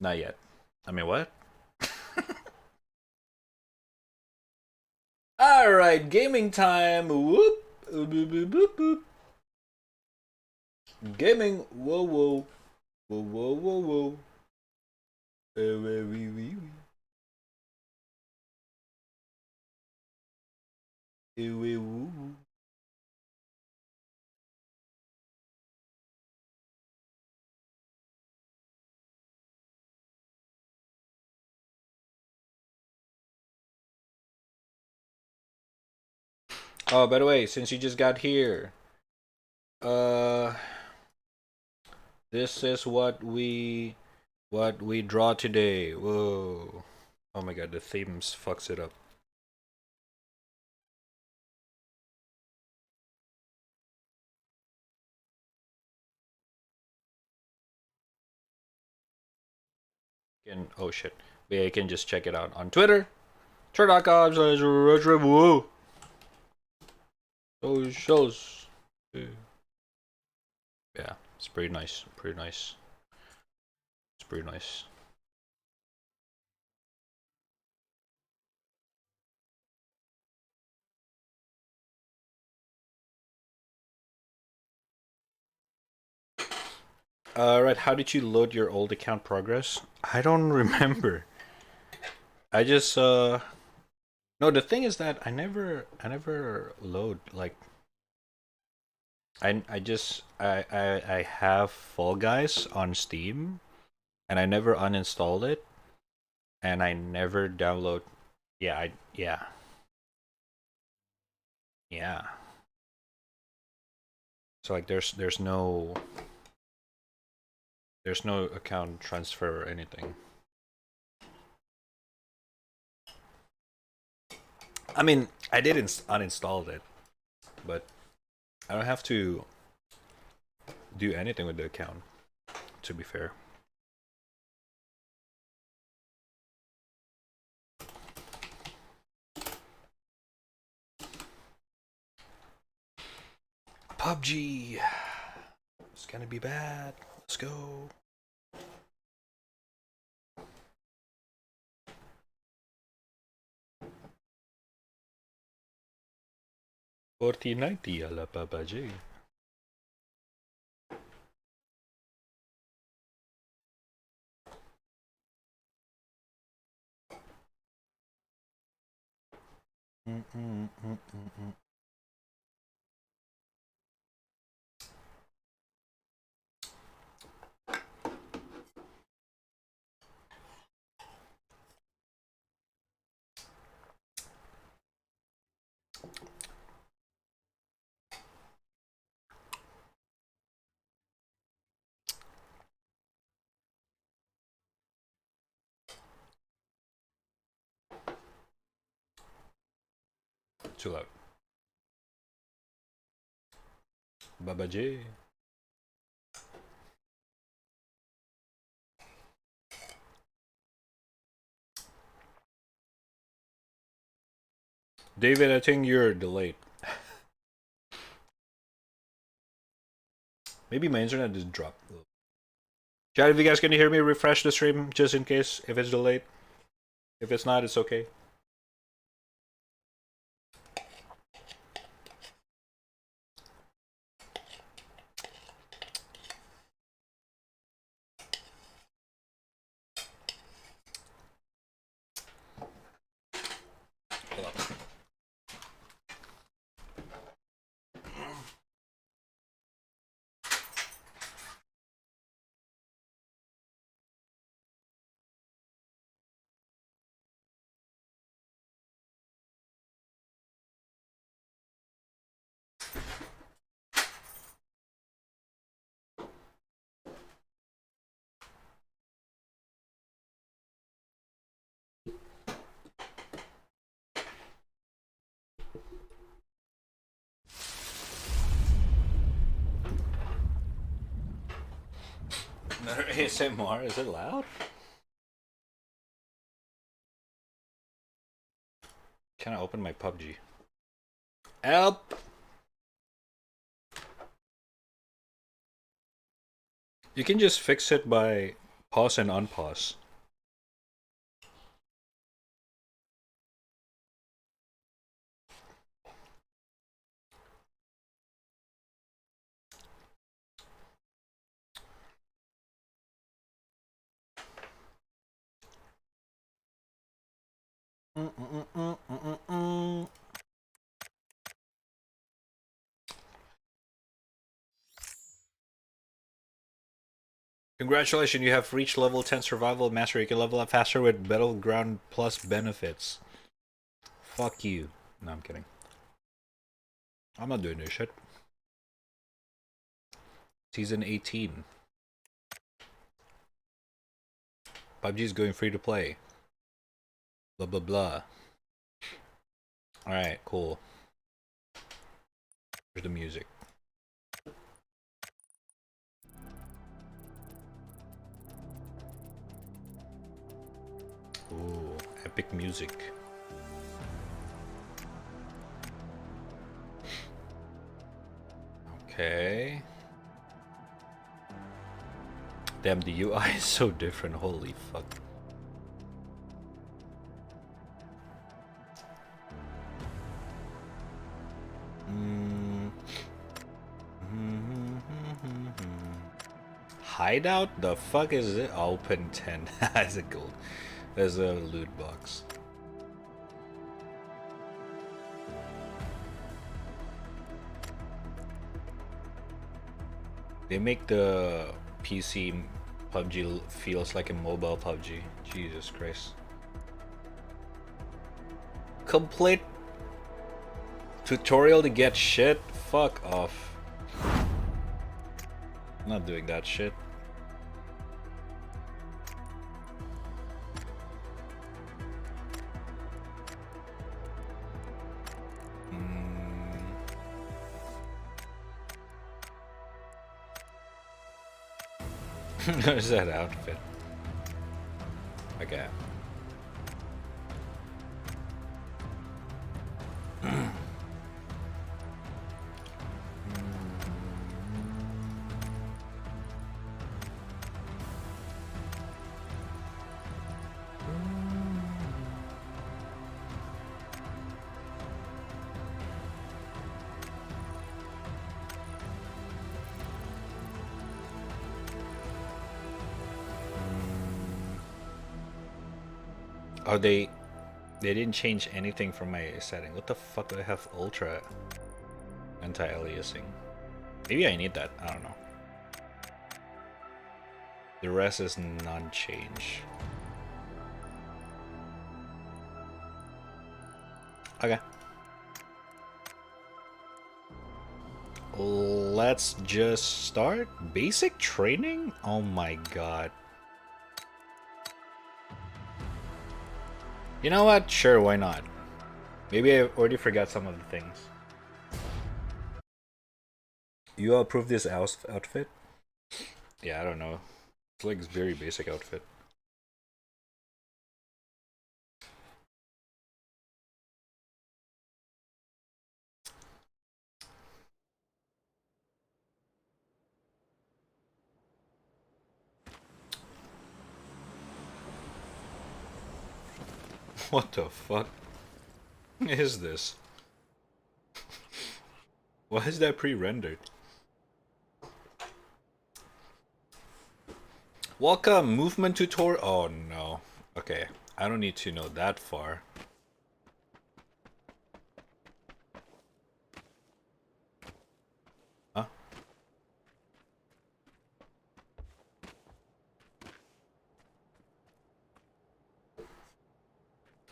Not yet. I mean, what? All right, gaming time. Whoop. Boop, boop, boop, boop. Gaming. Whoa, whoa. Whoa, whoa, whoa, whoa. Wee, wee, wee. Wee, wee, woo. Oh, by the way, since you just got here, this is what we draw today. Whoa. Oh my god, the themes fucks it up. Oh shit. Yeah, you can just check it out on Twitter. Twitter.com/raddtrap. Socials. Yeah, it's pretty nice. Pretty nice. It's pretty nice. Right, how did you load your old account progress? I don't remember. I just no, the thing is that I never load like I have Fall Guys on Steam and I never uninstalled it and I never download. Yeah, yeah. So like there's no account transfer or anything. I mean, I did uninstall it, but I don't have to do anything with the account, to be fair. PUBG. It's gonna be bad. Let's go. Fortnite alla PUBG. Too loud. Baba J. David, I think you're delayed. Maybe my internet just dropped. Chat, if you guys can hear me, refresh the stream just in case if it's delayed. If it's not, it's okay. Another ASMR? Is it loud? Can I open my PUBG? Help! You can just fix it by pause and unpause. Congratulations, you have reached level 10 survival mastery. You can level up faster with Battleground Plus benefits. Fuck you. No, I'm kidding. I'm not doing this shit. Season 18. PUBG is going free to play. Blah blah blah. Alright, cool. Here's the music. Ooh, epic music. Okay. Damn, the UI is so different. Holy fuck. Hideout? The fuck is it? Open 10. That's a gold. There's a loot box. They make the PC PUBG feels like a mobile PUBG. Jesus Christ. Complete tutorial to get shit? Fuck off. I'm not doing that shit. There's that outfit. Okay. Oh, they didn't change anything from my setting. What the fuck do I have ultra anti-aliasing? Maybe I need that. I don't know. The rest is non-change. Okay. Let's just start. Basic training? Oh my god. You know what? Sure, why not? Maybe I already forgot some of the things. You approve this outfit? Yeah, I don't know. It's like a very basic outfit. What the fuck is this? Why is that pre-rendered? Welcome, movement tutorial. Oh no. Okay, I don't need to know that far. Huh?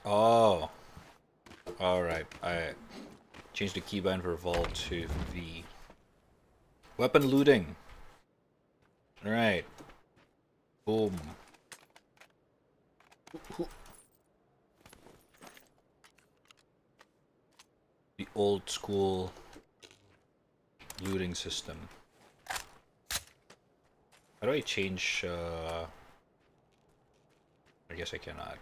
Oh. Alright, I changed the keybind for Vault to V. Weapon looting. Alright. Boom. The old school looting system. How do I change, I guess I cannot.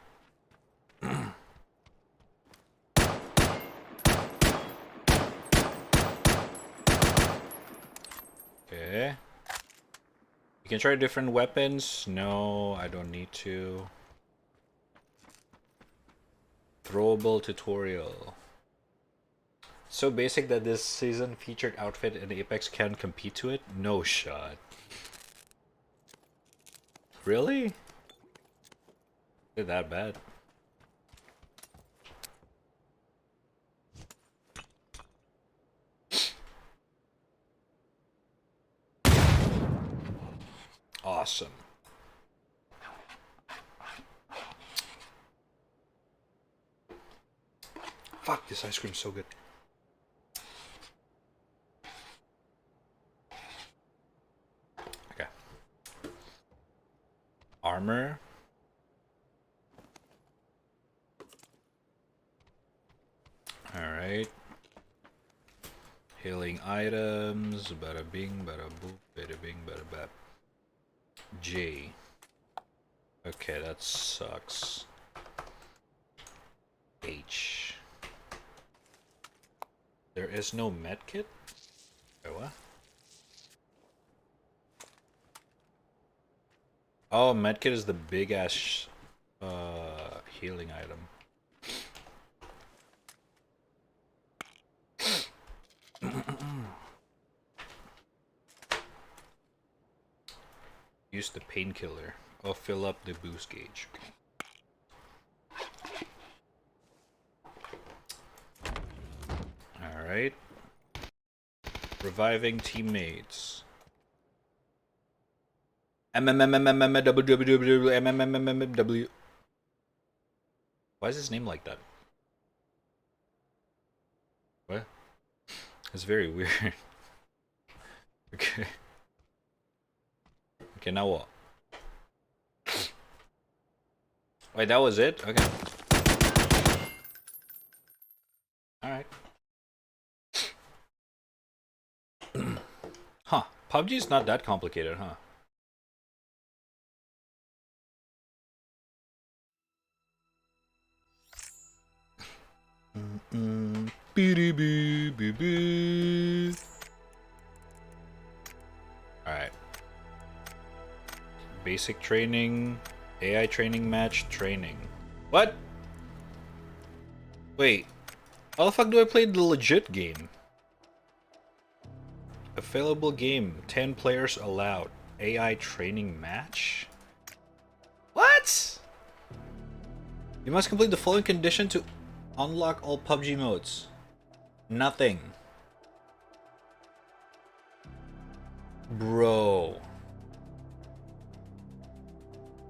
Okay. You can try different weapons. No, I don't need to. Throwable tutorial. So basic that this season featured outfit in Apex can compete to it? No shot. Really? Is it that bad? Awesome. Fuck, this ice cream's so good. Okay. Armor. Alright. Healing items. Bada bing, bada boop, bada bing, bada bap. J. Okay, that sucks. H. There is no medkit? Wait, what? Oh, medkit is the big ass healing item. Use the painkiller. Oh, fill up the boost gauge. Alright. Reviving teammates. MMMMMMWWWMMMMW. Why is his name like that? What? It's very weird. Okay. Okay, now what? Wait, that was it? Okay. Alright. Huh. PUBG is not that complicated, huh? Alright. Basic training, AI training match, training. What? Wait. How the fuck do I play the legit game? Available game, 10 players allowed. AI training match? What? You must complete the following condition to unlock all PUBG modes. Nothing. Bro.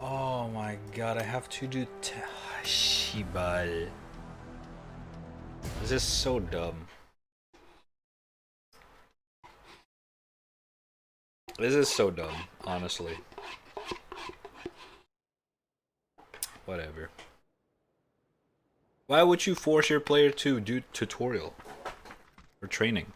Oh my god, I have to do Shibal. This is so dumb. This is so dumb, honestly. Whatever. Why would you force your player to do tutorial or training?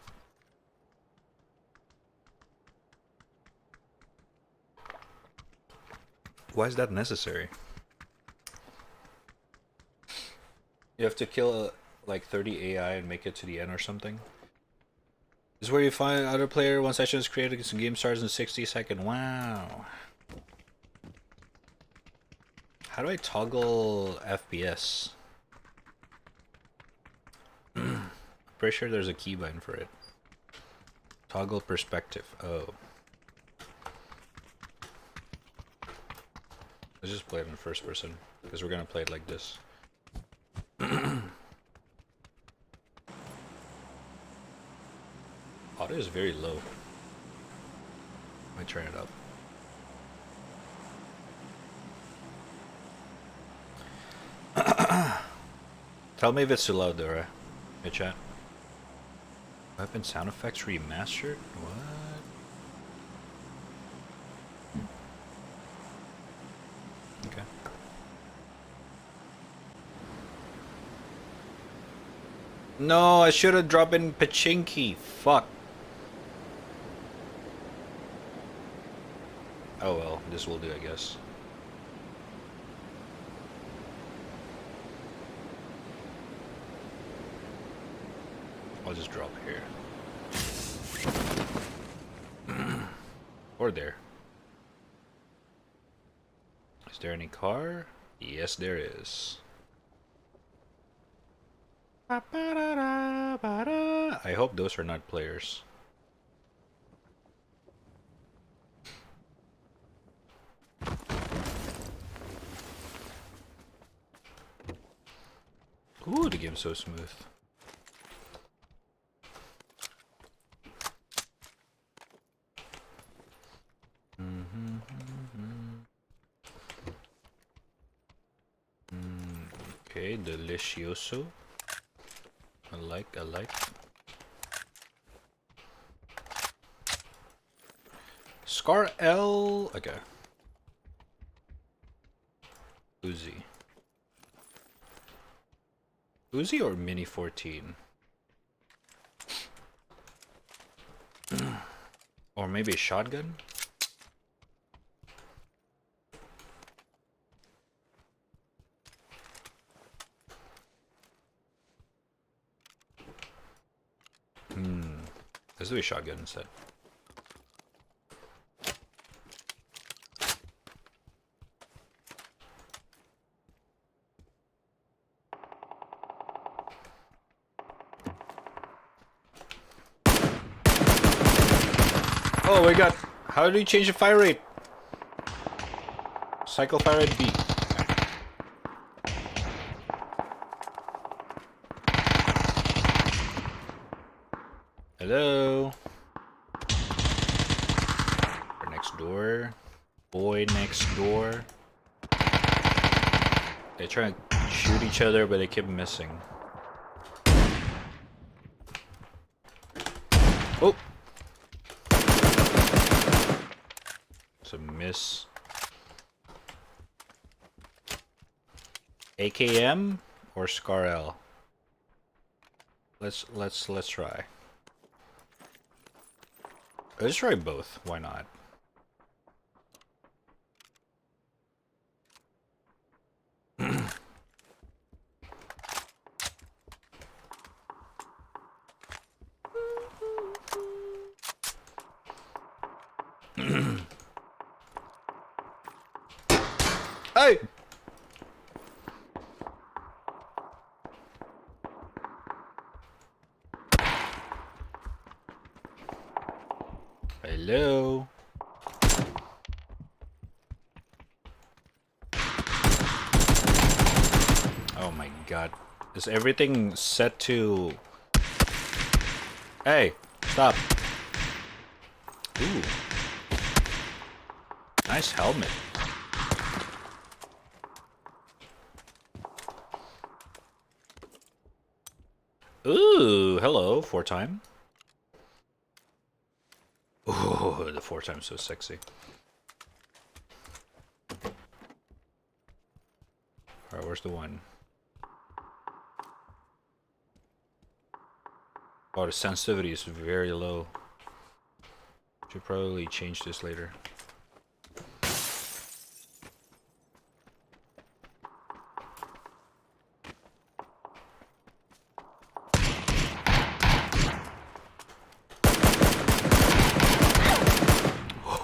Why is that necessary? You have to kill like 30 AI and make it to the end or something? This is where you find other player. One session is created, the game starts in 60 seconds. Wow. How do I toggle FPS? Pretty sure there's a key button for it. Toggle perspective. Oh. Let's just play it in first person, because we're gonna play it like this. Audio is very low. Let me turn it up. Tell me if it's too loud though, right? Hey chat. Weapon sound effects remastered? What? Okay. No, I should have dropped in Pachinki. Fuck. Oh well, this will do, I guess. I'll just drop here. Or there. Is there any car? Yes, there is. I hope those are not players. Ooh, the game's so smooth. Okay, delicioso. I like. Scar L. Okay. Uzi or Mini 14? Or maybe a shotgun? Let's do a shotgun instead. Oh my god, how do you change the fire rate? Cycle fire rate B. Hello? Or next door. Boy next door. They try to shoot each other, but they keep missing. Oh! It's a miss. AKM or Scar L? Let's try. Let's try both. Why not? Hey! Hello? Oh my god. Is everything set to... Hey! Stop! Ooh. Nice helmet. Ooh, hello, 4-time. Ooh, the 4-time's so sexy. Alright, where's the one? Oh, the sensitivity is very low. Should probably change this later.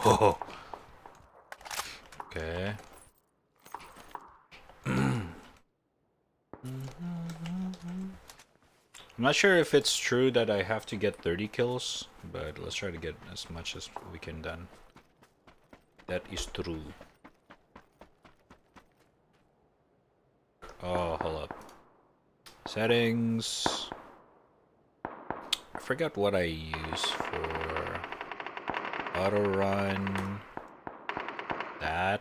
Oh. Okay. I'm not sure if it's true that I have to get 30 kills, but let's try to get as much as we can done. That is true. Oh, hold up. Settings. I forgot what I use for auto run. That.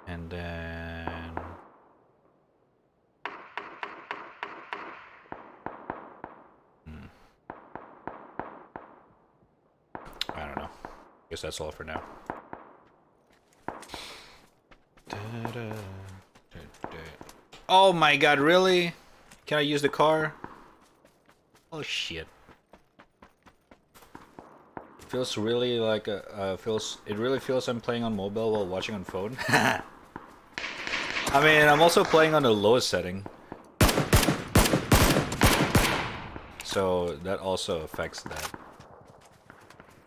And then... I don't know. Guess that's all for now. Oh my god, really? Can I use the car? Oh shit. Feels really like it really feels I'm playing on mobile while watching on phone. I mean, I'm also playing on the lowest setting. So that also affects that.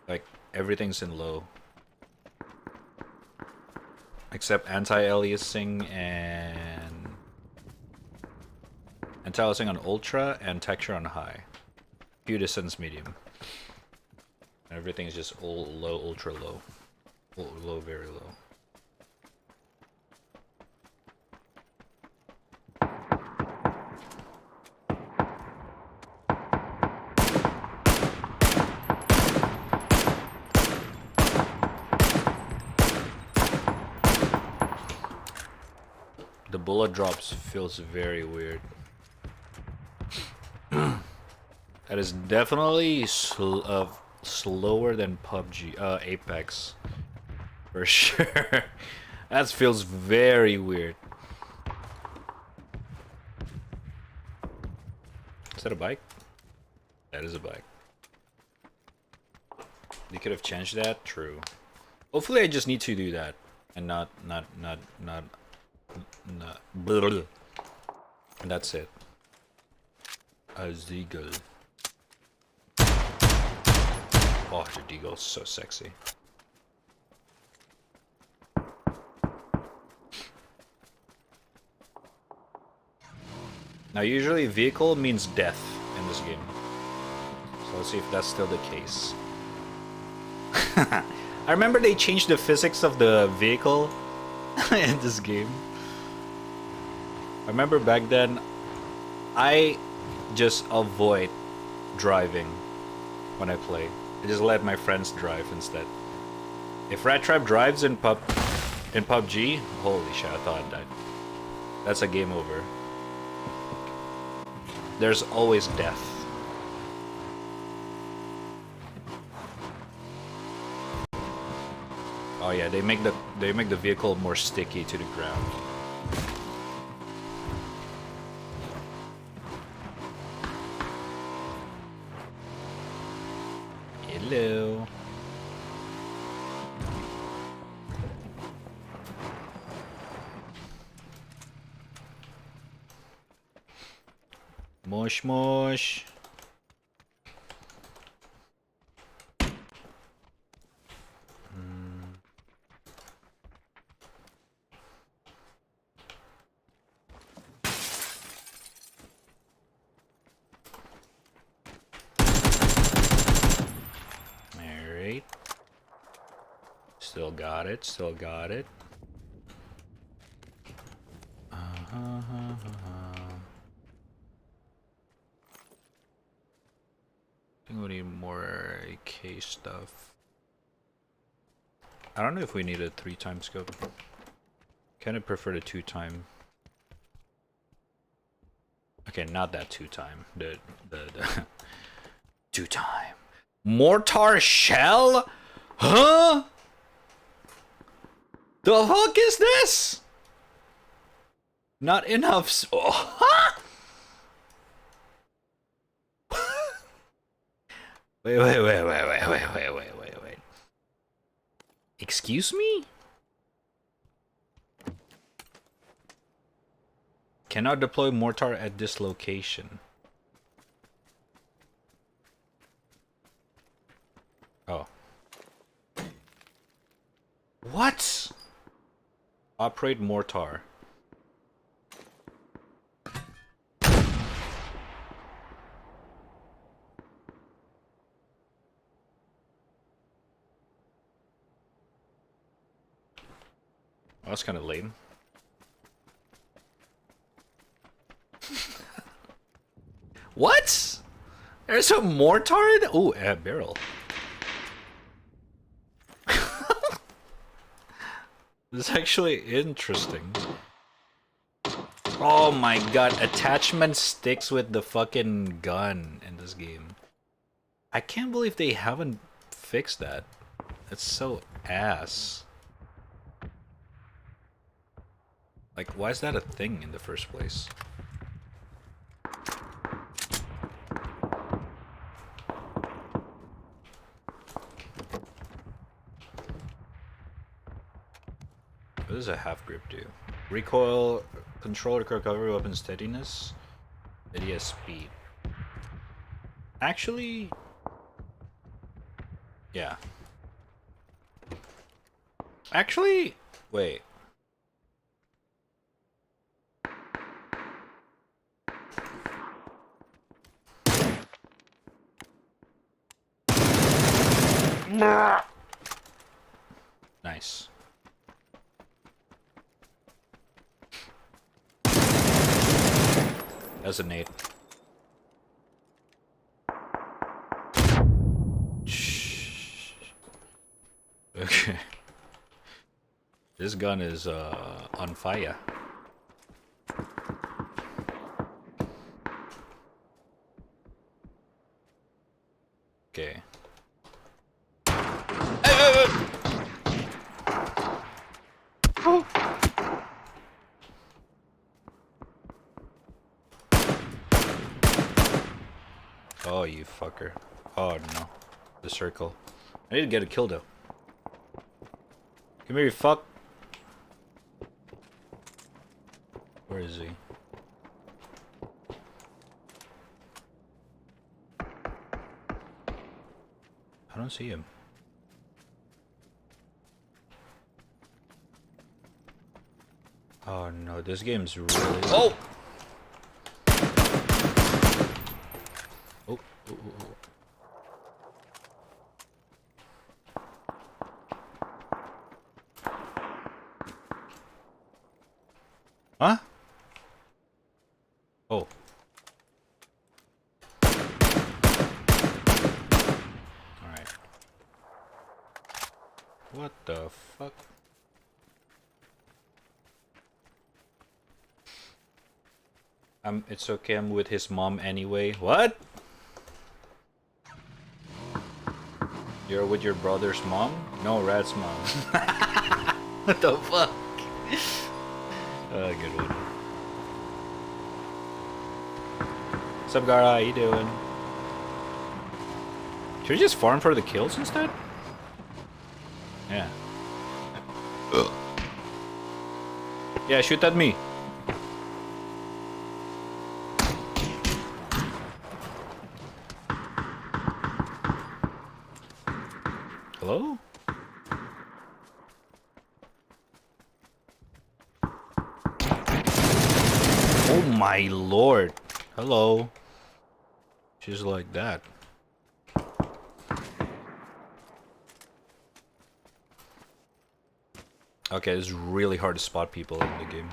Like, everything's in low. Except anti-aliasing and... Anti-aliasing on ultra and texture on high. Few distance medium. Everything is just all low, ultra low. Low, very low. The bullet drops feels very weird. That is definitely slower than PUBG, Apex, for sure. That feels very weird. Is that a bike? That is a bike. They could have changed that. True. Hopefully, I just need to do that and not. And that's it. A Deagle. Oh, the Deagle is so sexy. Now, usually vehicle means death in this game. So let's see if that's still the case. I remember they changed the physics of the vehicle in this game. I remember back then, I just avoid driving when I play. I just let my friends drive instead. If raddtrap drives in PUBG, holy shit, I thought I died. That's a game over. There's always death. Oh yeah, they make the vehicle more sticky to the ground. Hello. Mush mush. Alright. Still got it, still got it. I think we need more AK stuff. I don't know if we need a 3-time scope. Kinda prefer the 2-time. Okay, not that 2-time. The 2-time. Mortar shell? Huh? The fuck is this? Not enough. Oh, huh? Wait. Excuse me? Cannot deploy mortar at this location. Oh. What? Operate mortar. Oh, that's kind of lame. What? There's a mortar? Oh, a barrel. This is actually interesting. Oh my god, attachment sticks with the fucking gun in this game. I can't believe they haven't fixed that. It's so ass. Like, why is that a thing in the first place? What does a half grip do? Recoil, control, recovery, weapon steadiness, steady speed. Actually, yeah. Actually, wait. Nice. That's a nade. Okay. This gun is on fire. Okay. Oh, you fucker. Oh no. The circle. I need to get a kill though. Come here, you fuck. Where is he? I don't see him. Oh no, this game's really... Oh! Oh. Huh? Oh. Alright. What the fuck? It's okay, I'm with his mom anyway. What? You're with your brother's mom? No, Rad's mom. What the fuck? Good one. What's up, Gara? How you doing? Should we just farm for the kills instead? Yeah. Yeah, shoot at me. Hello? Oh my lord. Hello. She's like that. Okay, it's really hard to spot people in the game.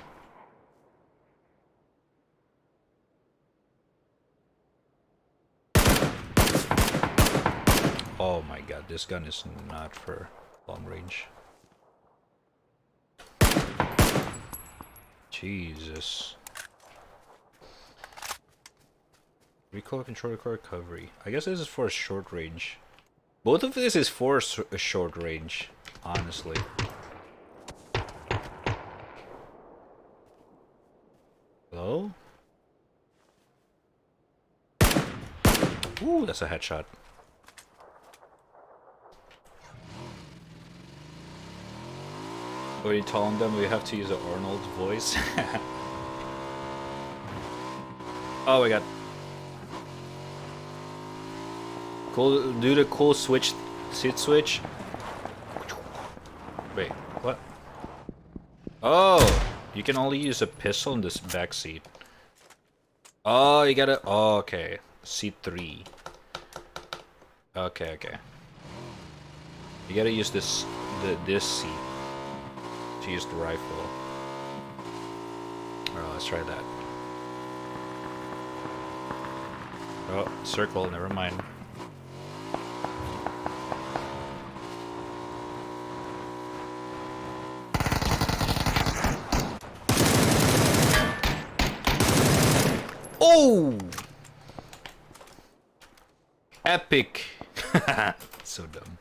Oh my god, this gun is not for long range. Jesus. Recoil, control, recovery. I guess this is for a short range. Both of this is for a short range, honestly. Hello? Ooh, that's a headshot. When you telling them we have to use an Arnold voice. Oh my god. Cool, do the cool switch, seat switch. Wait, what? Oh, you can only use a pistol in this back seat. Oh, you gotta, oh, okay. Seat 3. Okay, okay. You gotta use this, this seat to use the rifle. Alright, let's try that. Oh, circle, never mind. Oh! Epic! So dumb.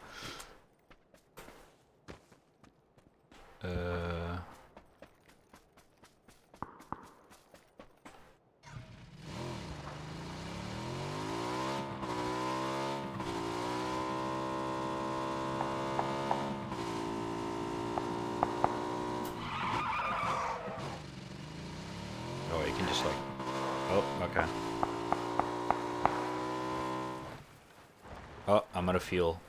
Oh, you can just like... Oh, okay. Oh, I'm gonna feel.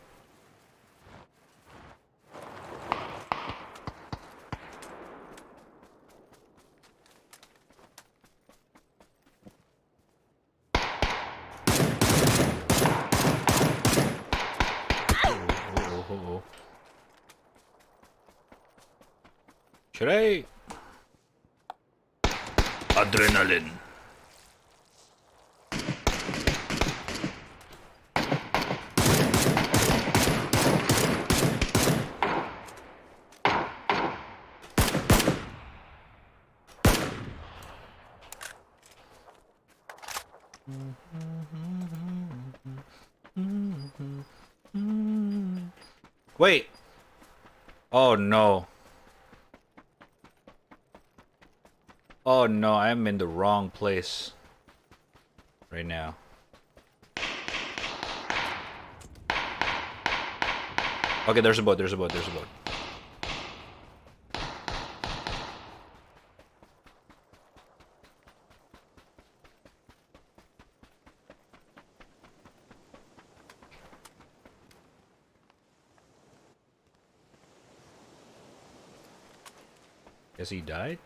Oh. Should I? Adrenaline. Wait. Oh no. Oh no, I'm in the wrong place right now. Okay, there's a boat, there's a boat, there's a boat. Guess he died?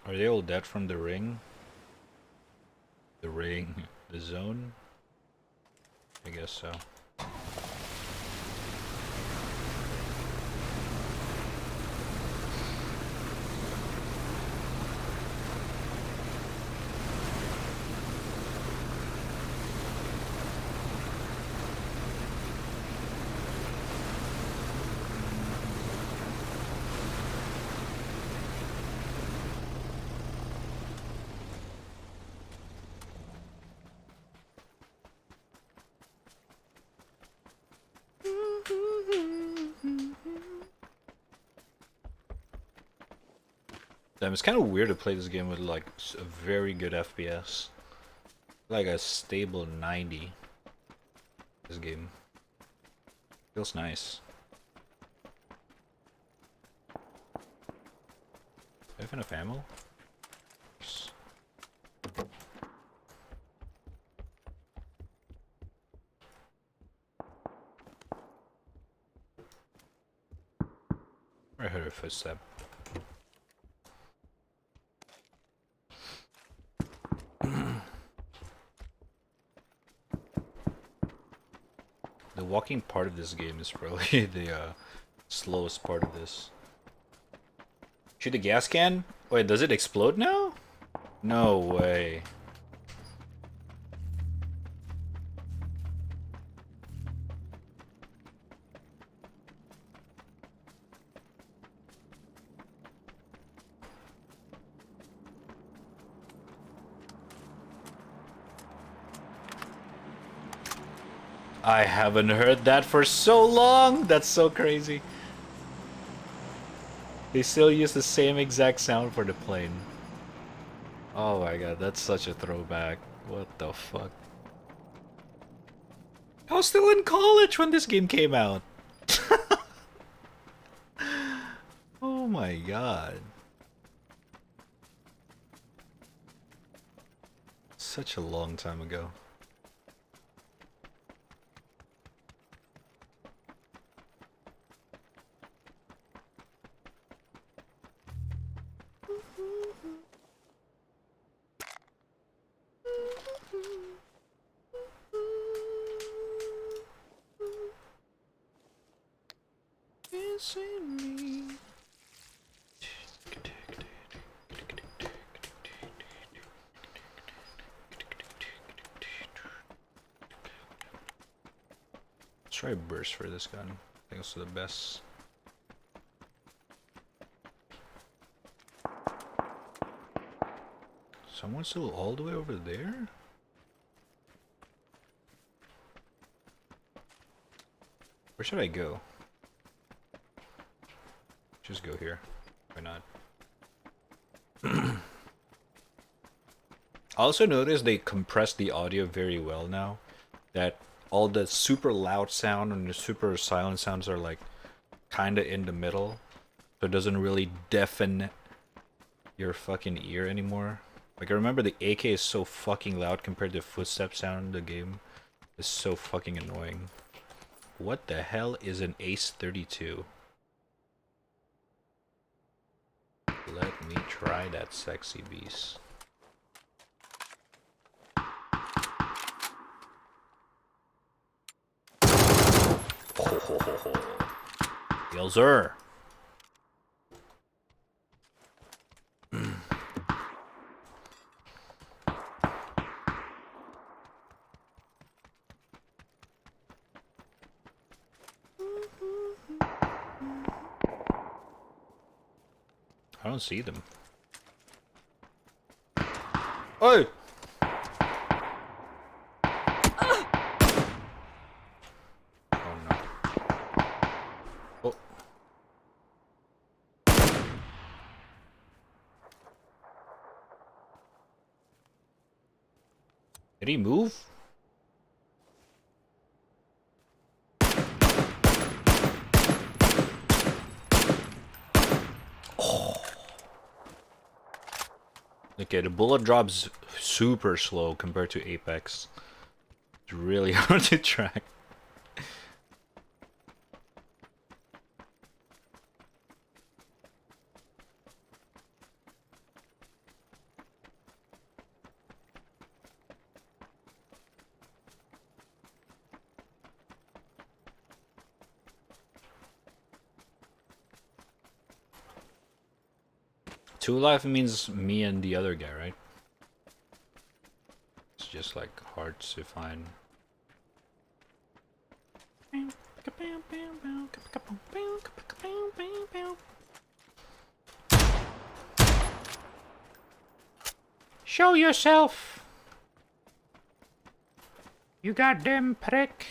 Are they all dead from the ring? The ring? The zone? I guess so. Damn, it's kind of weird to play this game with like a very good FPS. Like a stable 90. This game feels nice. Do I have enough ammo? I heard a footstep. The walking part of this game is probably the slowest part of this. Shoot the gas can? Wait, does it explode now? No way. I haven't heard that for so long! That's so crazy. They still use the same exact sound for the plane. Oh my god, that's such a throwback. What the fuck? I was still in college when this game came out. Oh my god. Such a long time ago. Let's try a burst for this gun. I think it's the best. Someone's still all the way over there? Where should I go? Just go here. Why not? I also noticed they compress the audio very well now. That all the super loud sound and the super silent sounds are like kinda in the middle. So it doesn't really deafen your fucking ear anymore. Like I remember the AK is so fucking loud compared to the footstep sound in the game. It's so fucking annoying. What the hell is an Ace 32? Let me try that sexy beast. Yes, sir. I don't see them. Oh! Oh no. Oh. Did he move? Okay, the bullet drop's super slow compared to Apex. It's really hard to track. Two life means me and the other guy, right? It's just like hard to find. Show yourself! You goddamn prick!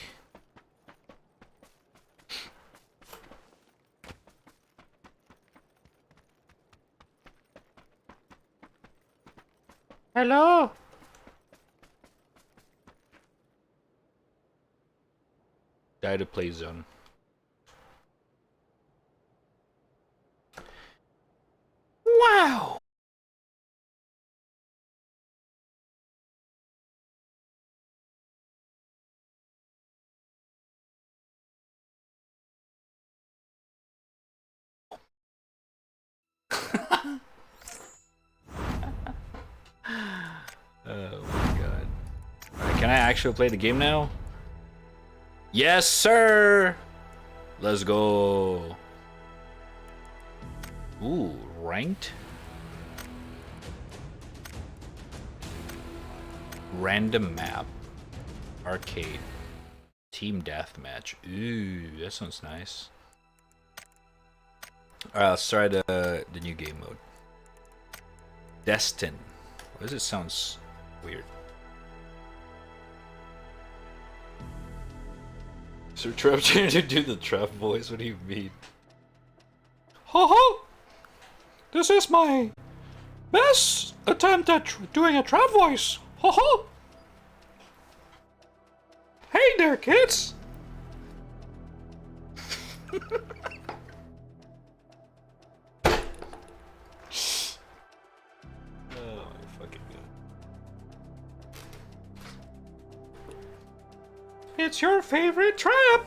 Hello? Die to play zone. Wow! Oh my god. Alright, can I actually play the game now? Yes, sir! Let's go. Ooh, ranked? Random map. Arcade. Team deathmatch. Ooh, that sounds nice. Alright, let's try the new game mode. Destin. Why does it sound weird? Sir Trap trying to do the trap voice? What do you mean? Ho ho! This is my best attempt at doing a trap voice. Ho ho! Hey there, kids! Oh my fucking god. It's your favorite trap!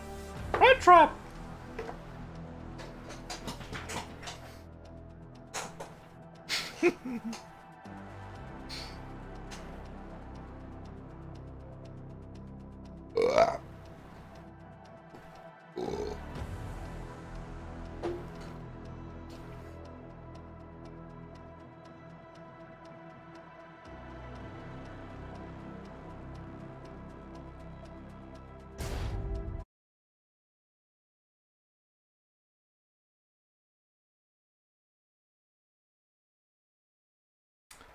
Red Trap!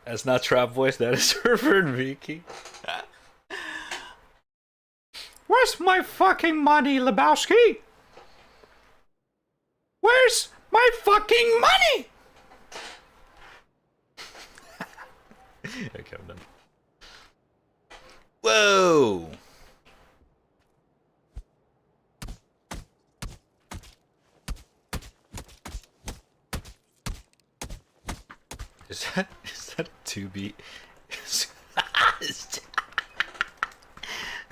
That's not trap voice, that is Herbert Vicky. Where's my fucking money, Lebowski? Where's my fucking money? Okay, I'm done. Whoa! Is that a 2B?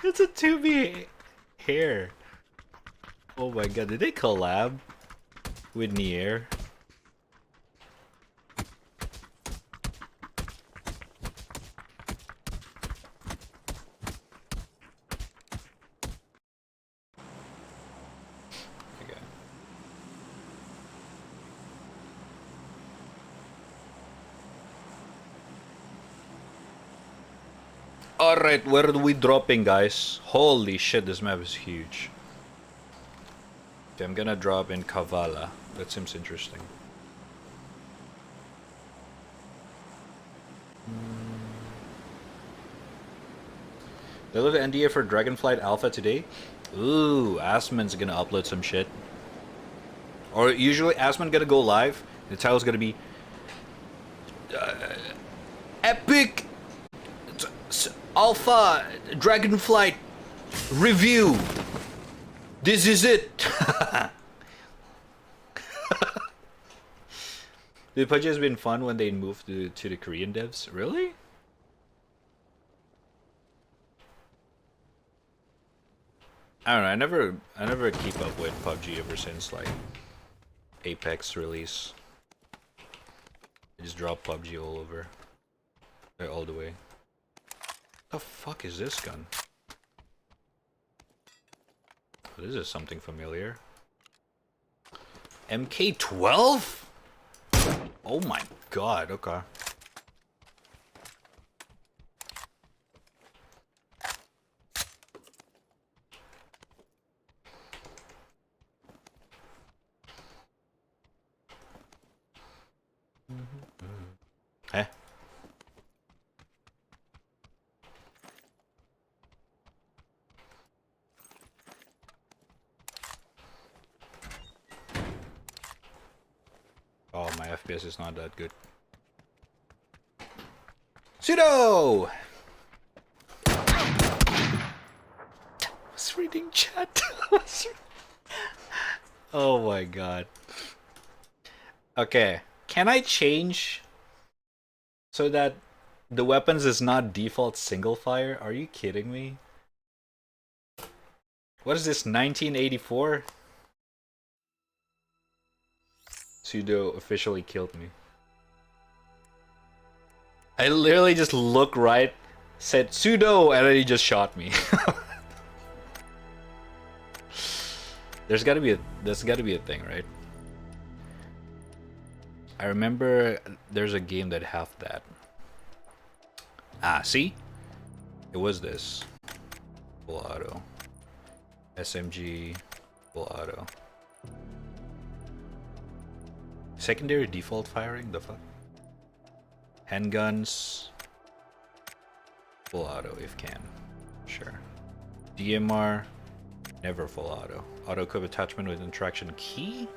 It's a 2B hair. Oh my god, did they collab with Nier? Okay. Alright, where are we dropping, guys? Holy shit, this map is huge. Okay, I'm gonna drop in Kavala. That seems interesting. They load the NDA for Dragonflight Alpha today? Ooh, Asmon's gonna upload some shit. Or usually Asmon gonna go live. The title's gonna be Epic Alpha Dragonflight Review. This is it. The PUBG has been fun when they moved to the Korean devs. Really? I don't know. I never keep up with PUBG ever since like Apex release. I just drop PUBG all over, all the way. The fuck is this gun? Oh, this is something familiar. MK12? Oh my god, okay. Eh? Oh, my FPS is not that good. Pseudo! I was reading chat. Oh my god. Okay, can I change so that the weapons is not default single fire? Are you kidding me? What is this, 1984? Pseudo officially killed me. I literally just looked right, said pseudo, and then he just shot me. There's gotta be a thing, right? I remember there's a game that have that. Ah, see? It was this. Full auto. SMG. Full auto. Secondary default firing? The fuck? Handguns. Full auto if can. Sure. DMR. Never full auto. Auto equip attachment with interaction key?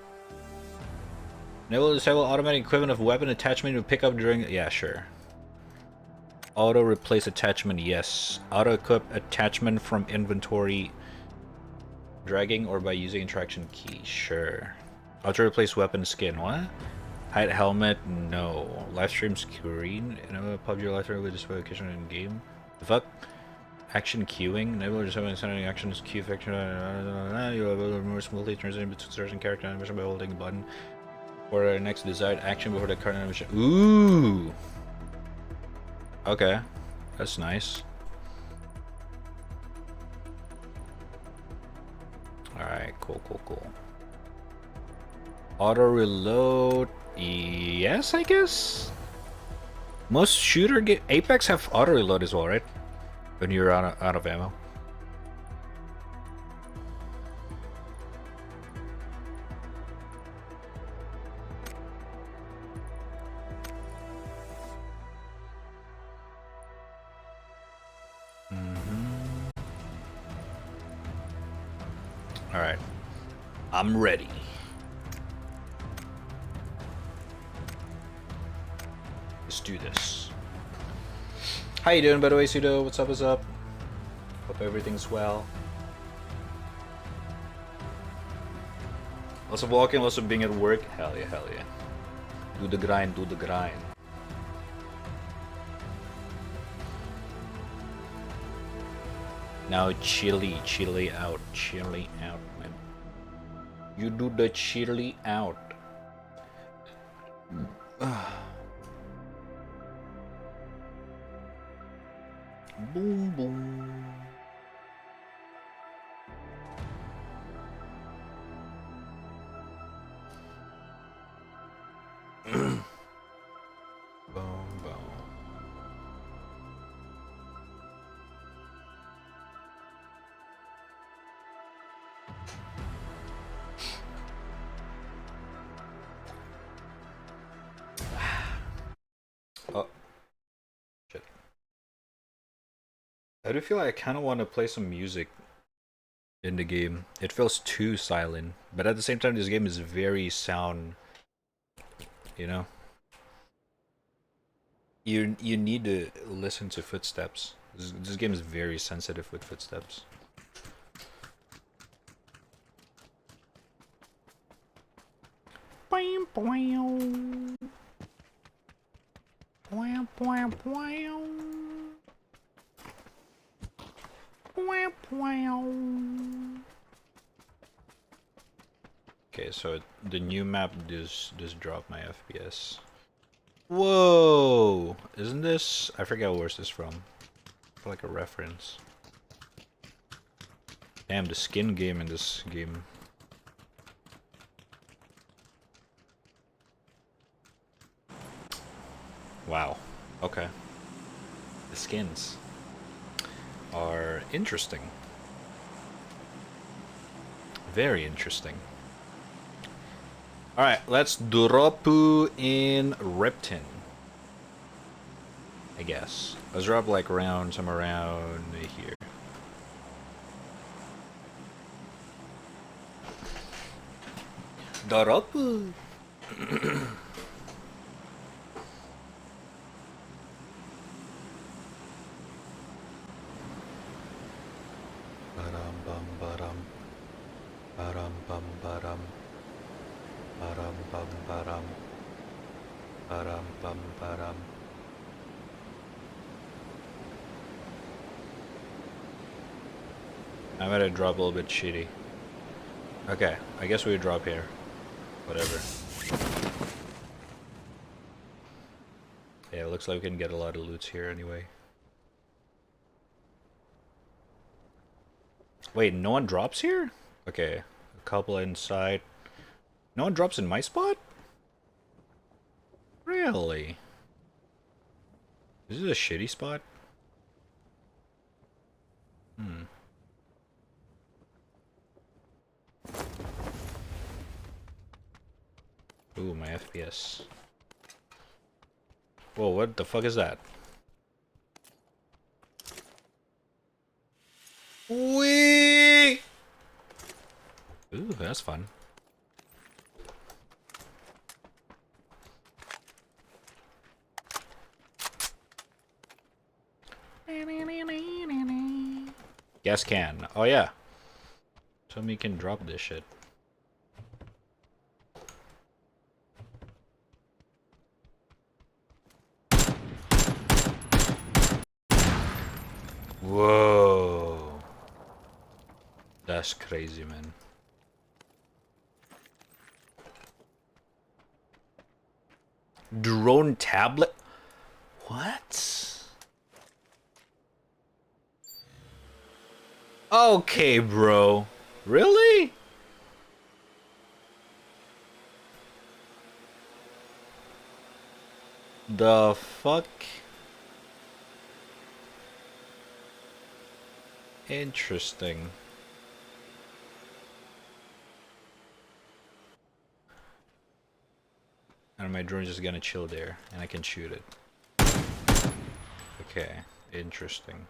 Enable disable automatic equipment of weapon attachment to pick up during... Yeah, sure. Auto replace attachment, yes. Auto equip attachment from inventory. Dragging or by using interaction key, sure. Auto replace weapon skin, what? Hide helmet, no. Live stream screen, enable PUBG live stream with display location in game. The fuck? Action queuing, enable disable sending actions queue fiction. You will remove smoothly transition between certain character animation by holding a button. Or the next desired action before the current animation. Ooh! Okay. That's nice. Alright, cool. Auto reload. Yes, I guess? Most shooter Apex have auto reload as well, right? When you're out of ammo. Alright. I'm ready. Let's do this. How you doing, by the way, Pseudo? What's up? Hope everything's well. Lots of walking, lots of being at work. Hell yeah. Do the grind. Now chili out, man. You do the chili out. Boom boom. Boom boom. Oh, shit. I do feel like I kind of want to play some music in the game. It feels too silent, but at the same time, this game is very sound. You know, you need to listen to footsteps. This game is very sensitive with footsteps. Bam, bam. Bam, bam, bam. Bam, bam. Okay, so the new map just dropped my FPS. Whoa! Isn't this... I forget where's this from. For like a reference. Damn, the skin game in this game. Wow. Okay. The skins are interesting. Very interesting. Alright, let's drop in Ripton. I guess. Let's drop like around, somewhere around here. Drop. I'm gonna drop a little bit shitty. Okay, I guess we drop here. Whatever. Yeah, it looks like we can get a lot of loots here anyway. Wait, no one drops here? Okay, A couple inside. No one drops in my spot? Really? Is this a shitty spot? Hmm. Ooh, my FPS. Whoa, what the fuck is that? Wee! Ooh, that's fun. Gas can. Oh yeah. Tell me you can drop this shit. Whoa. That's crazy, man. Drone tablet? What? Okay, bro. Really? The fuck? Interesting. And my drone's just gonna chill there, and I can shoot it. Okay, interesting.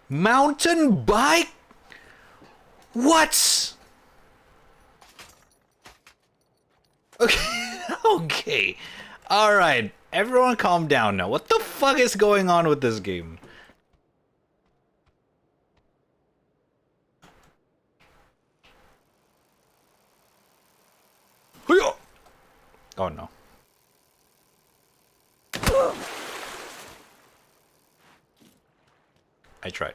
Mountain bike? What? Okay. Okay. Alright. Everyone calm down now. What the fuck is going on with this game? Oh no. I tried.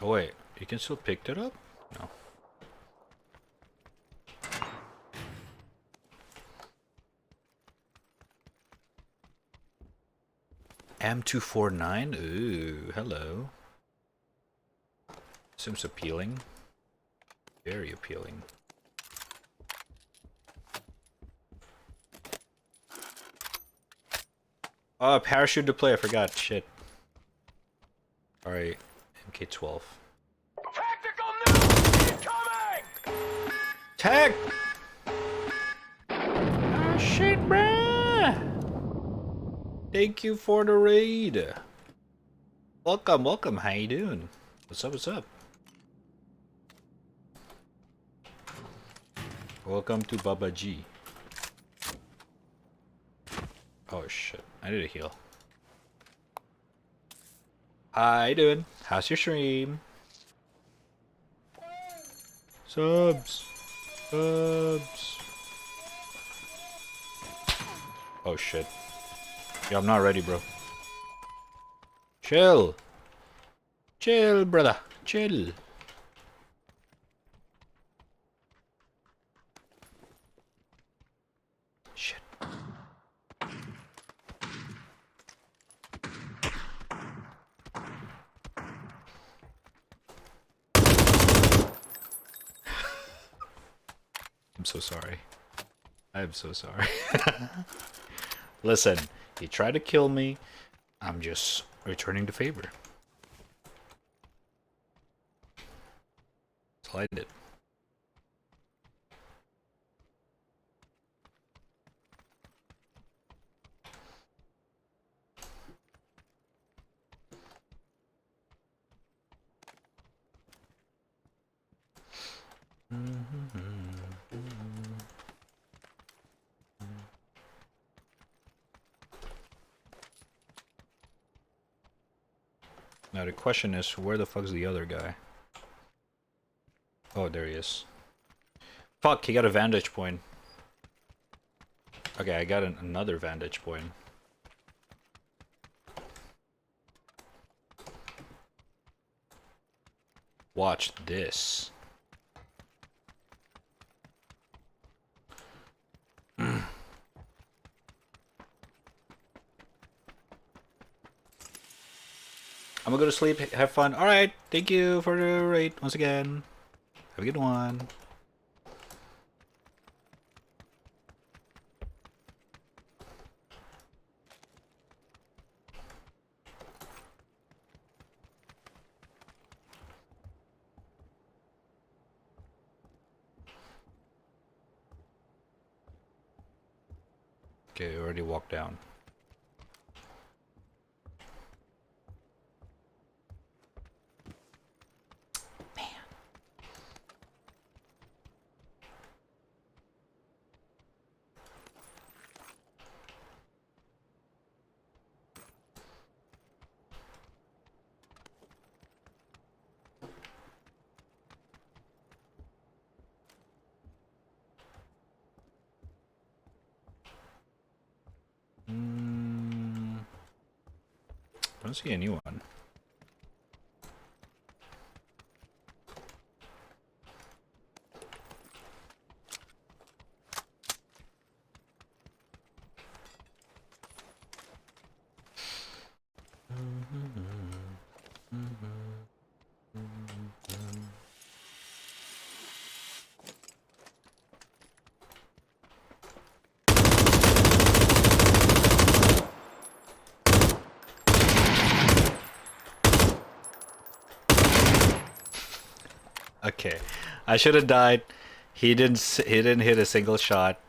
Oh wait, you can still pick that up? No. M249? Ooh, hello. Seems appealing. Very appealing. Oh, parachute to play, I forgot. Shit. Alright, MK12. Tactical nuke incoming! Tag! Ah, shit, bruh! Thank you for the raid. Welcome, welcome. How you doing? What's up, what's up? Welcome to Baba G. Oh shit, I need a heal. How you doing? How's your stream? Subs. Subs. Oh shit. Yo, I'm not ready, bro. Chill. Chill, brother. Chill. Shit. I'm so sorry. I'm so sorry. Listen, he tried to kill me. I'm just returning the favor. That's all I did. Now the question is, where the fuck's the other guy? Oh, there he is. Fuck, he got a vantage point. Okay, I got another vantage point. Watch this. I'm gonna go to sleep, have fun. Alright, thank you for the raid once again. Have a good one. Okay, already walked down. I don't see a new one. Okay, I should have died. He didn't hit a single shot.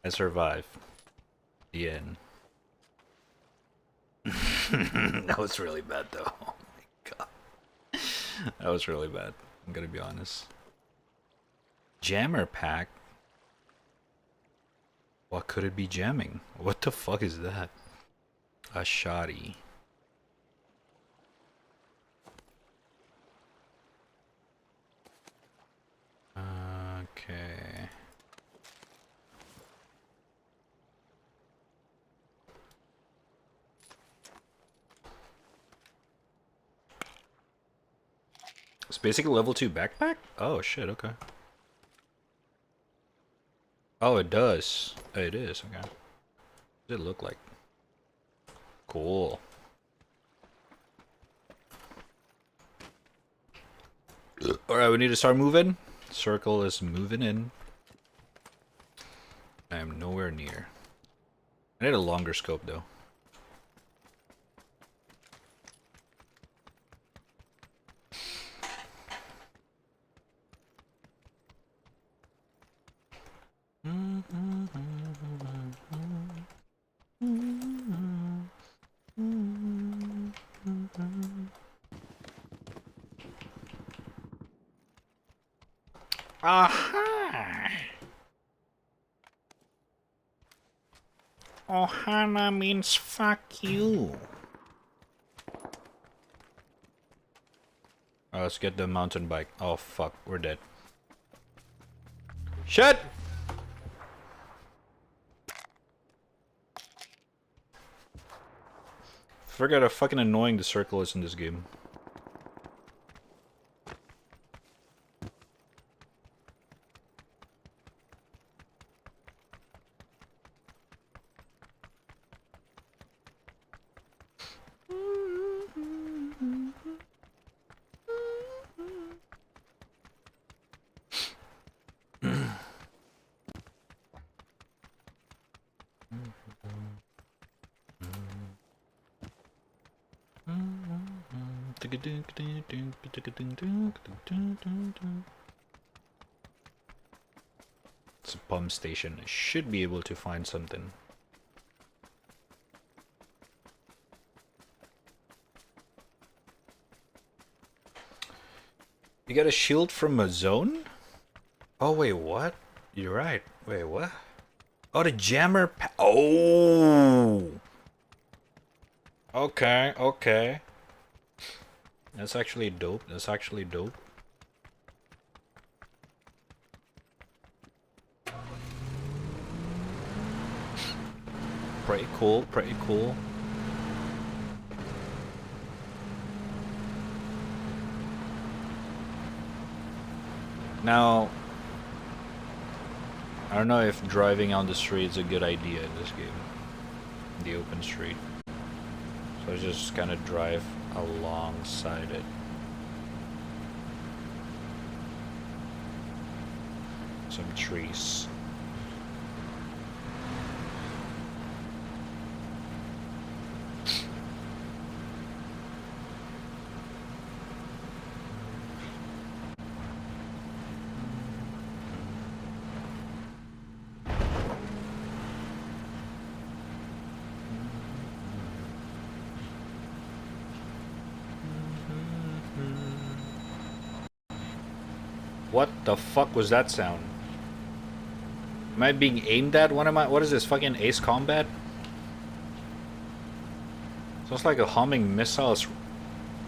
I survived. The end. That was really bad though. Oh my god. That was really bad. I'm gonna be honest. Jammer pack? What could it be jamming? What the fuck is that? A shoddy. Okay. It's basically level 2 backpack? Oh shit, okay. Oh, it does. Oh, it is, okay. What does it look like? Cool. Alright, we need to start moving. Circle is moving in. I am nowhere near. I need a longer scope though. Aha! Ohana means fuck you. Let's get the mountain bike. Oh fuck, we're dead. Shit! Forget how fucking annoying the circle is in this game. It's a pump station. I should be able to find something. You got a shield from a zone? Oh wait, what? You're right. Wait, what? Oh, the jammer pa- Oh! Okay, okay. That's actually dope. That's actually dope. Pretty cool, pretty cool. Now, I don't know if driving on the street is a good idea in this game. The open street. So I just kind of drive alongside it. Some trees. What the fuck was that sound? Am I being aimed at? What is this, fucking Ace Combat? Sounds like a humming missile is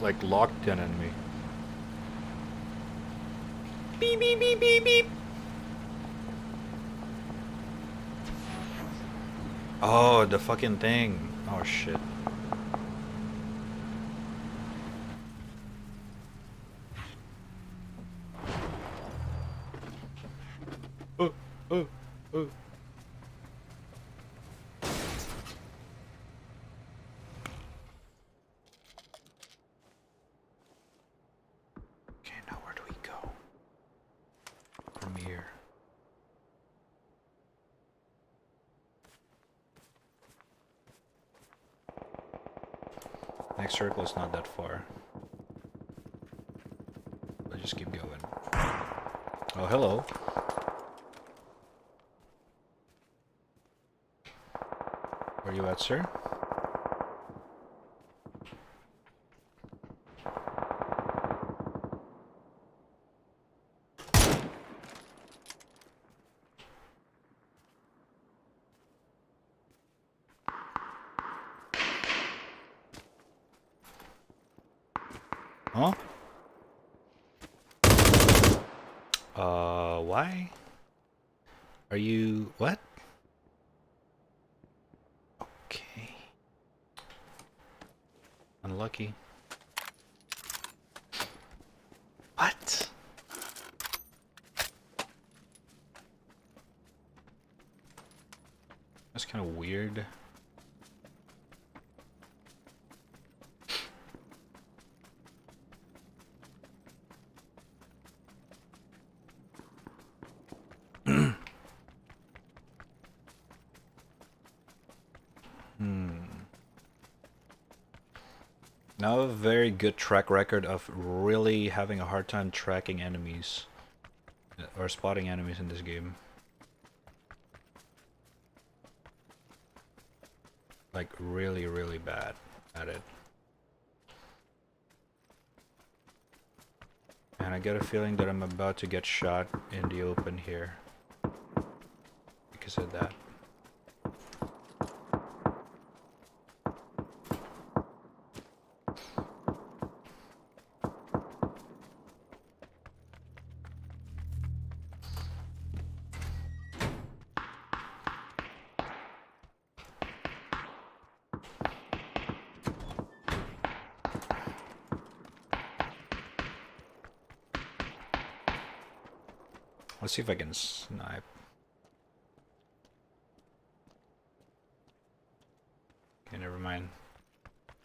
like locked in on me. Beep beep beep beep beep. Oh, the fucking thing. Oh shit. Oh. Okay, now where do we go? From here. Next circle is not that far. Let's just keep going. Oh, hello. Where you at, sir? Huh? Why? Are you... what? Okay. Unlucky. What? That's kind of weird. Now a very good track record of really having a hard time tracking enemies or spotting enemies in this game. Like really, really bad at it. And I get a feeling that I'm about to get shot in the open here because of that. Let's see if I can snipe. Okay, never mind.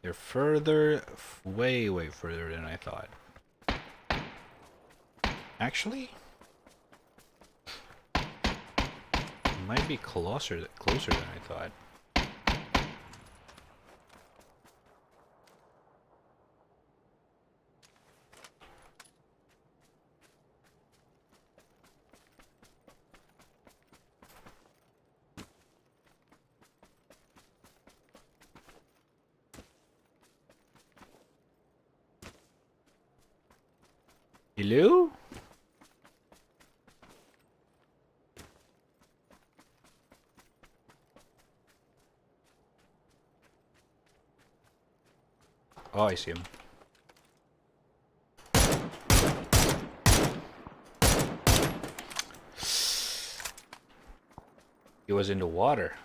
They're further, way further than I thought. Actually, it might be closer than I thought. Hello? Oh, I see him. He was in the water.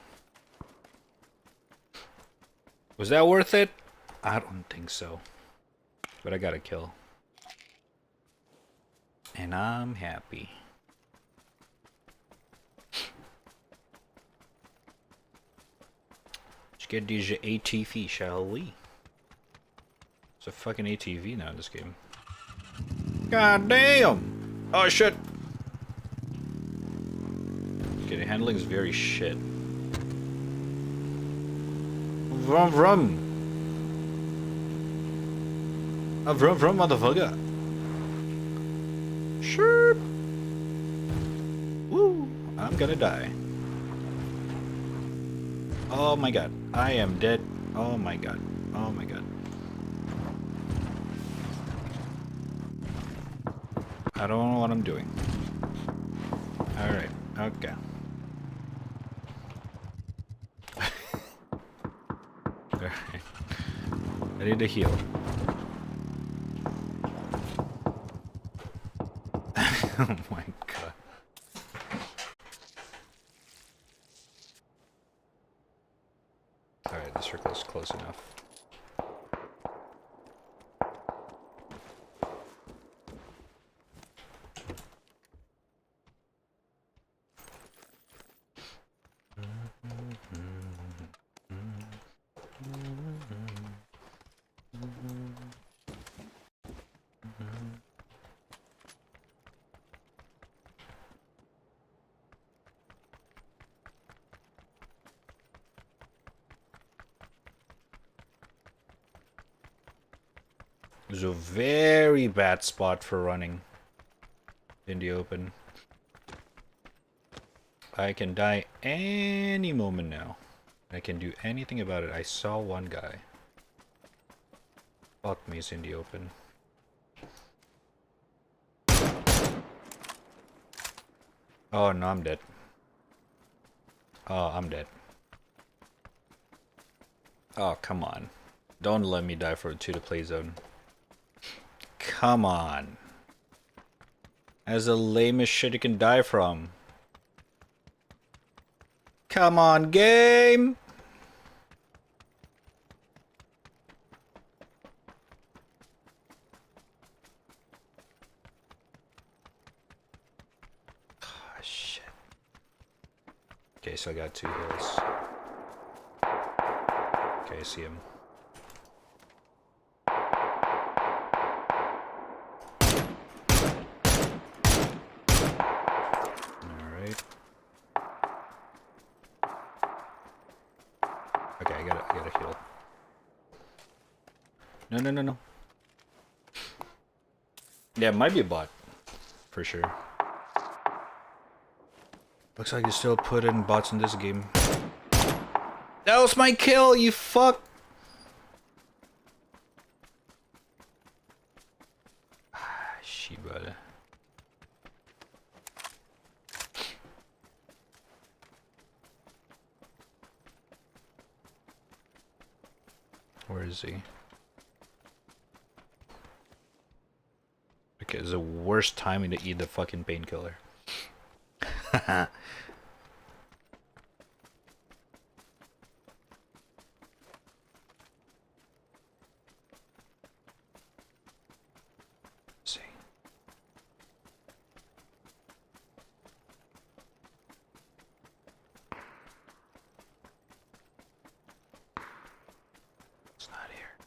Was that worth it? I don't think so. But I got a kill. And I'm happy. Let's get these ATV, shall we? It's a fucking ATV now in this game. God damn! Oh shit! Okay, the handling is very shit. Vroom vroom! A vroom vroom, motherfucker! Sure! Woo! I'm gonna die. Oh my god, I am dead. Oh my god, oh my god. I don't know what I'm doing. Alright, okay. Alright. I need to heal. Oh my god. Alright, this circle is close enough. It's a very bad spot for running in the open. I can die any moment now. I can do anything about it. I saw one guy. Fuck me, it's in the open. Oh no, I'm dead. Oh, I'm dead. Oh, come on. Don't let me die for a 2-to-play zone. Come on. That's the lamest shit you can die from. Come on, game! Oh, shit. Okay, so I got 2 hills. Okay, I see him. Alright. Okay, I gotta heal. No. Yeah, it might be a bot. For sure. Looks like you still put in bots in this game. That was my kill, you fuck! Ah, shit, brother. Where is he? Okay, it's the worst timing to eat the fucking painkiller. See. It's not here.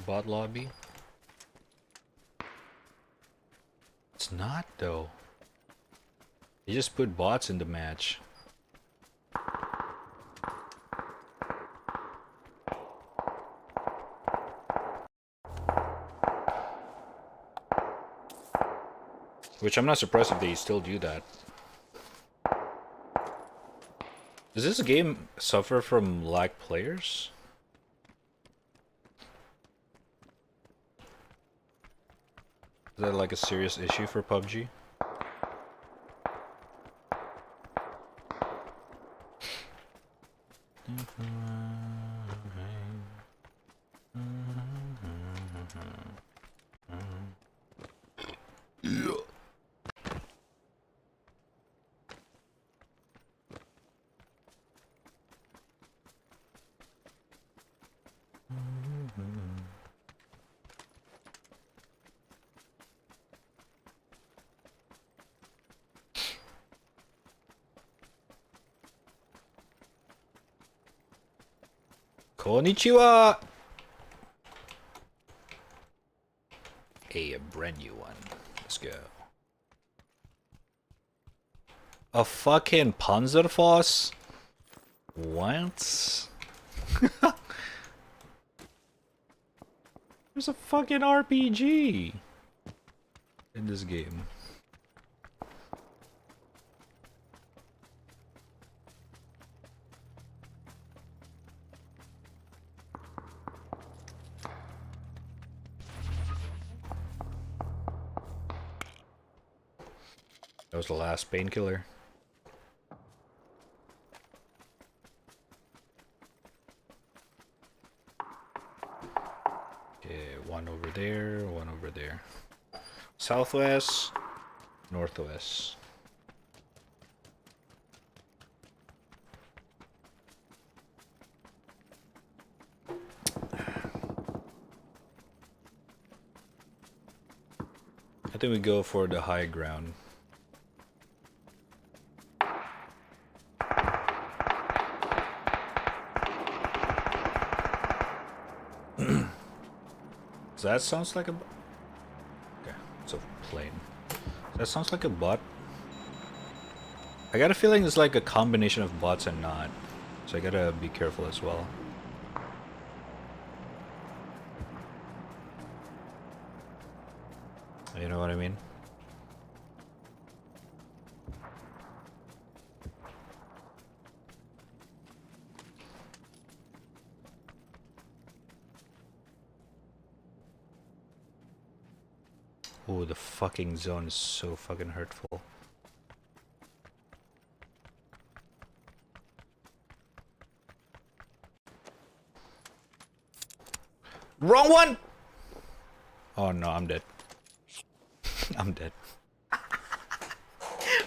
Bot lobby? It's not though. They just put bots in the match. Which I'm not surprised if they still do that. Does this game suffer from lag players? Is that like a serious issue for PUBG? Konnichiwa! A brand new one. Let's go. A fucking Panzerfaust? What? There's a fucking RPG in this game. That was the last painkiller. Okay, one over there, one over there. Southwest, northwest. I think we go for the high ground. That sounds like a... Okay, it's a plane. That sounds like a bot. I got a feeling it's like a combination of bots and not. So I gotta be careful as well. You know what I mean? Oh, the fucking zone is so fucking hurtful. Wrong one! Oh no, I'm dead. I'm dead.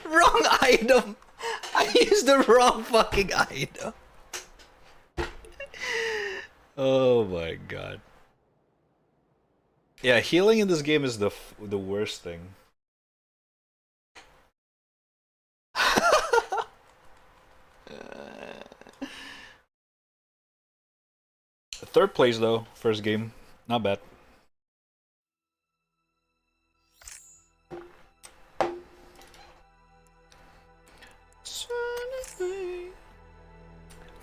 Wrong item! I used the wrong fucking item. Oh my god. Yeah, healing in this game is the worst thing. Third place though, first game. Not bad.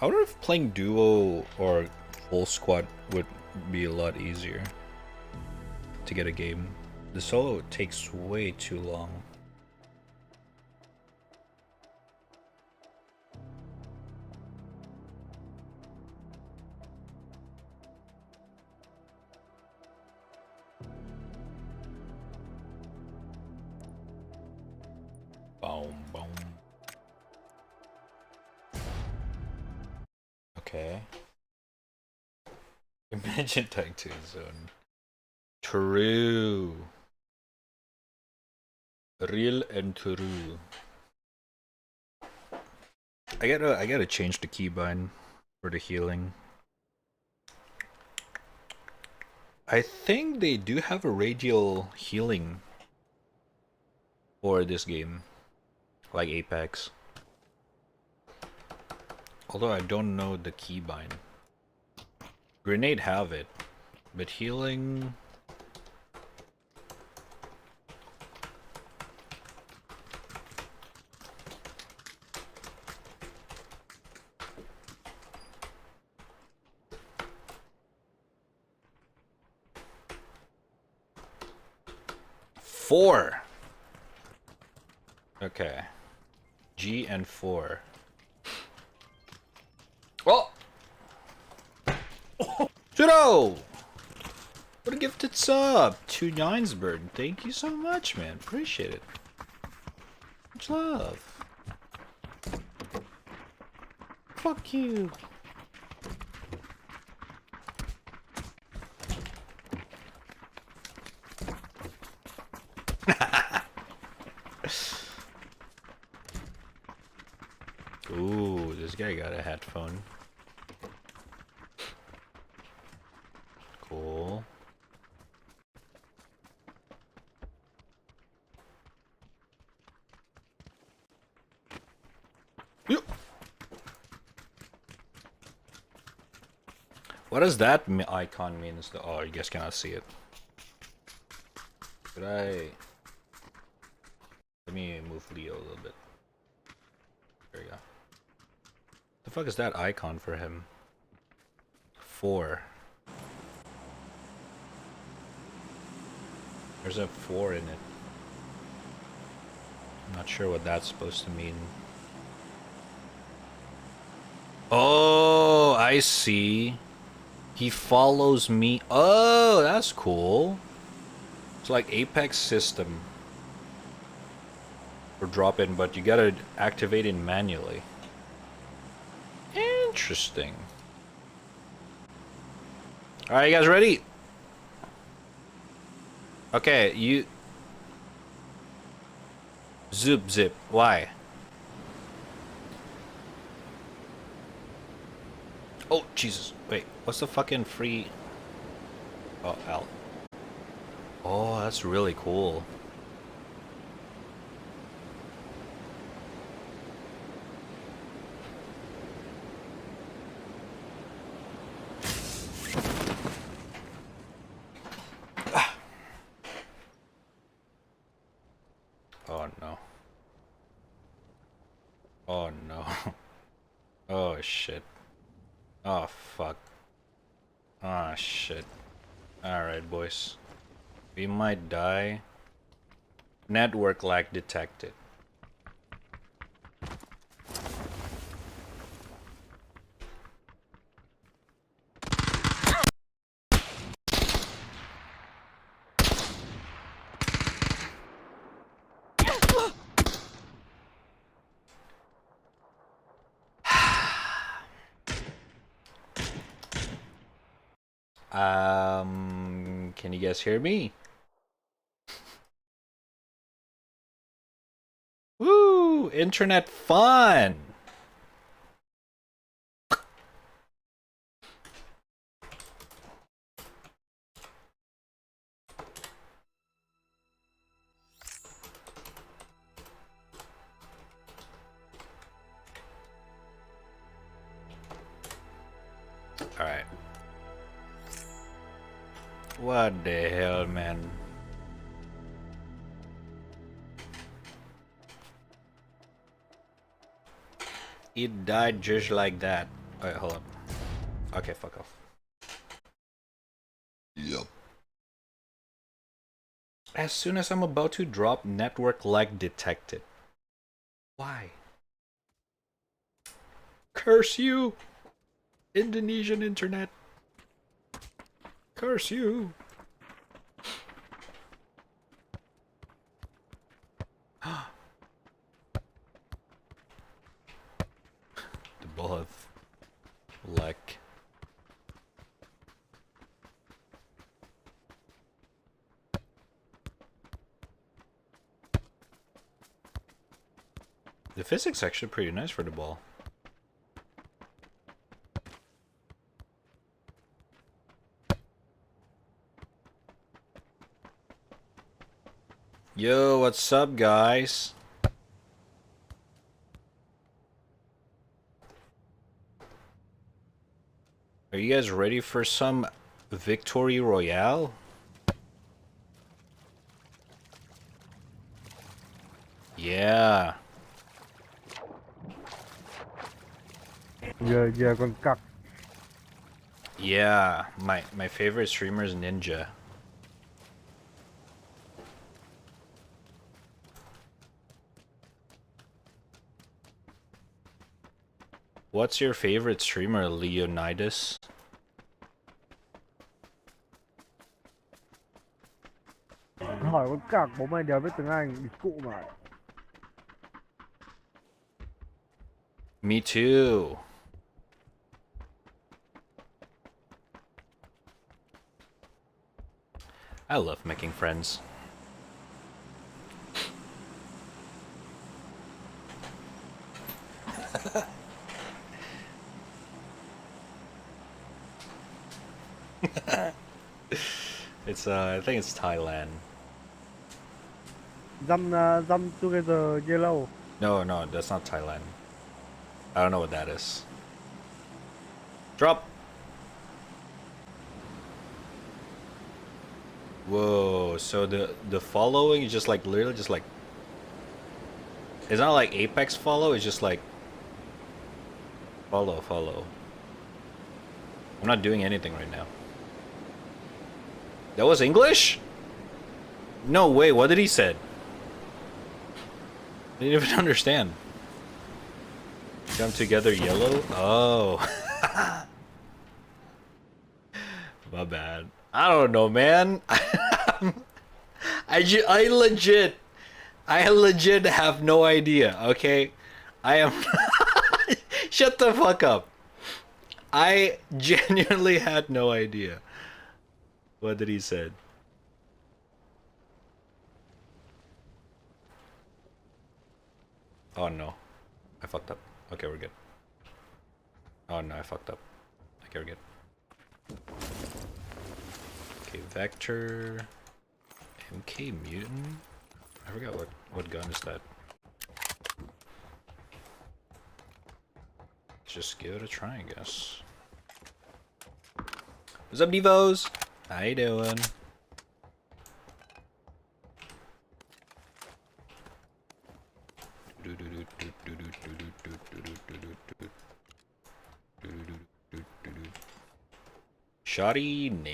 I wonder if playing duo or full squad would be a lot easier to get a game. The solo takes way too long. Boom, boom. Okay. Imagine Tag 2 zone. True. Real and true. I gotta change the keybind for the healing. I think they do have a radial healing for this game, like Apex. Although I don't know the keybind. Grenade have it, but healing... Four. Okay. G and 4. Oh! Judo! What a gifted sub! 2 Ninesbird. Thank you so much, man. Appreciate it. Much love. Fuck you. Ooh, this guy got a headphone. Cool. What does that icon mean? Oh, you guys cannot see it. Could I... Let me move Leo a little bit. There you go. The fuck is that icon for him? 4. There's a 4 in it. I'm not sure what that's supposed to mean. Oh, I see. He follows me. Oh, that's cool. It's like Apex system for drop in, but you gotta activate it manually. Interesting. Alright, you guys ready? Okay, you... Zip. Why? Oh, Jesus. Wait, what's the fucking free... Oh, L. Oh, that's really cool. Oh no. Oh no. Oh shit. Oh fuck. Ah shit. Alright boys. We might die. Network lag detected. Can you guys hear me? Woo! Internet fun! Alright. What the hell, man? It died just like that. Wait, hold up. Okay, fuck off. Yup. As soon as I'm about to drop, network lag detected. Why? Curse you! Indonesian internet. Curse you! The bullet lag. The physics actually pretty nice for the ball. Yo, what's up, guys? Are you guys ready for some Victory Royale? Yeah. Giờ còn cặc. Yeah, my favorite streamer is Ninja. What's your favorite streamer, Leonidas? Hỏi con cặc, bố mày đều biết tiếng Anh, đi cụ mà. Me too. I love making friends. It's I think it's Thailand. Dăm together yellow. No, that's not Thailand. I don't know what that is. Drop. Whoa, so the following is just like literally just like, it's not like Apex follow, it's just like follow. I'm not doing anything right now. That was English? No way, what did he said? I didn't even understand. Come together yellow? Oh. My bad. I don't know, man. I legit have no idea, okay? I am... Shut the fuck up. I genuinely had no idea. What did he say? Oh no. I fucked up. Okay, we're good. Oh no, I fucked up. Okay, we're good. Okay, Vector. MK Mutant? I forgot what gun is that. Let's just give it a try, I guess. What's up, Devos? How you doing? Shoddy? Nah.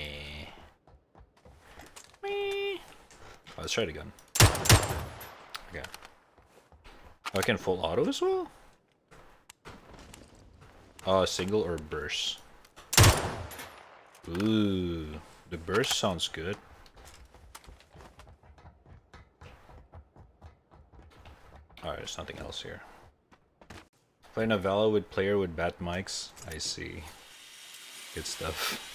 Oh, let's try it again. Okay. Oh, I can full auto as well? Single or burst? Ooh, the burst sounds good. Alright, there's nothing else here. Play Novella with player with bad mics. I see. Good stuff.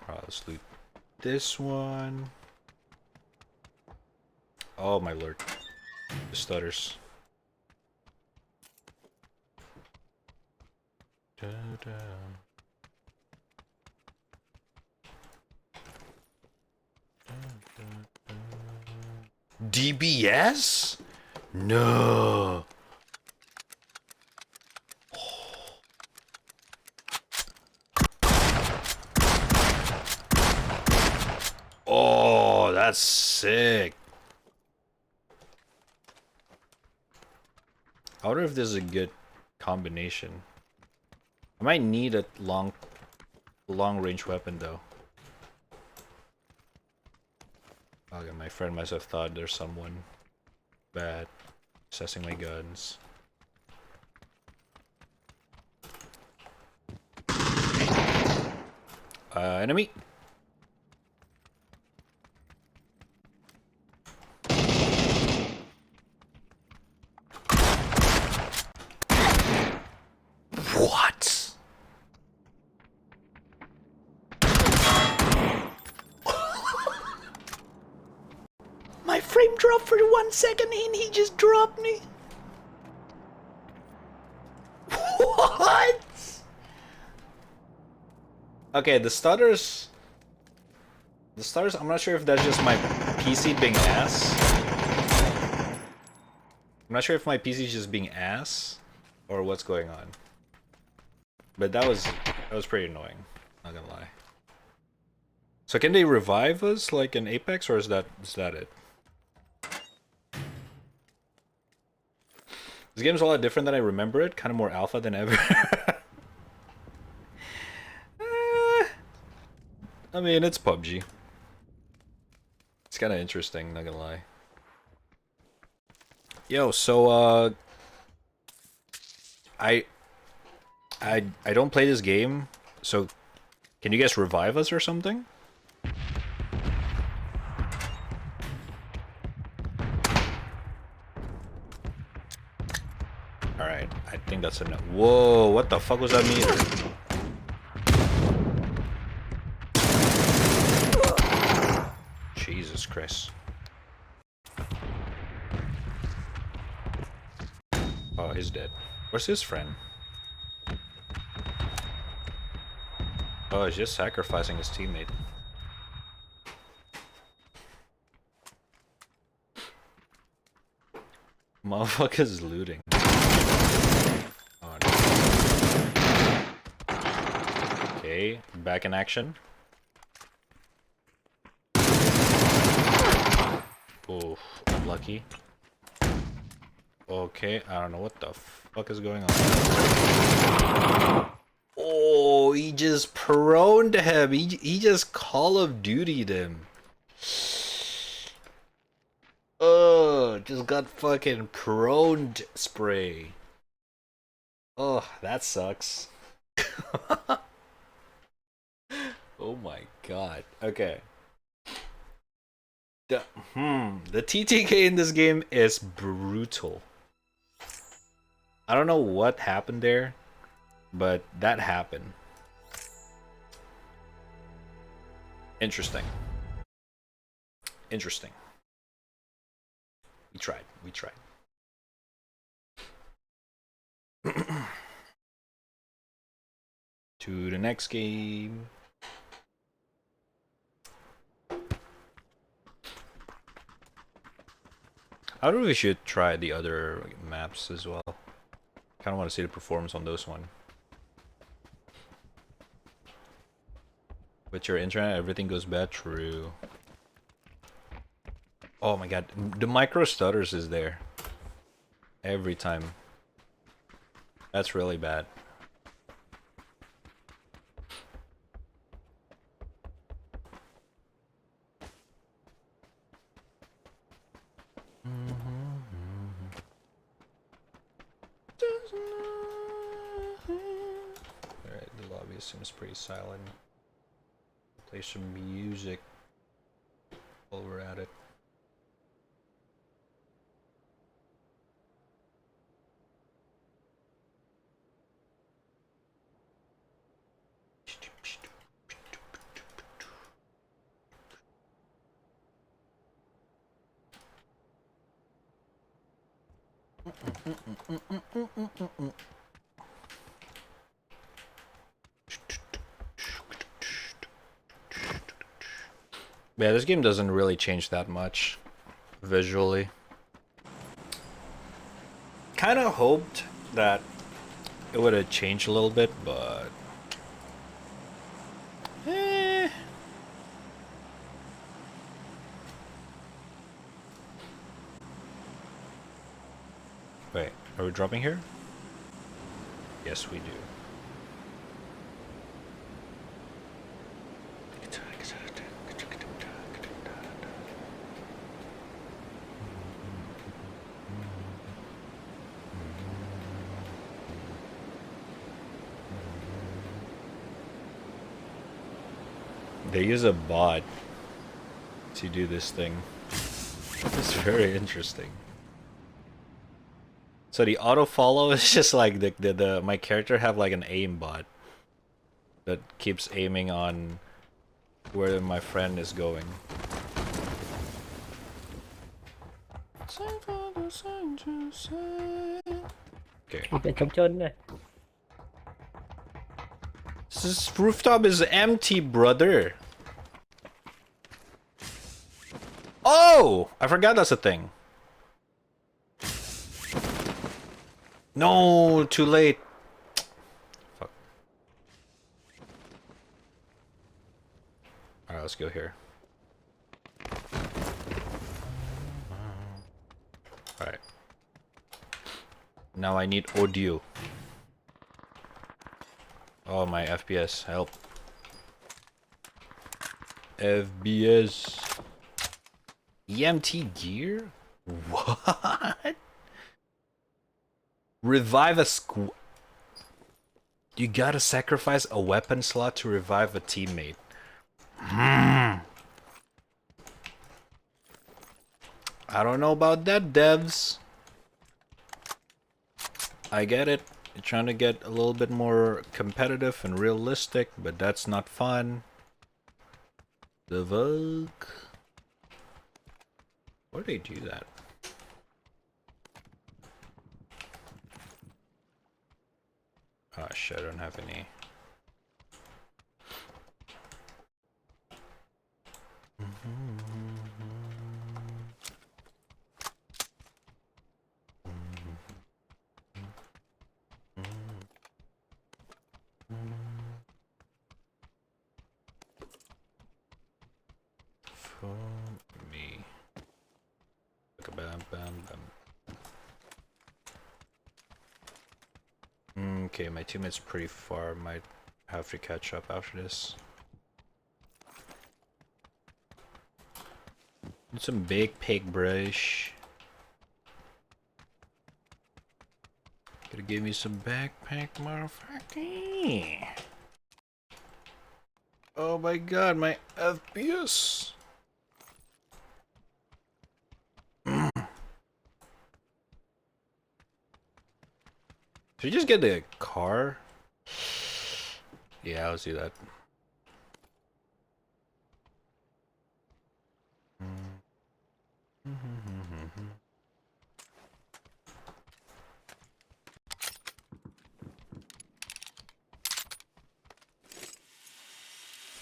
Alright, let's loot this one. Oh my lord. The stutters. DBS? No. Oh, that's sick. I wonder if this is a good combination. I might need a long range weapon though. Okay, my friend must have thought there's someone bad assessing my guns. Enemy. What? My frame dropped for 1 second and he just dropped me. What? Okay, the stutters, I'm not sure if that's just my PC being ass. I'm not sure if my PC is just being ass or what's going on. But that was pretty annoying, not gonna lie. So can they revive us like in Apex, or is that it? This game's a lot different than I remember it, kind of more alpha than ever. I mean, it's PUBG. It's kind of interesting, not gonna lie. Yo, so I don't play this game, so can you guys revive us or something? Alright, I think that's enough. Whoa, what the fuck was that meter? Jesus Christ. Oh, he's dead. Where's his friend? Oh, he's just sacrificing his teammate. Motherfuckers looting. Oh, no. Okay, back in action. Oof, unlucky. Okay, I don't know what the fuck is going on. Oh, he just proned him. He just Call of Duty'd him. Oh, just got fucking proned spray. Oh, that sucks. Oh my god. Okay. The TTK in this game is brutal. I don't know what happened there, but that happened. Interesting. Interesting. We tried. We tried. To the next game. I don't know if we should try the other maps as well. Kind of want to see the performance on those one. With your internet, everything goes bad. True. Oh my god, the micro stutters is there every time. That's really bad. Alright, the lobby seems pretty silent. Play some music while we're at it. Yeah, this game doesn't really change that much visually. Kind of hoped that it would have changed a little bit, but Wait, are we dropping here? Yes, we do. They use a bot to do this thing. It's very interesting. So the auto follow is just like the my character have like an aim bot that keeps aiming on where my friend is going. Okay. This rooftop is empty, brother. Oh! I forgot that's a thing. No, too late. Fuck. Alright, let's go here. Alright. Now I need audio. Oh, my FPS, help. FBS. EMT gear? What? Revive a squad. You gotta sacrifice a weapon slot to revive a teammate. I don't know about that, devs. I get it. You're trying to get a little bit more competitive and realistic, but that's not fun. The Vogue. Why do they do that? Oh shit, I don't have any. for me. Bam, bam, bam. Okay, my teammate's pretty far. Might have to catch up after this. Need some big pig brush. Gotta give me some backpack, motherfucker. Oh my god, my FPS. Should we just get the car? Yeah, let's do that.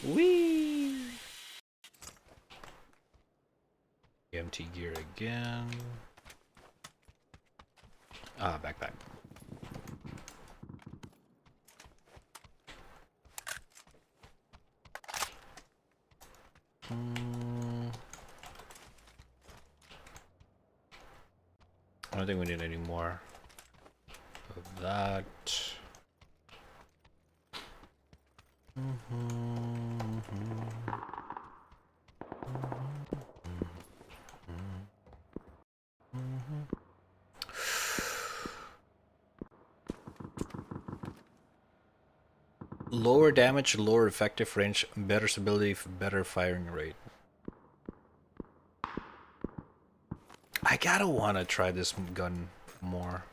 Whee! Empty gear again. Ah, backpack. I don't think we need any more of that. Lower damage, lower effective range, better stability, better firing rate. I gotta wanna try this gun more.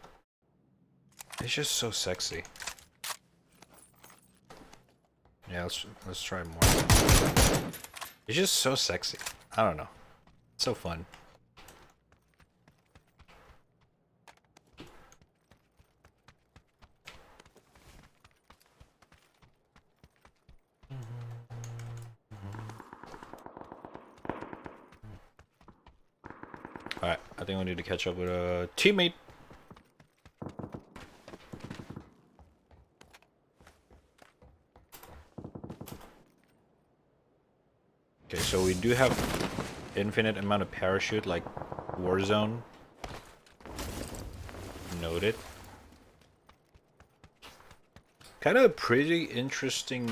It's just so sexy. Yeah, let's try more. It's just so sexy. I don't know. It's so fun. Alright, I think we need to catch up with a teammate. Okay, so we do have infinite amount of parachute like Warzone. Noted. Kind of pretty interesting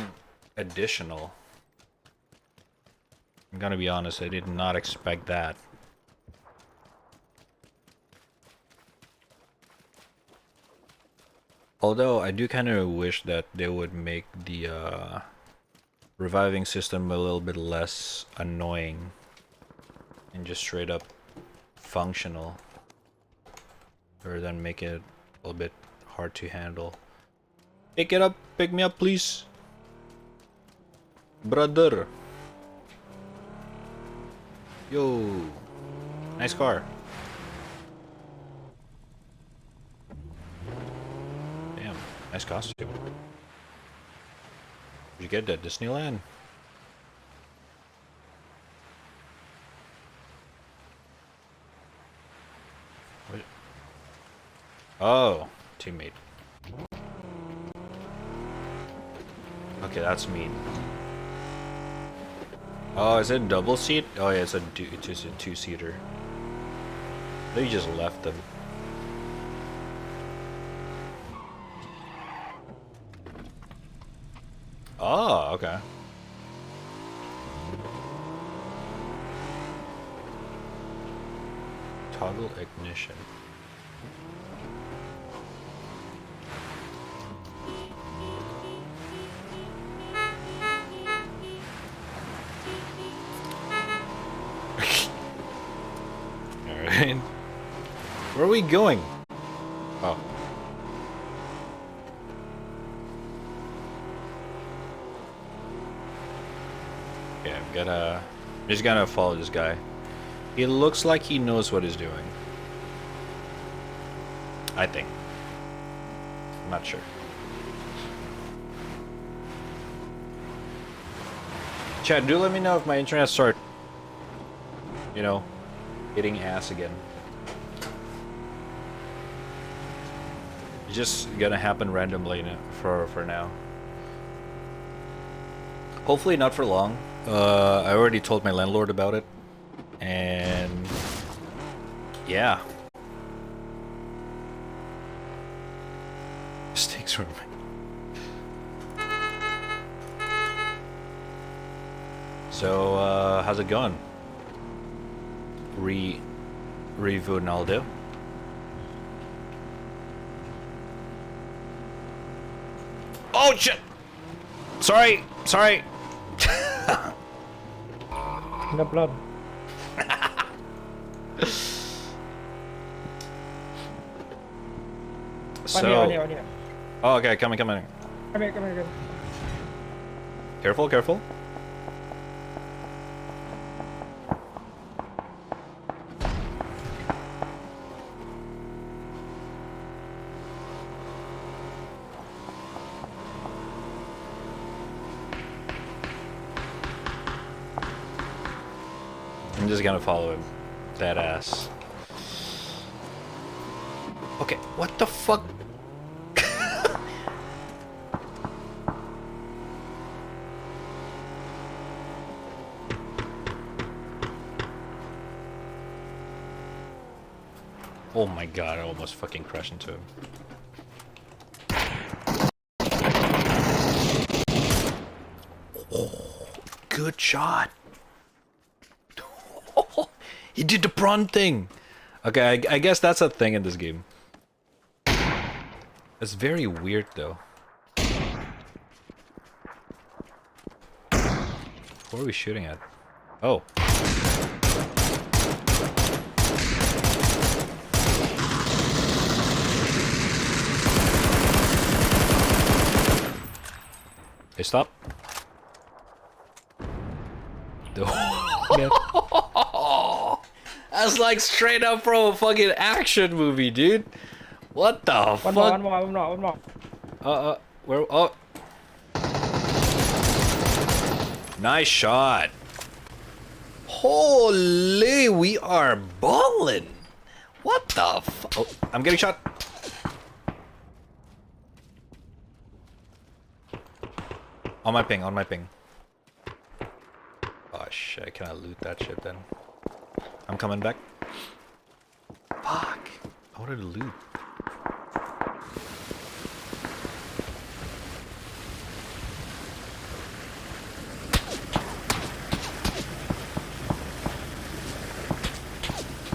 additional. I'm gonna be honest, I did not expect that. Although I do kind of wish that they would make the reviving system a little bit less annoying and just straight up functional, rather than make it a little bit hard to handle. Pick it up, pick me up, please, brother. Yo, nice car. Nice costume. Where'd you get that? Disneyland? What? Oh, teammate. Okay, that's mean. Oh, is it a double seat? Oh yeah, it's a two-seater. They just left them. Oh, okay. Toggle ignition. Alright. Where are we going? Oh. I'm just gonna follow this guy. He looks like he knows what he's doing. I think. I'm not sure. Chat, do let me know if my internet starts, you know, hitting ass again. It's just gonna happen randomly for now. Hopefully not for long. I already told my landlord about it, and yeah. Mistakes were made. So, how's it going? Ronaldo? Oh shit! Sorry. No problem. So. On here. Oh, okay, coming. Come here. Careful. I'm just gonna follow him. That ass. Okay, what the fuck? Oh my god, I almost fucking crashed into him. Oh, good shot. He did the prawn thing. Okay, I guess that's a thing in this game. It's very weird though. What are we shooting at? Oh. Hey, stop. That's like straight up from a fucking action movie, dude. What the fuck? One more. Where? Oh. Nice shot. Holy, we are ballin'. What the fuck? Oh, I'm getting shot. On my ping. Oh shit, can I loot that shit then? I'm coming back. Fuck. I wanted to loot.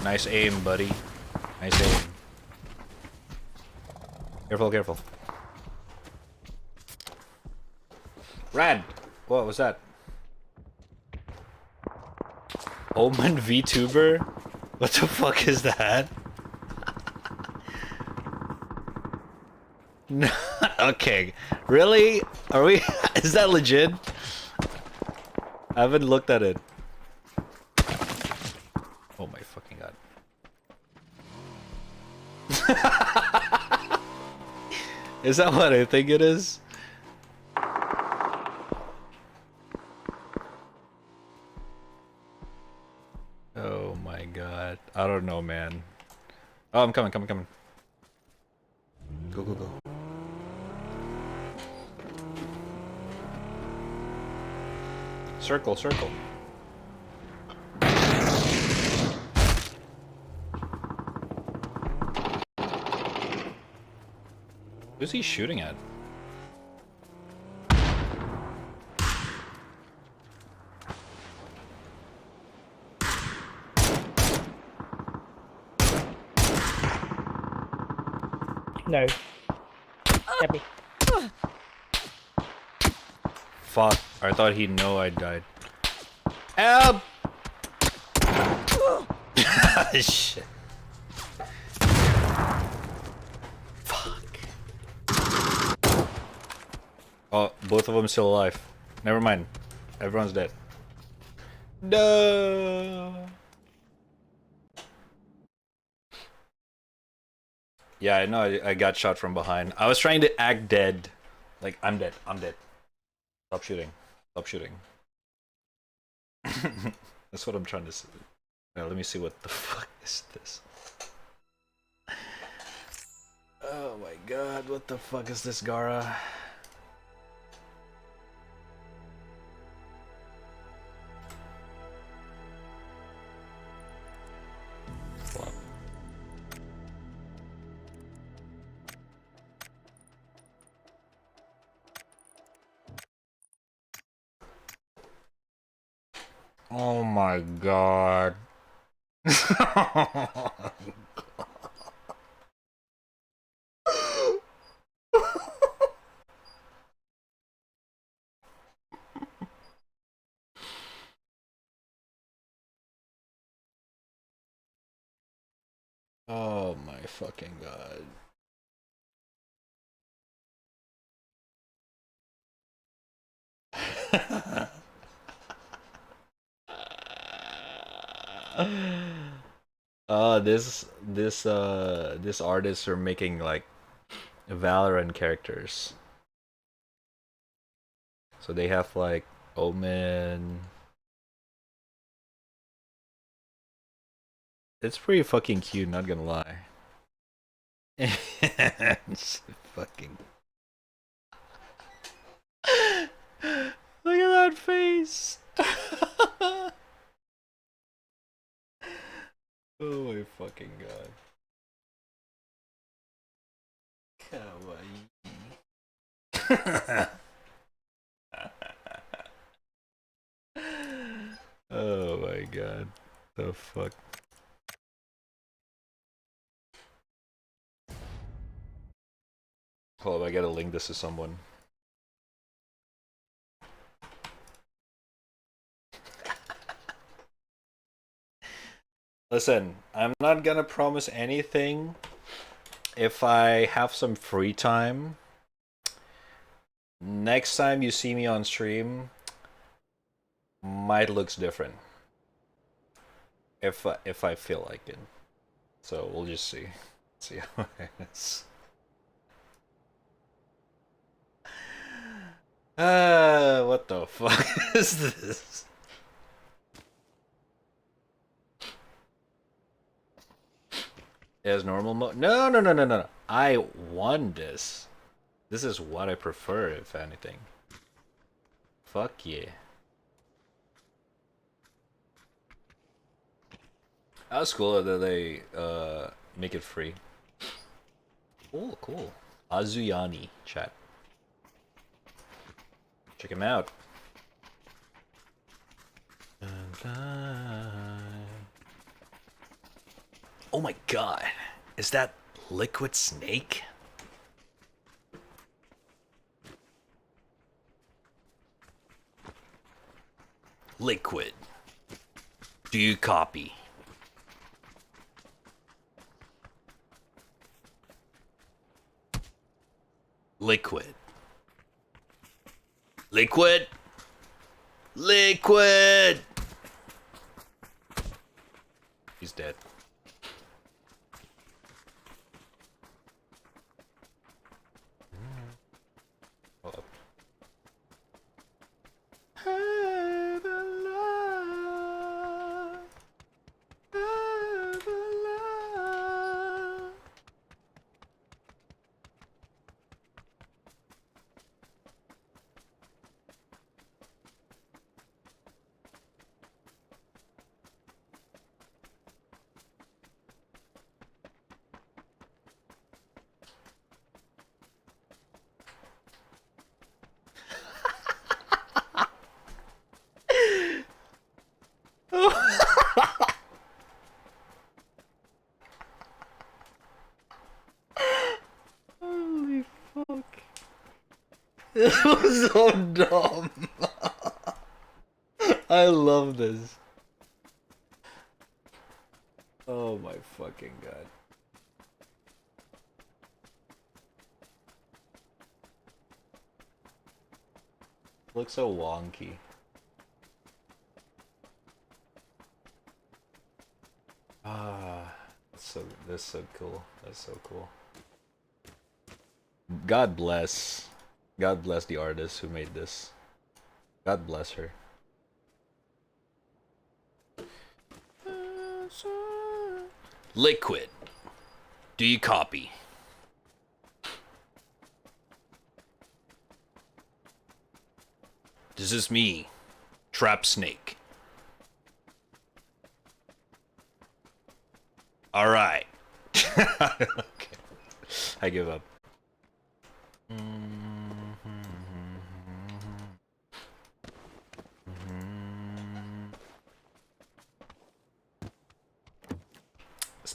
Nice aim, buddy. Nice aim. Careful. Rad! What was that? Omen VTuber? What the fuck is that? No, okay. Really? Are we? Is that legit? I haven't looked at it. Oh my fucking god. Is that what I think it is? Oh my god. I don't know, man. Oh, I'm coming. Go. Circle. Who's he shooting at? No. Get me. Fuck. I thought he'd know I died. Help! Shit. Fuck. Oh, both of them still alive. Never mind. Everyone's dead. No. Yeah, I know. I got shot from behind. I was trying to act dead. Like, I'm dead. Stop shooting. That's what I'm trying to say. Now, let me see what the fuck is this. Oh my god, what the fuck is this, Gara? Oh my god. Oh my fucking god. This artists are making like Valorant characters. So they have like Omen. It's pretty fucking cute, not gonna lie. It's fucking. Look at that face. Oh my fucking god. Kawaii. Oh my god. The fuck. Hold on, I gotta link this to someone. Listen, I'm not gonna promise anything. If I have some free time, next time you see me on stream, might looks different. If I feel like it. So we'll just see. See how it is. What the fuck is this? As normal mode? No, no, no, no, no. I won this. This is what I prefer, if anything. Fuck yeah. That's cool that they make it free. Cool, cool. Azuyani chat. Check him out. Oh my god. Is that Liquid Snake? Liquid. Do you copy? Liquid. Liquid. Liquid. He's dead. Hold up. Holy fuck. This was so dumb. I love this. Oh my fucking god. Looks so wonky. Ah, that's so cool. That's so cool. God bless. God bless the artist who made this. God bless her. Liquid. Do you copy? This is me, Trap Snake. Alright. Okay. I give up.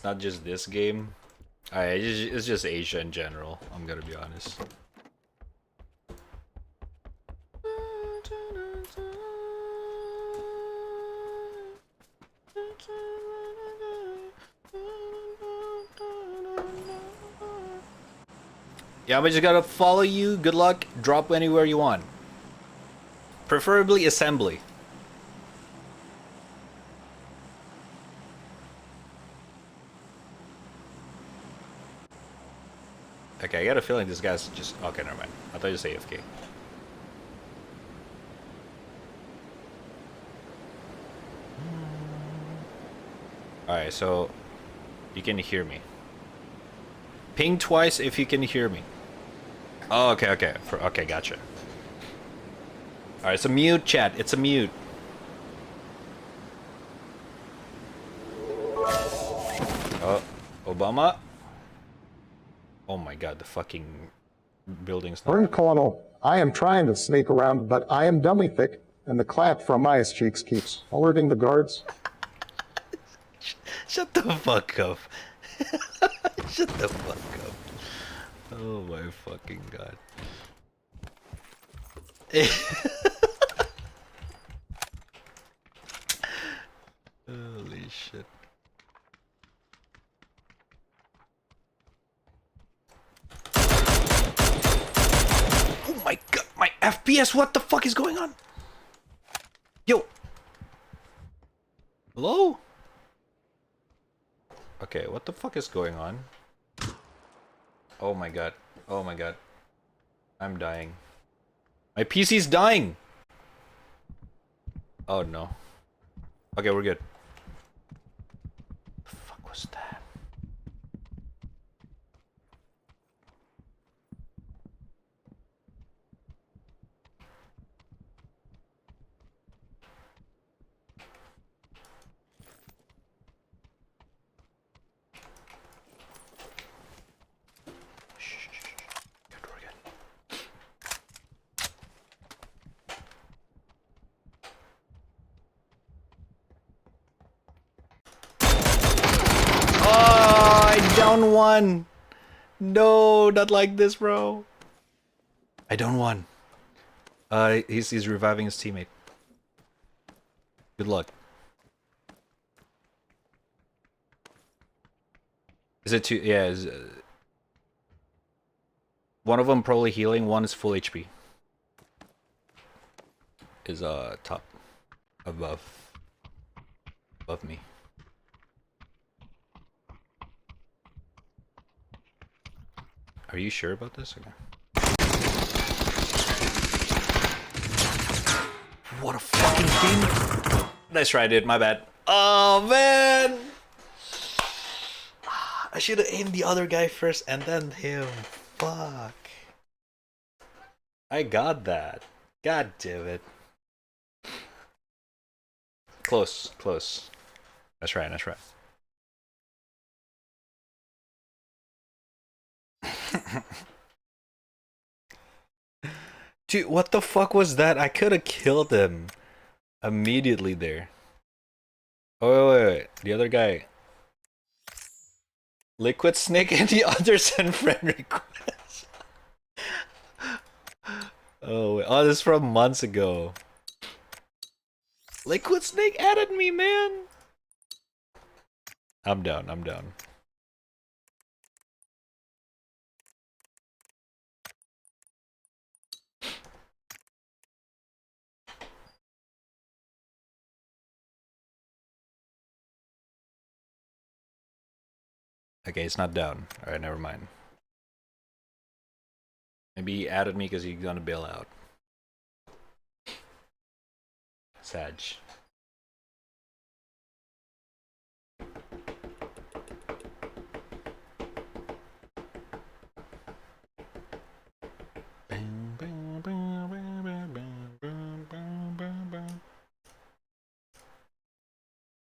it's not just this game. It's just Asia in general. I'm gonna be honest. Yeah, we just gotta follow you. Good luck. Drop anywhere you want. Preferably assembly. Okay, I got a feeling this guy's just... Okay, never mind. I thought you said AFK. Alright, so... You can hear me. Ping twice if you can hear me. Oh, okay, okay. Okay, gotcha. Alright, it's a mute, chat. It's a mute. Oh, Obama? Oh my god, the fucking building's not... Colonel, I am trying to sneak around, but I am dummy thick, and the clap from my ass cheeks keeps alerting the guards. Shut the fuck up. Shut the fuck up. Oh my fucking god. Holy shit. Oh my god, my FPS, what the fuck is going on? Yo. Hello? Okay, what the fuck is going on? Oh my god. Oh my god. I'm dying. My PC's dying! Oh no. Okay, we're good. The fuck was that? Down one. No, not like this, bro. I down one. He's reviving his teammate. Good luck. Is it two? Yeah. One of them probably healing. One is full HP. Is top, above me. Are you sure about this? Okay. What a fucking thing! Nice try, dude. My bad. Oh man! I should have aimed the other guy first and then him. Fuck. I got that. God damn it. Close, close. That's right, that's right. Dude, what the fuck was that? I could have killed him immediately there. Oh, wait. The other guy. Liquid Snake and the other send friend request. Oh, wait. Oh, this is from months ago. Liquid Snake added me, man. I'm down, I'm down. Okay, it's not down. Alright, never mind. Maybe he added me because he's gonna bail out. Sag.